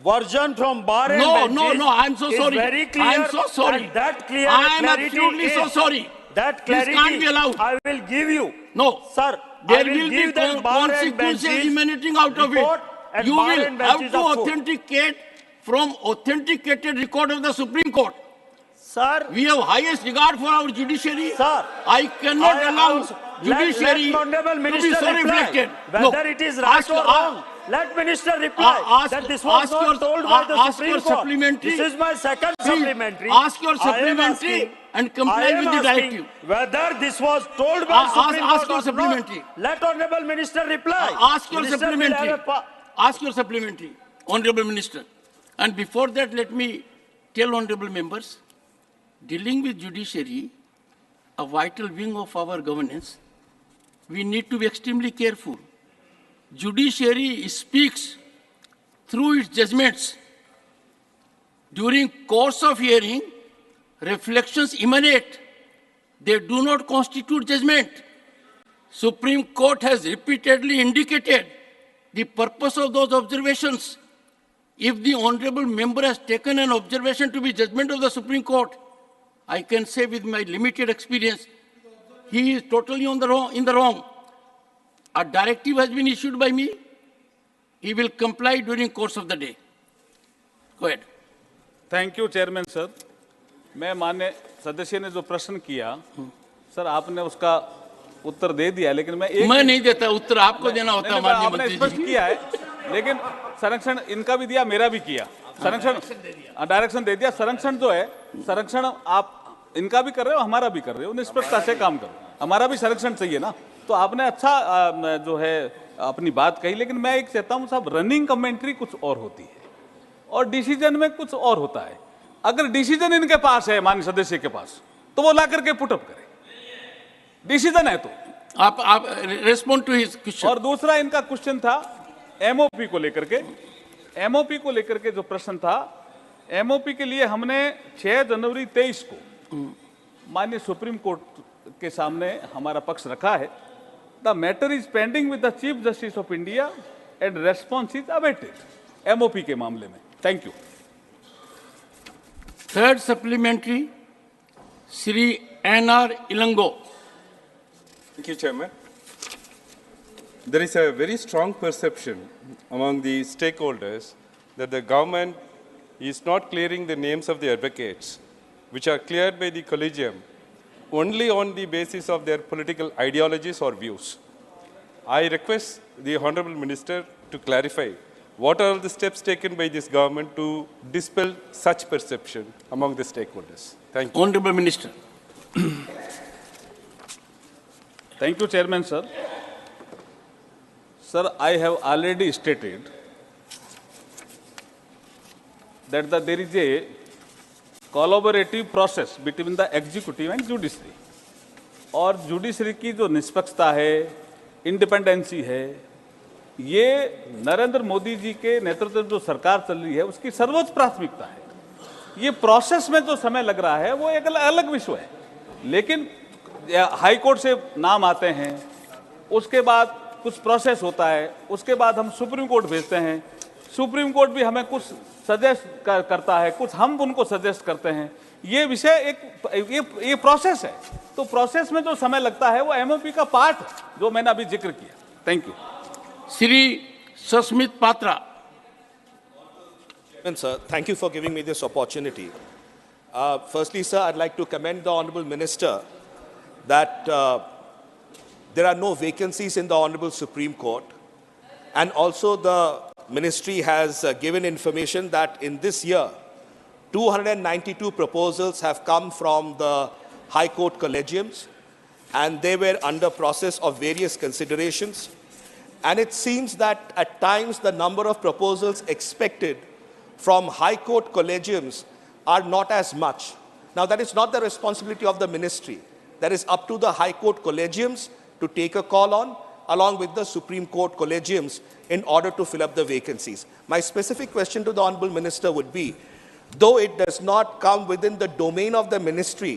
Version from bar and benches. No, I'm so sorry. Very clear. I'm so sorry. And that clear I'm absolutely so sorry. That clarity this can't be allowed. I will give you. No, sir. There will be consequences emanating out of it. You will have to authenticate from authenticated record of the Supreme Court. Sir, we have highest regard for our judiciary. Sir, I cannot allow judiciary let Honorable to be Minister so reply. reflected. Whether it is right or wrong, let Minister reply that this was not told by the Supreme Court. Supplementary. This is my second Please, supplementary. ask your I am supplementary asking- and comply I am with the asking directive. whether this was told by Supreme Ask your Court or supplementary. not. Let Honorable Minister reply. Ask your Minister will supplementary. have a Ask your supplementary, Honorable Minister. And before that, let me tell honorable members, dealing with judiciary, a vital wing of our governance, we need to be extremely careful. Judiciary speaks through its judgments. During course of hearing, reflections emanate. They do not constitute judgment. Supreme Court has repeatedly indicated the purpose of those observations. If the honorable member has taken an observation to be judgment of the Supreme Court, I can say with my limited experience, he is totally in the wrong. A directive has been issued by me. He will comply during course of the day. Go ahead. Thank you chairman sir. मैं माननीय सदस्य ने जो प्रश्न किया sir आपने उसका उत्तर दे दिया, लेकिन मैं नहीं देता उत्तर, आपको देना होता है माननीय आपने स्पष्ट किया है, लेकिन संरक्षण इनका भी दिया, मेरा भी किया। संरक्षण डायरेक्शन दे दिया। संरक्षण जो है, संरक्षण आप इनका भी कर रहे हो, हमारा भी कर रहे हो, निष्पक्षता से काम करो। हमारा भी संरक्षण चाहिए ना। तो आपने अच्छा जो है अपनी बात कही, लेकिन मैं एक चाहता हूँ साहब, रनिंग कमेंट्री कुछ और होती है और डिसीजन में कुछ और होता है। अगर डिसीजन इनके पास है, माननीय सदस्य के पास, तो वो ला करके पुटअप करे। डिसीजन है तो आप रेस्पॉन्ड टू हिज क्वेश्चन। और दूसरा इनका क्वेश्चन था एमओपी को लेकर के। एमओपी को लेकर के जो प्रश्न था, एमओपी के लिए हमने 6 जनवरी 23 को माननीय सुप्रीम कोर्ट के सामने हमारा पक्ष रखा है। The matter is pending with the chief justice of India and response is awaited MOP के मामले में। Thank you. Third supplementary, Shri NR Ilango. Thank you, Chairman. There is a very strong perception among the stakeholders that the government is not clearing the names of the advocates, which are cleared by the collegium only on the basis of their political ideologies or views. I request the Honorable Minister to clarify what are the steps taken by this government to dispel such perception among the stakeholders. Thank you. Honorable Minister. Thank you, Chairman, sir. Sir, I have already stated that there is a collaborative process between the executive and judiciary. और judiciary की जो निष्पक्षता है, independency है, ये नरेंद्र मोदी जी के नेतृत्व में जो सरकार चल रही है उसकी सर्वोच्च प्राथमिकता है। ये प्रोसेस में जो समय लग रहा है वो एक अलग विषय है, लेकिन हाई कोर्ट से नाम आते हैं, उसके बाद कुछ प्रोसेस होता है, उसके बाद हम सुप्रीम कोर्ट भेजते हैं, सुप्रीम कोर्ट भी हमें कुछ सजेस्ट करता है, कुछ हम उनको सजेस्ट करते हैं। ये विषय ये प्रोसेस है, तो प्रोसेस में जो समय लगता है वो एमओपी का पार्ट जो मैंने अभी जिक्र किया। Thank you. Shri Sasmit Patra. Sir, thank you for giving me this opportunity. Firstly, sir, I'd like to commend the Honorable Minister that there are no vacancies in the Honorable Supreme Court, and also the Ministry has given information that in this year, 292 proposals have come from the High Court collegiums, and they were under process of various considerations. And it seems that at times the number of proposals expected from High Court collegiums are not as much. Now, that is not the responsibility of the Ministry. That is up to the High Court collegiums to take a call on, along with the Supreme Court collegiums, in order to fill up the vacancies. My specific question to the Honorable Minister would be, though it does not come within the domain of the Ministry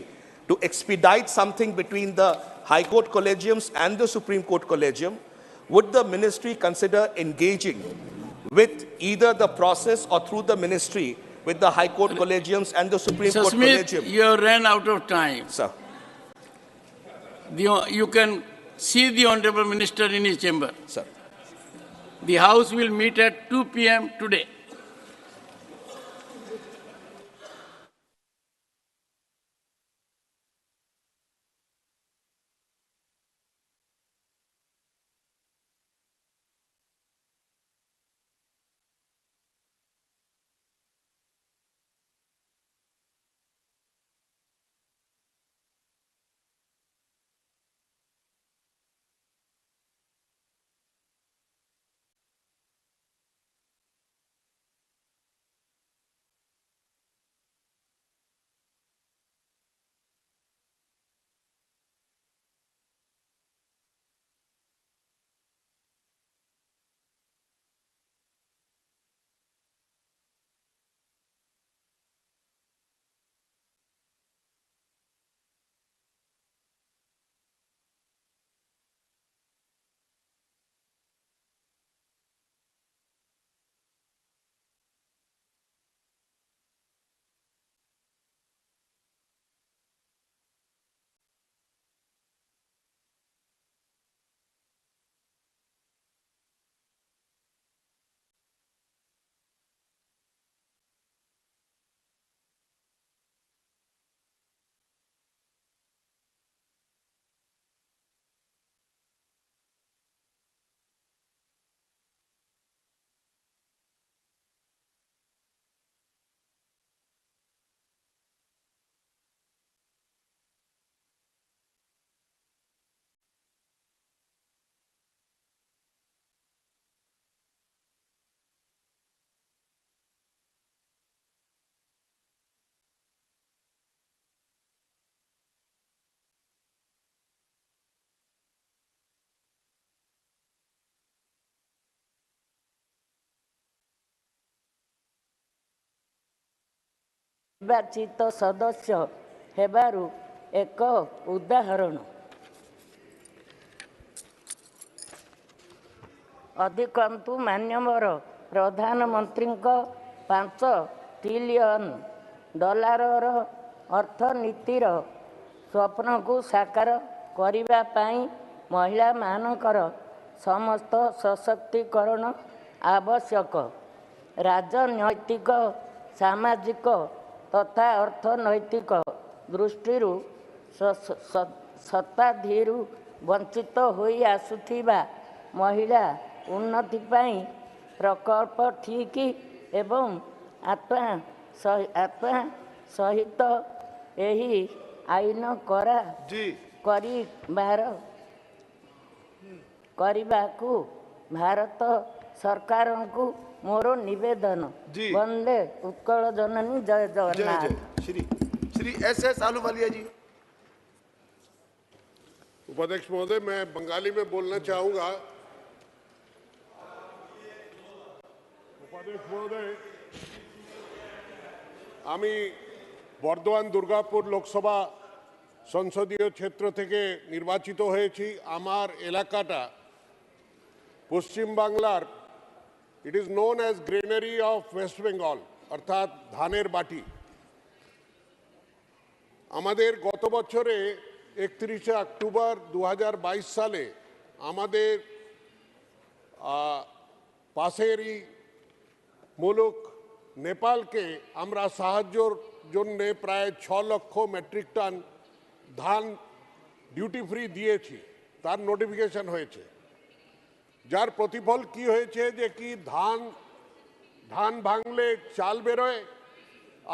to expedite something between the High Court collegiums and the Supreme Court collegium, would the Ministry consider engaging with either the process or through the Ministry with the High Court collegiums and the Supreme Court collegium? You ran out of time. Sir. You can see the Honorable Minister in his chamber. Sir. The House will meet at 2 p.m. today. निर्वाचित सदस्य हेबारु एक उदाहरण। अधिकंतु मान्यवर प्रधानमंत्री 5 trillion dollar अर्थनीतिर स्वप्न को साकार करिबा पाई महिला मानकर समस्त सशक्तिकरण आवश्यक। राजनैतिक सामाजिक तथा अर्थनैतिक दृष्टि शताब्दीरु वंचित होई आसुथिबा महिला उन्नति पाई प्रकल्प ठीक एवं आत्मा सहित यही आईन करबाकू भारत सरकार को मोर निवेदन। वंदे उत्कल जननी जय जगन्नाथ। श्री एस आलूवालिया जी। उपाध्यक्ष महोदय, मैं बंगाली में बोलना चाहूंगा। उपाध्यक्ष महोदय, আমি বর্ধমান দুর্গাপুর লোকসভা সংসদীয় ক্ষেত্র থেকে নির্বাচিত হয়েছি। আমার এলাকাটা পশ্চিম বাংলার, it is known as granary of West Bengal, অর্থাৎ ধানের বাটি। আমাদের গত বছরে 31 অক্টোবর 2022 সালে আমাদের পাশেরই মুলুক নেপালকে আমরা সাহায্যর জন্য প্রায় 6 লক্ষ মেট্রিক টন ধান ডিউটি ফ্রি দিয়েছি, তার নোটিফিকেশন হয়েছে। যার প্রতিফল কি হয়েছে যে কি ধান ভাঙলে চাল বেরোয়,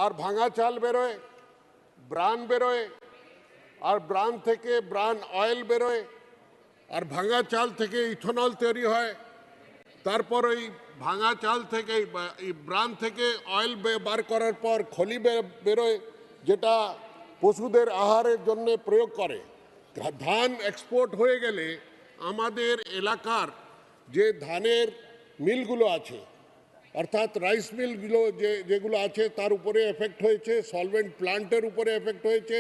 আর ভাঙা চাল বেরোয়, ব্রান বেরোয়, আর ব্রান থেকে ব্রান অয়েল বেরোয়, আর ভাঙা চাল থেকে ইথেনল তৈরি হয়। তারপর ওই ভাঙা চাল থেকে ব্রান থেকে অয়েল বার করার পর খলি বেরোয়, যেটা পশুদের আহারের জন্য প্রয়োগ করে। ধান এক্সপোর্ট হয়ে গেলে আমাদের এলাকার যে ধানের মিলগুলো আছে, অর্থাৎ রাইস মিলগুলো যেগুলো আছে তার উপরে এফেক্ট হয়েছে, সলভেন্ট প্লান্টের উপরে এফেক্ট হয়েছে,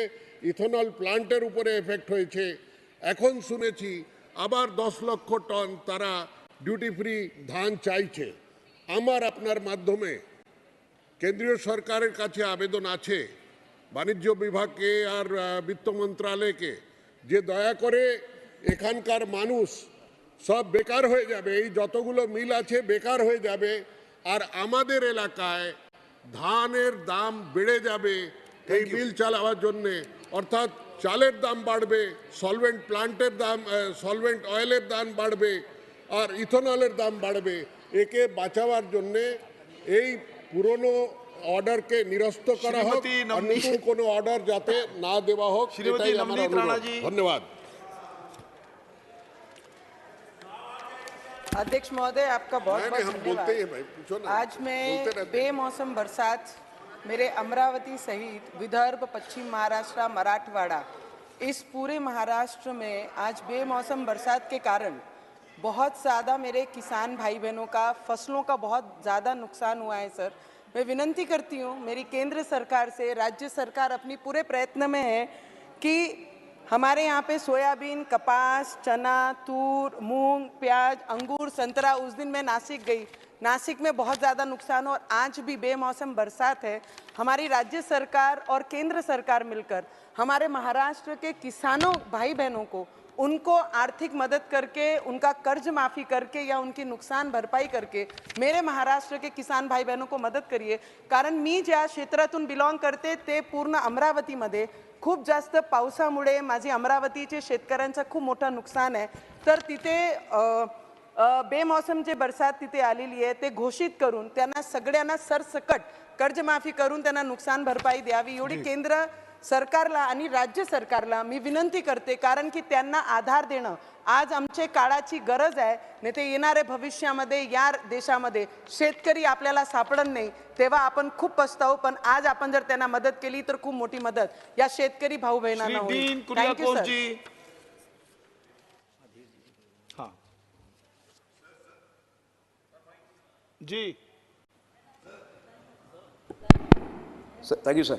ইথেনল প্লান্টের উপরে এফেক্ট হয়েছে। এখন শুনেছি আবার 10 লক্ষ টন তারা ডিউটি ফ্রি ধান চাইছে। আমার আপনার মাধ্যমে কেন্দ্রীয় সরকারের কাছে আবেদন আছে বাণিজ্য বিভাগকে আর বিত্ত মন্ত্রণালয়কে, যে দয়া করে এখানকার মানুষ সব বেকার হয়ে যাবে, এই যতগুলো মিল আছে বেকার হয়ে যাবে, আর আমাদের এলাকায় ধানের দাম বেড়ে যাবে এই মিল চালাবার জন্যে। অর্থাৎ চালের দাম বাড়বে, সলভেন্ট প্লান্টের দাম, সলভেন্ট অয়েলের দাম বাড়বে, আর ইথেনলের দাম বাড়বে। একে বাঁচাবার জন্যে এই পুরনো অর্ডারকে নিরস্ত করা হোক, নতুন কোনো অর্ডার যাতে না দেওয়া হোক, এটাই আমার অনুরোধ। ধন্যবাদ। अध्यक्ष महोदय, आपका बहुत बहुत धन्यवाद। आज मैं बेमौसम बरसात मेरे अमरावती सहित विदर्भ, पश्चिम महाराष्ट्र, मराठवाड़ा, इस पूरे महाराष्ट्र में आज बेमौसम बरसात के कारण बहुत ज़्यादा मेरे किसान भाई बहनों का फसलों का बहुत ज़्यादा नुकसान हुआ है। सर, मैं विनती करती हूँ मेरी केंद्र सरकार से, राज्य सरकार अपनी पूरे प्रयत्न में है कि हमारे यहाँ पे सोयाबीन, कपास, चना, तूर, मूंग, प्याज, अंगूर, संतरा, उस दिन मैं नासिक गई, नासिक में बहुत ज़्यादा नुकसान, और आज भी बेमौसम बरसात है। हमारी राज्य सरकार और केंद्र सरकार मिलकर हमारे महाराष्ट्र के किसानों भाई बहनों को, उनको आर्थिक मदद करके, उनका कर्ज माफ़ी करके या उनकी नुकसान भरपाई करके मेरे महाराष्ट्र के किसान भाई बहनों को मदत करिए। कारण मी ज्या क्षेत्रातून बिलॉंग करते ते पूर्ण अमरावतीमध्ये खूप जास्त पावसामुळे माझी अमरावतीचे शेतकऱ्यांचं खूप मोठं नुकसान आहे। तर तिथे बेमौसम जे बरसात तिथे आलेली आहे ते घोषित करून त्यांना सगळ्यांना सरसकट कर्जमाफी करून त्यांना नुकसान भरपाई द्यावी, एवढी केंद्र सरकारला आणि राज्य सरकारला मी विनंती करते। कारण की त्यांना आधार देणं आज आमच्या काळाची गरज आहे, नाही ते येणाऱ्या भविष्यामध्ये या देशामध्ये शेतकरी आपल्याला सापडत नाही, तेव्हा आपण खूप पछताऊ। पण आज आपण जर त्यांना मदत केली तर खूप मोठी मदत या शेतकरी भाऊ बहिणांना होईल। Thank you sir. हाँ जी, Thank you, sir.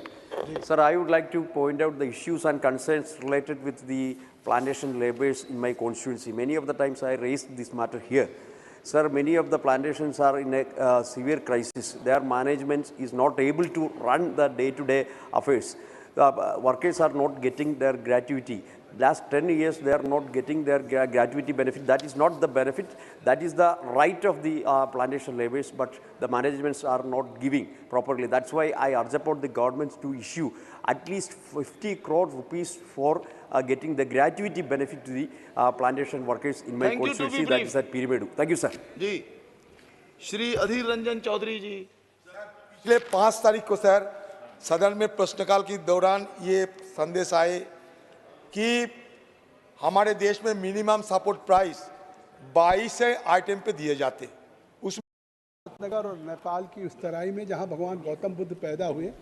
Sir, I would like to point out the issues and concerns related with the plantation laborers in my constituency. Many of the times I raised this matter here. Sir, many of the plantations are in a severe crisis. Their management is not able to run the day-to-day affairs. Workers are not getting their gratuity. Last 10 years, they are not getting their gratuity benefit. That is not the benefit. That is the right of the plantation laborers, but the managements are not giving properly. That's why I urge upon the government to issue at least 50 crore rupees for getting the gratuity benefit to the plantation workers in my constituency. That is at Pirimedu. Thank you, sir. जी श्री अधीर रंजन चौधरी जी। पिछले 5 तारीख को sir सदन में प्रश्नकाल के दौरान ये संदेश आए कि हमारे देश में मिनिमम सपोर्ट प्राइस 22 आइटम पे दिए जाते। उसमें नगर और नेपाल की उस तराई में जहाँ भगवान गौतम बुद्ध पैदा हुए,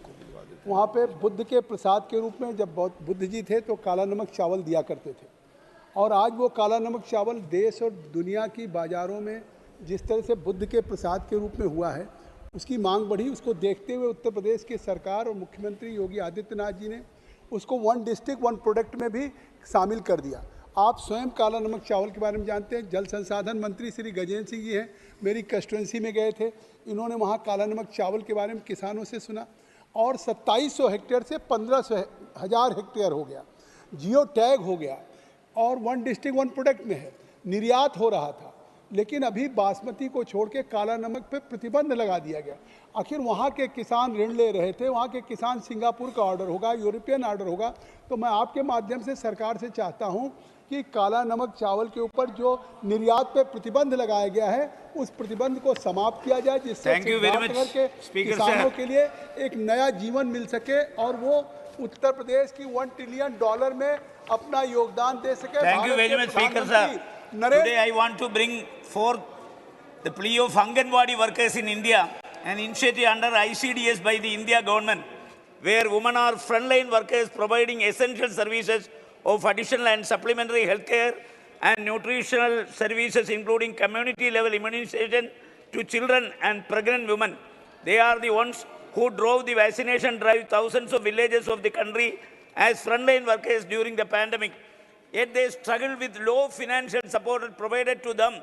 वहाँ पे बुद्ध के प्रसाद के रूप में जब बुद्ध जी थे तो काला नमक चावल दिया करते थे। और आज वो काला नमक चावल देश और दुनिया की बाज़ारों में जिस तरह से बुद्ध के प्रसाद के रूप में हुआ है, उसकी मांग बढ़ी। उसको देखते हुए उत्तर प्रदेश की सरकार और मुख्यमंत्री योगी आदित्यनाथ जी ने उसको 1 डिस्ट्रिक्ट 1 प्रोडक्ट में भी शामिल कर दिया। आप स्वयं काला नमक चावल के बारे में जानते हैं। जल संसाधन मंत्री श्री गजेंद्र सिंह जी हैं, मेरी कंस्टिट्यूंसी में गए थे। इन्होंने वहाँ काला नमक चावल के बारे में किसानों से सुना और 2700 हेक्टेयर से 15,000 हेक्टेयर हो गया, जियो टैग हो गया और 1 डिस्ट्रिक्ट 1 प्रोडक्ट में है। निर्यात हो रहा था, लेकिन अभी बासमती को छोड़ के काला नमक पे प्रतिबंध लगा दिया गया। आखिर वहाँ के किसान ऋण ले रहे थे, वहाँ के किसान सिंगापुर का ऑर्डर होगा, यूरोपियन ऑर्डर होगा। तो मैं आपके माध्यम से सरकार से चाहता हूँ कि काला नमक चावल के ऊपर जो निर्यात पे प्रतिबंध लगाया गया है, उस प्रतिबंध को समाप्त किया जाए, जिससे सिद्धार्थनगर के किसानों के लिए एक नया जीवन मिल सके और वो उत्तर प्रदेश की $1 ट्रिलियन में अपना योगदान दे सके। Thank you very much, Speaker sir. Today I want to bring forth the plea of Anganwadi workers in India, an initiative under ICDS by the India government, where women are frontline workers providing essential services of additional and supplementary healthcare and nutritional services, including community-level immunization to children and pregnant women. They are the ones who drove the vaccination drive thousands of villages of the country as frontline workers during the pandemic. Yet they struggle with low financial support provided to them,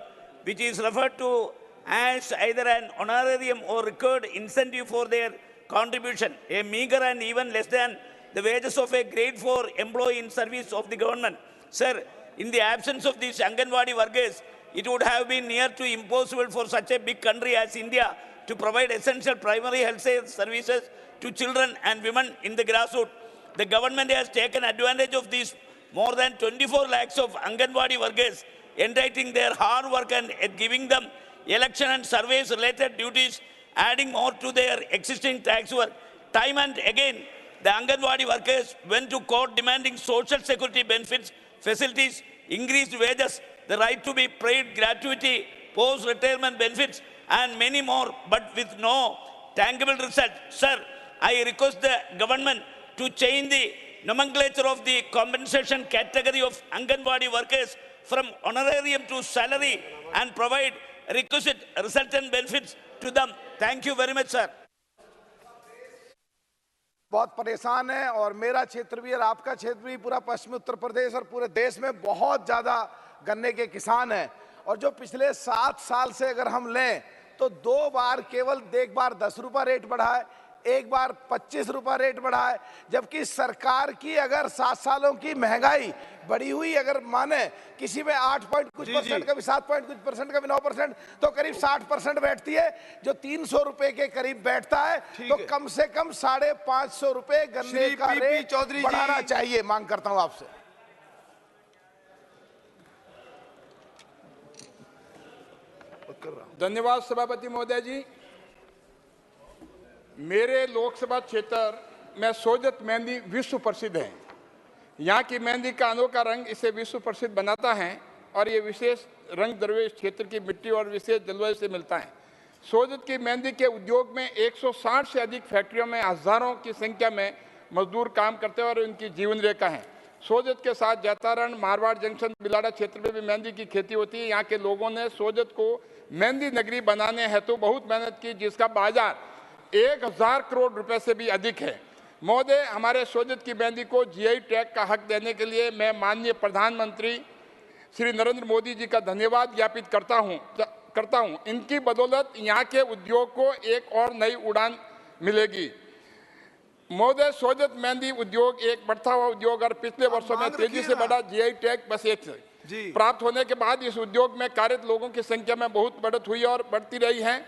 which is referred to as either an honorarium or record incentive for their contribution, a meager and even less than the wages of a grade 4 employee in service of the government. Sir, in the absence of these Anganwadi workers, it would have been near to impossible for such a big country as India to provide essential primary health services to children and women in the grassroots. The government has taken advantage of these more than 24 lakhs of Anganwadi workers, entitling their hard work and giving them election and service related duties, adding more to their existing tax work. Time and again, the Anganwadi workers went to court demanding social security benefits, facilities, increased wages, the right to be paid gratuity, post-retirement benefits, and many more, but with no tangible result. Sir, I request the government to change the nomenclature of the compensation category of Anganwadi workers from honorarium to salary and provide requisite resultant benefits to them. Thank you very much, sir. बहुत परेशान है और मेरा क्षेत्र भी और आपका क्षेत्र भी, पूरा पश्चिमी उत्तर प्रदेश और पूरे देश में बहुत ज़्यादा गन्ने के किसान हैं। और जो पिछले 7 साल से अगर हम लें तो 2 बार केवल, एक बार 10 रुपये रेट बढ़ा है, एक बार 25 रुपये रेट बढ़ा है, जबकि सरकार की अगर 7 सालों की महंगाई बढ़ी हुई अगर माने किसी में 8 पॉइंट कुछ परसेंट, कभी 7 पॉइंट कुछ परसेंट, कभी 9%, तो करीब 60% बैठती है, जो 300 रुपए के करीब बैठता है। तो कम से कम 550 रुपए गन्ने का रेट बढ़ाना चाहिए, मांग करता हूं आपसे। धन्यवाद सभापति महोदय जी। मेरे लोकसभा क्षेत्र में सोजत मेहंदी विश्व प्रसिद्ध है। यहाँ की मेहंदी का अनोखा रंग इसे विश्व प्रसिद्ध बनाता है और ये विशेष रंग द्रव्य इस क्षेत्र की मिट्टी और विशेष जलवायु से मिलता है। सोजत की मेहंदी के उद्योग में 160 से अधिक फैक्ट्रियों में हजारों की संख्या में मजदूर काम करते हैं और उनकी जीवन रेखा है। सोजत के साथ जैतारण, मारवाड़ जंक्शन, बिलाड़ा क्षेत्र में भी मेहंदी की खेती होती है। यहाँ के लोगों ने सोजत को मेहंदी नगरी बनाने हेतु बहुत मेहनत की, जिसका बाजार 1000 करोड़ रुपए से भी अधिक है। महोदय, हमारे सोजत की मेहंदी को जीआई टैग का हक देने के लिए मैं माननीय प्रधानमंत्री श्री नरेंद्र मोदी जी का धन्यवाद ज्ञापित करता हूं। इनकी बदौलत यहाँ के उद्योग को एक और नई उड़ान मिलेगी। महोदय, सोजत मेहंदी उद्योग एक बढ़ता हुआ उद्योग और पिछले वर्षों में तेजी से बढ़ा जीआई टैग बस प्राप्त होने के बाद इस उद्योग में कार्यरत लोगों की संख्या में बहुत बढ़त हुई और बढ़ती रही है।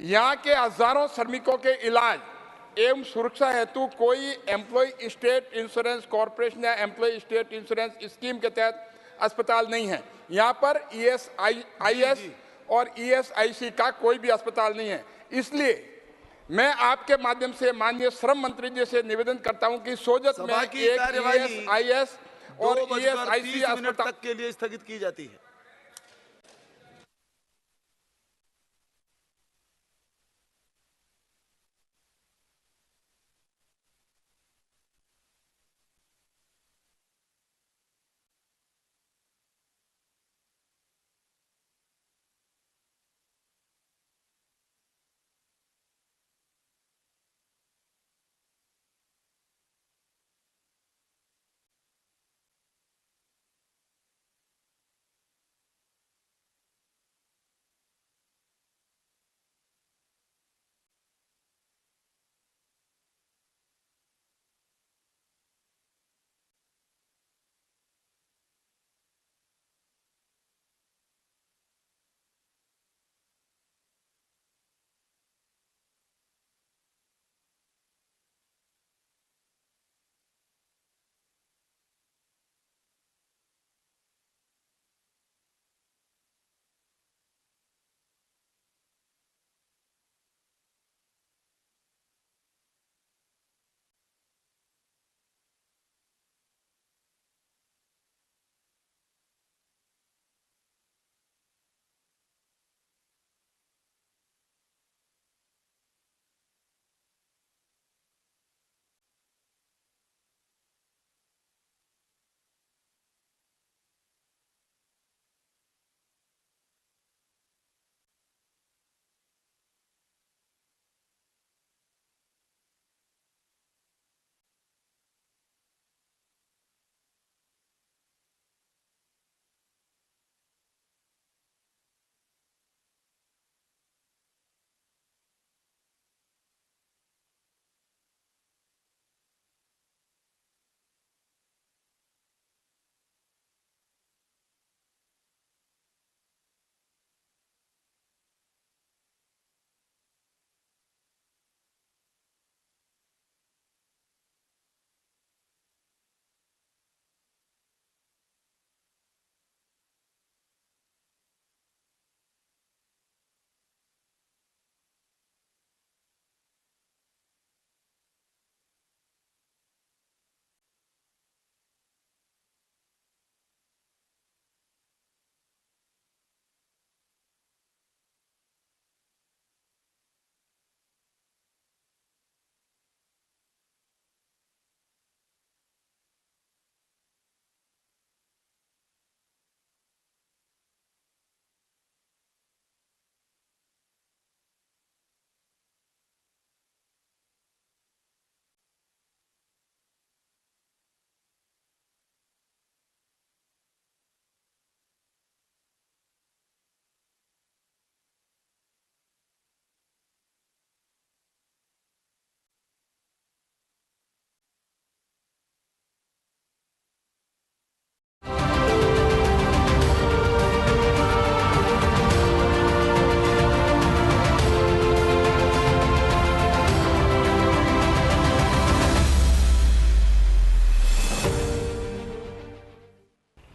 यहाँ के हजारों श्रमिकों के इलाज एवं सुरक्षा हेतु कोई एम्प्लॉय स्टेट इंश्योरेंस कॉर्पोरेशन या एम्प्लॉय स्टेट इंश्योरेंस स्कीम के तहत अस्पताल नहीं है। यहाँ पर ईएसआईएस और ईएसआईसी का कोई भी अस्पताल नहीं है। इसलिए मैं आपके माध्यम से माननीय श्रम मंत्री जी से निवेदन करता हूं कि सोजत में एक ईएसआईएस और ईएसआईसी अस्पताल तक के लिए स्थगित की जाती है।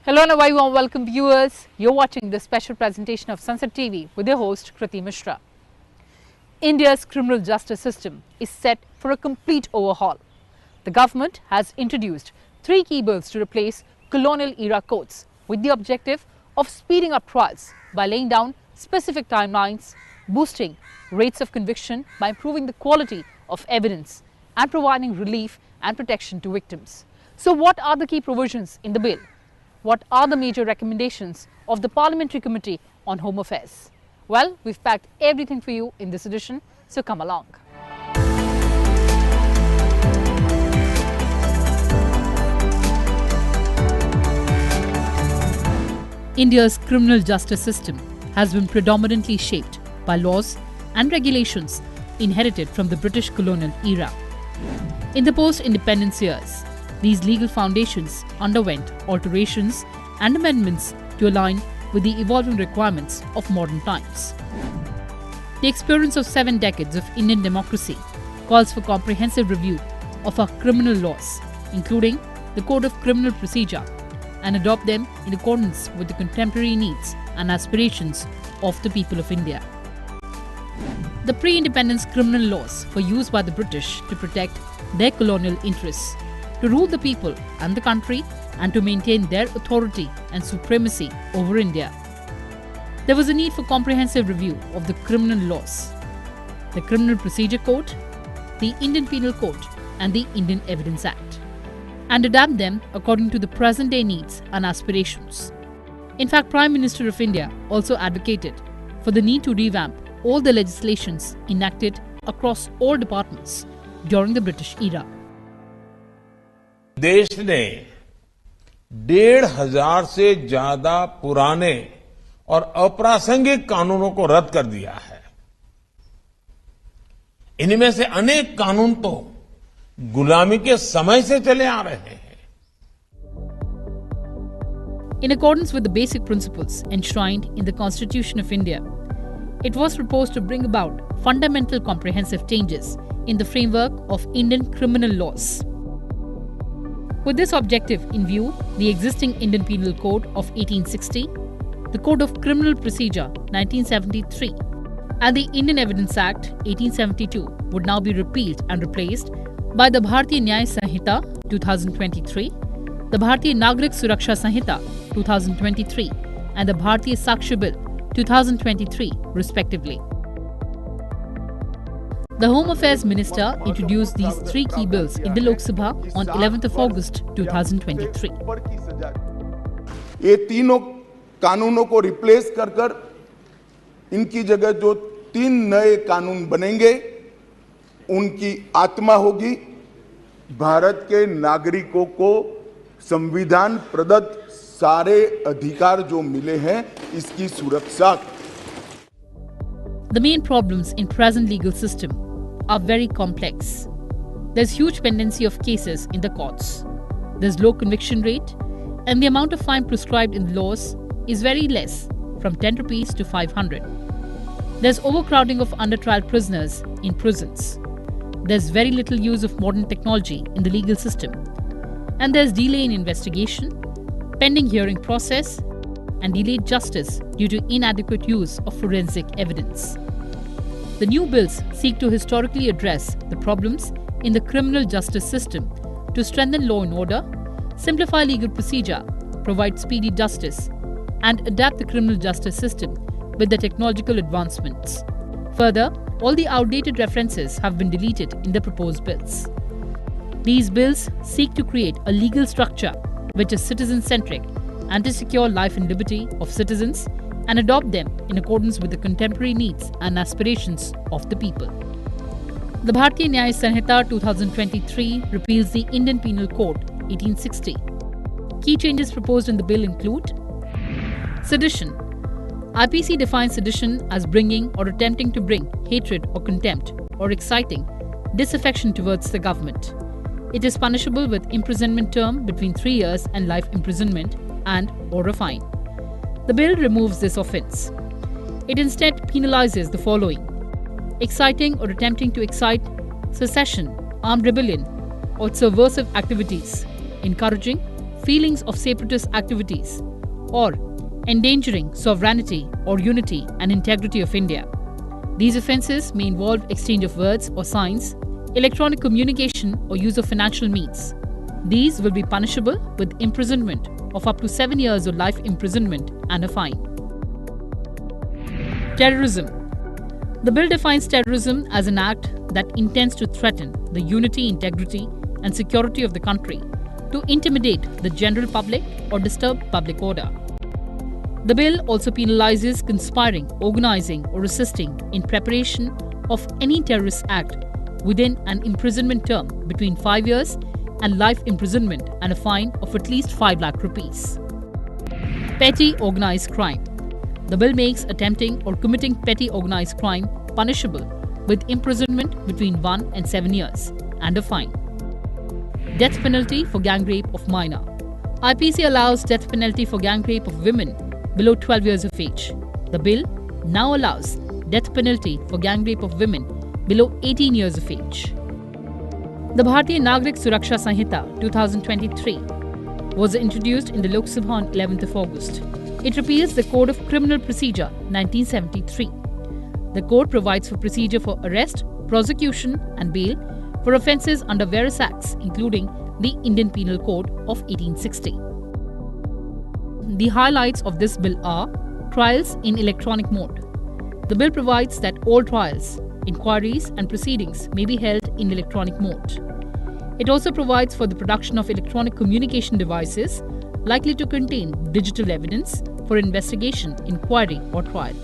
Hello and a very warm welcome viewers. You're watching this special presentation of Sunset TV with your host Kriti Mishra. India's criminal justice system is set for a complete overhaul. The government has introduced 3 key bills to replace colonial era courts with the objective of speeding up trials by laying down specific timelines, boosting rates of conviction by improving the quality of evidence and providing relief and protection to victims. So what are the key provisions in the bill? What are the major recommendations of the Parliamentary Committee on Home Affairs? Well, we've packed everything for you in this edition, so come along. India's criminal justice system has been predominantly shaped by laws and regulations inherited from the British colonial era. In the post-independence years, these legal foundations underwent alterations and amendments to align with the evolving requirements of modern times. The experience of 7 decades of Indian democracy calls for comprehensive review of our criminal laws, including the Code of Criminal Procedure, and adopt them in accordance with the contemporary needs and aspirations of the people of India. The pre-independence criminal laws were used by the British to protect their colonial interests, to rule the people and the country, and to maintain their authority and supremacy over India. There was a need for comprehensive review of the criminal laws, the Criminal Procedure Code, the Indian Penal Code, and the Indian Evidence Act, and adapt them according to the present-day needs and aspirations. In fact, Prime Minister of India also advocated for the need to revamp all the legislations enacted across all departments during the British era. देश ने 1,500 से ज्यादा पुराने और अप्रासंगिक कानूनों को रद्द कर दिया है। इनमें से अनेक कानून तो गुलामी के समय से चले आ रहे हैं। In accordance with the basic principles enshrined in the Constitution of India, it was proposed to bring about fundamental comprehensive changes in the framework of Indian criminal laws. With this objective in view, the existing Indian Penal Code of 1860, the Code of Criminal Procedure 1973, and the Indian Evidence Act 1872 would now be repealed and replaced by the Bharatiya Nyaya Sanhita 2023, the Bharatiya Nagrik Suraksha Sanhita 2023, and the Bharatiya Sakshi Bill 2023, respectively. The Home Affairs Minister introduced these 3 key bills in the Lok Sabha on 11th of August 2023. ये तीनों कानूनों को replace कर इनकी जगह जो 3 नए कानून बनेंगे, उनकी आत्मा होगी भारत के नागरिकों को संविधान प्रदत्त सारे अधिकार जो मिले हैं, इसकी सुरक्षा. The main problems in present legal system are very complex. There's huge pendency of cases in the courts. There's low conviction rate, and the amount of fine prescribed in the laws is very less, from 10 rupees to 500. There's overcrowding of under-trial prisoners in prisons. There's very little use of modern technology in the legal system. And there's delay in investigation, pending hearing process, and delayed justice due to inadequate use of forensic evidence. The new bills seek to historically address the problems in the criminal justice system to strengthen law and order, simplify legal procedure, provide speedy justice, and adapt the criminal justice system with the technological advancements. Further, all the outdated references have been deleted in the proposed bills. These bills seek to create a legal structure which is citizen-centric and to secure life and liberty of citizens and adopt them in accordance with the contemporary needs and aspirations of the people. The Bharatiya Nyaya Sanhita 2023 repeals the Indian Penal Code 1860. Key changes proposed in the bill include sedition. IPC defines sedition as bringing or attempting to bring hatred or contempt or exciting disaffection towards the government. It is punishable with imprisonment term between 3 years and life imprisonment and or a fine. The bill removes this offence. It instead penalizes the following: exciting or attempting to excite secession, armed rebellion, or subversive activities, encouraging feelings of separatist activities, or endangering sovereignty or unity and integrity of India. These offences may involve exchange of words or signs, electronic communication, or use of financial means. These will be punishable with imprisonment of up to 7 years or life imprisonment and a fine. Terrorism. The bill defines terrorism as an act that intends to threaten the unity, integrity, and security of the country, to intimidate the general public or disturb public order. The bill also penalizes conspiring, organizing, or assisting in preparation of any terrorist act within an imprisonment term between 5 years and life imprisonment and a fine of at least 5 lakh rupees. Petty organized crime. The bill makes attempting or committing petty organized crime punishable with imprisonment between 1 and 7 years and a fine. Death penalty for gang rape of minor. IPC allows death penalty for gang rape of women below 12 years of age. The bill now allows death penalty for gang rape of women below 18 years of age. The Bharatiya Nagrik Suraksha Sanhita 2023 was introduced in the Lok Sabha on 11th of August. It repeals the Code of Criminal Procedure 1973. The code provides for procedure for arrest, prosecution and bail for offences under various acts including the Indian Penal Code of 1860. The highlights of this bill are trials in electronic mode. The bill provides that all trials, inquiries and proceedings may be held in electronic mode. It also provides for the production of electronic communication devices likely to contain digital evidence for investigation, inquiry or trial.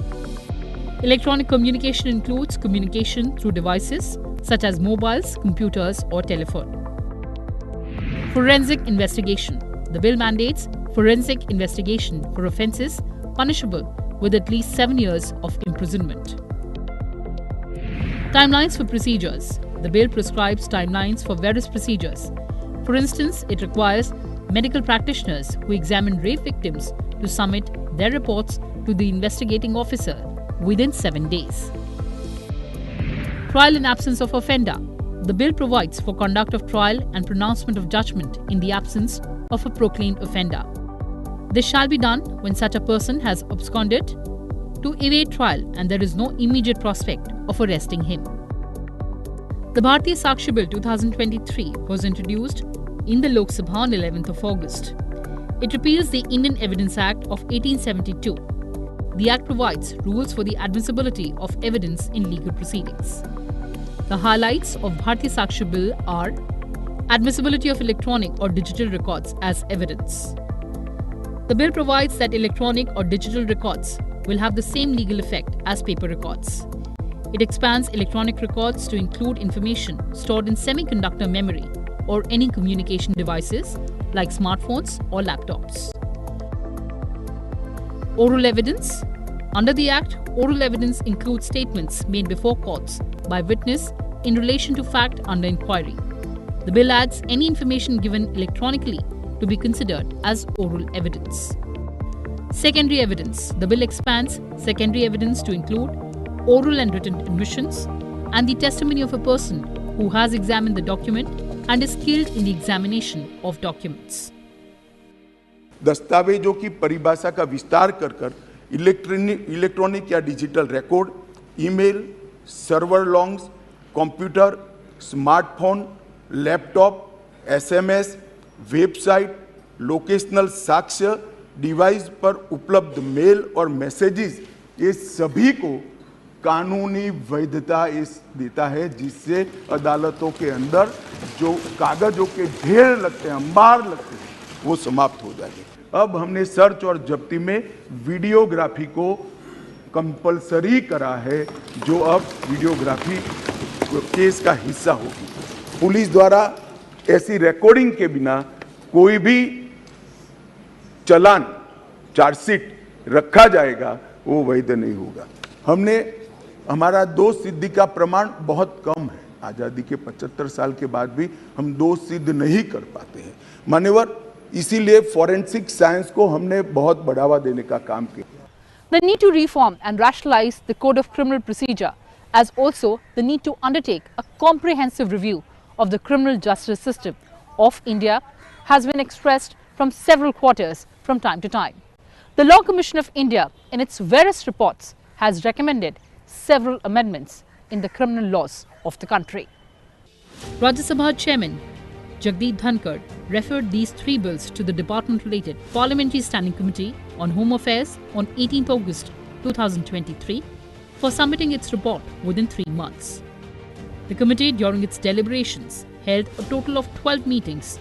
Electronic communication includes communication through devices such as mobiles, computers or telephone. Forensic investigation. The bill mandates forensic investigation for offences punishable with at least 7 years of imprisonment. Timelines for procedures. The bill prescribes timelines for various procedures. For instance, it requires medical practitioners who examine rape victims to submit their reports to the investigating officer within 7 days. Trial in absence of offender. The bill provides for conduct of trial and pronouncement of judgment in the absence of a proclaimed offender. This shall be done when such a person has absconded to evade trial and there is no immediate prospect of arresting him. The Bharatiya Sakshi Bill 2023 was introduced in the Lok Sabha on 11th of August. It repeals the Indian Evidence Act of 1872. The Act provides rules for the admissibility of evidence in legal proceedings. The highlights of Bharatiya Sakshi Bill are admissibility of electronic or digital records as evidence. The bill provides that electronic or digital records will have the same legal effect as paper records. It expands electronic records to include information stored in semiconductor memory or any communication devices like smartphones or laptops. Oral evidence. Under the Act, oral evidence includes statements made before courts by witness in relation to fact under inquiry. The bill adds any information given electronically to be considered as oral evidence. Secondary evidence. The bill expands secondary evidence to include oral and written admissions and the testimony of a person who has examined the document and is skilled in the examination of documents. दस्तावेजों की परिभाषा का विस्तार कर electronic या digital record, email, server longs, computer, smartphone, laptop, SMS, website, locational साक्ष्य, device पर उपलब्ध मेल और मैसेजेस, ये सभी को कानूनी वैधता इस देता है, जिससे अदालतों के अंदर जो कागजों के ढेर लगते हैं, अंबार लगते हैं, वो समाप्त हो जाएंगे। अब हमने सर्च और जब्ती में वीडियोग्राफी को कंपलसरी करा है, जो अब वीडियोग्राफी केस का हिस्सा होगी। पुलिस द्वारा ऐसी रिकॉर्डिंग के बिना कोई भी चालान, चार्जशीट रखा जाएगा, वो वैध नहीं होगा। हमारा दोष सिद्धि का प्रमाण बहुत कम है। आज़ादी के 75 साल के बाद भी हम दोष सिद्ध नहीं कर पाते हैं। मान्यवर, इसीलिए फॉरेंसिक साइंस को हमने बहुत बढ़ावा देने का काम किया। The need to reform and rationalize the Code of Criminal Procedure, as also the need to undertake a comprehensive review of the criminal justice system of India, has been expressed from several quarters from time to time. The Law Commission of India, in its various reports, has recommended several amendments in the criminal laws of the country. Rajya Sabha Chairman Jagdeep Dhankar referred these 3 bills to the department-related Parliamentary Standing Committee on Home Affairs on 18th August 2023 for submitting its report within 3 months. The committee, during its deliberations, held a total of 12 meetings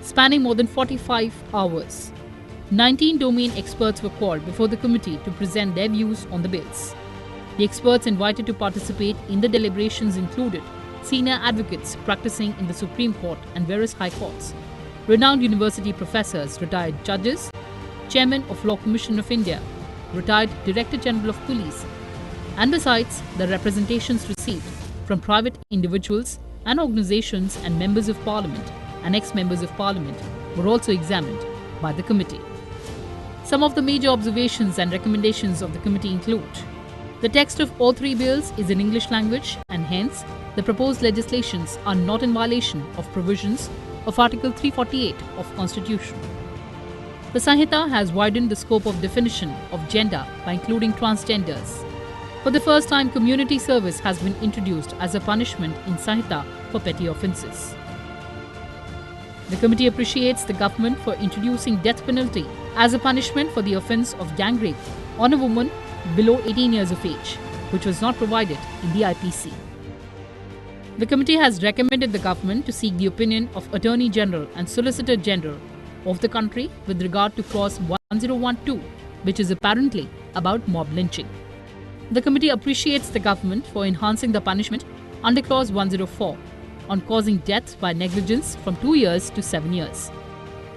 spanning more than 45 hours. 19 domain experts were called before the committee to present their views on the bills. The experts invited to participate in the deliberations included senior advocates practicing in the Supreme Court and various high courts, renowned university professors, retired judges, Chairman of Law Commission of India, retired Director General of Police, and besides, the representations received from private individuals and organizations and members of parliament and ex-members of parliament were also examined by the committee. Some of the major observations and recommendations of the committee include: the text of all three bills is in English language and hence the proposed legislations are not in violation of provisions of Article 348 of Constitution. The Sanhita has widened the scope of definition of gender by including transgenders. For the first time, community service has been introduced as a punishment in Sanhita for petty offences. The committee appreciates the government for introducing death penalty as a punishment for the offence of gang rape on a woman below 18 years of age, which was not provided in the IPC. The committee has recommended the government to seek the opinion of Attorney General and Solicitor General of the country with regard to clause 1012, which is apparently about mob lynching. The committee appreciates the government for enhancing the punishment under clause 104 on causing death by negligence from 2 years to 7 years.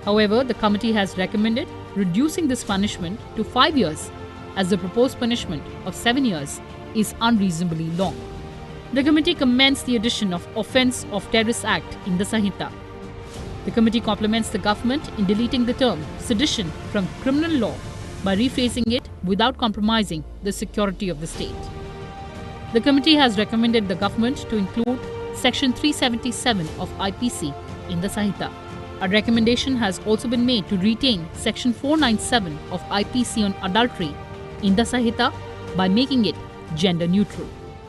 However, the committee has recommended reducing this punishment to 5 years as the proposed punishment of 7 years is unreasonably long. The committee commends the addition of Offence of Terrorist Act in the Sanhita. The committee compliments the government in deleting the term sedition from criminal law by rephrasing it without compromising the security of the state. The committee has recommended the government to include Section 377 of IPC in the Sanhita. A recommendation has also been made to retain Section 497 of IPC on adultery in the Sanhita by making it gender neutral.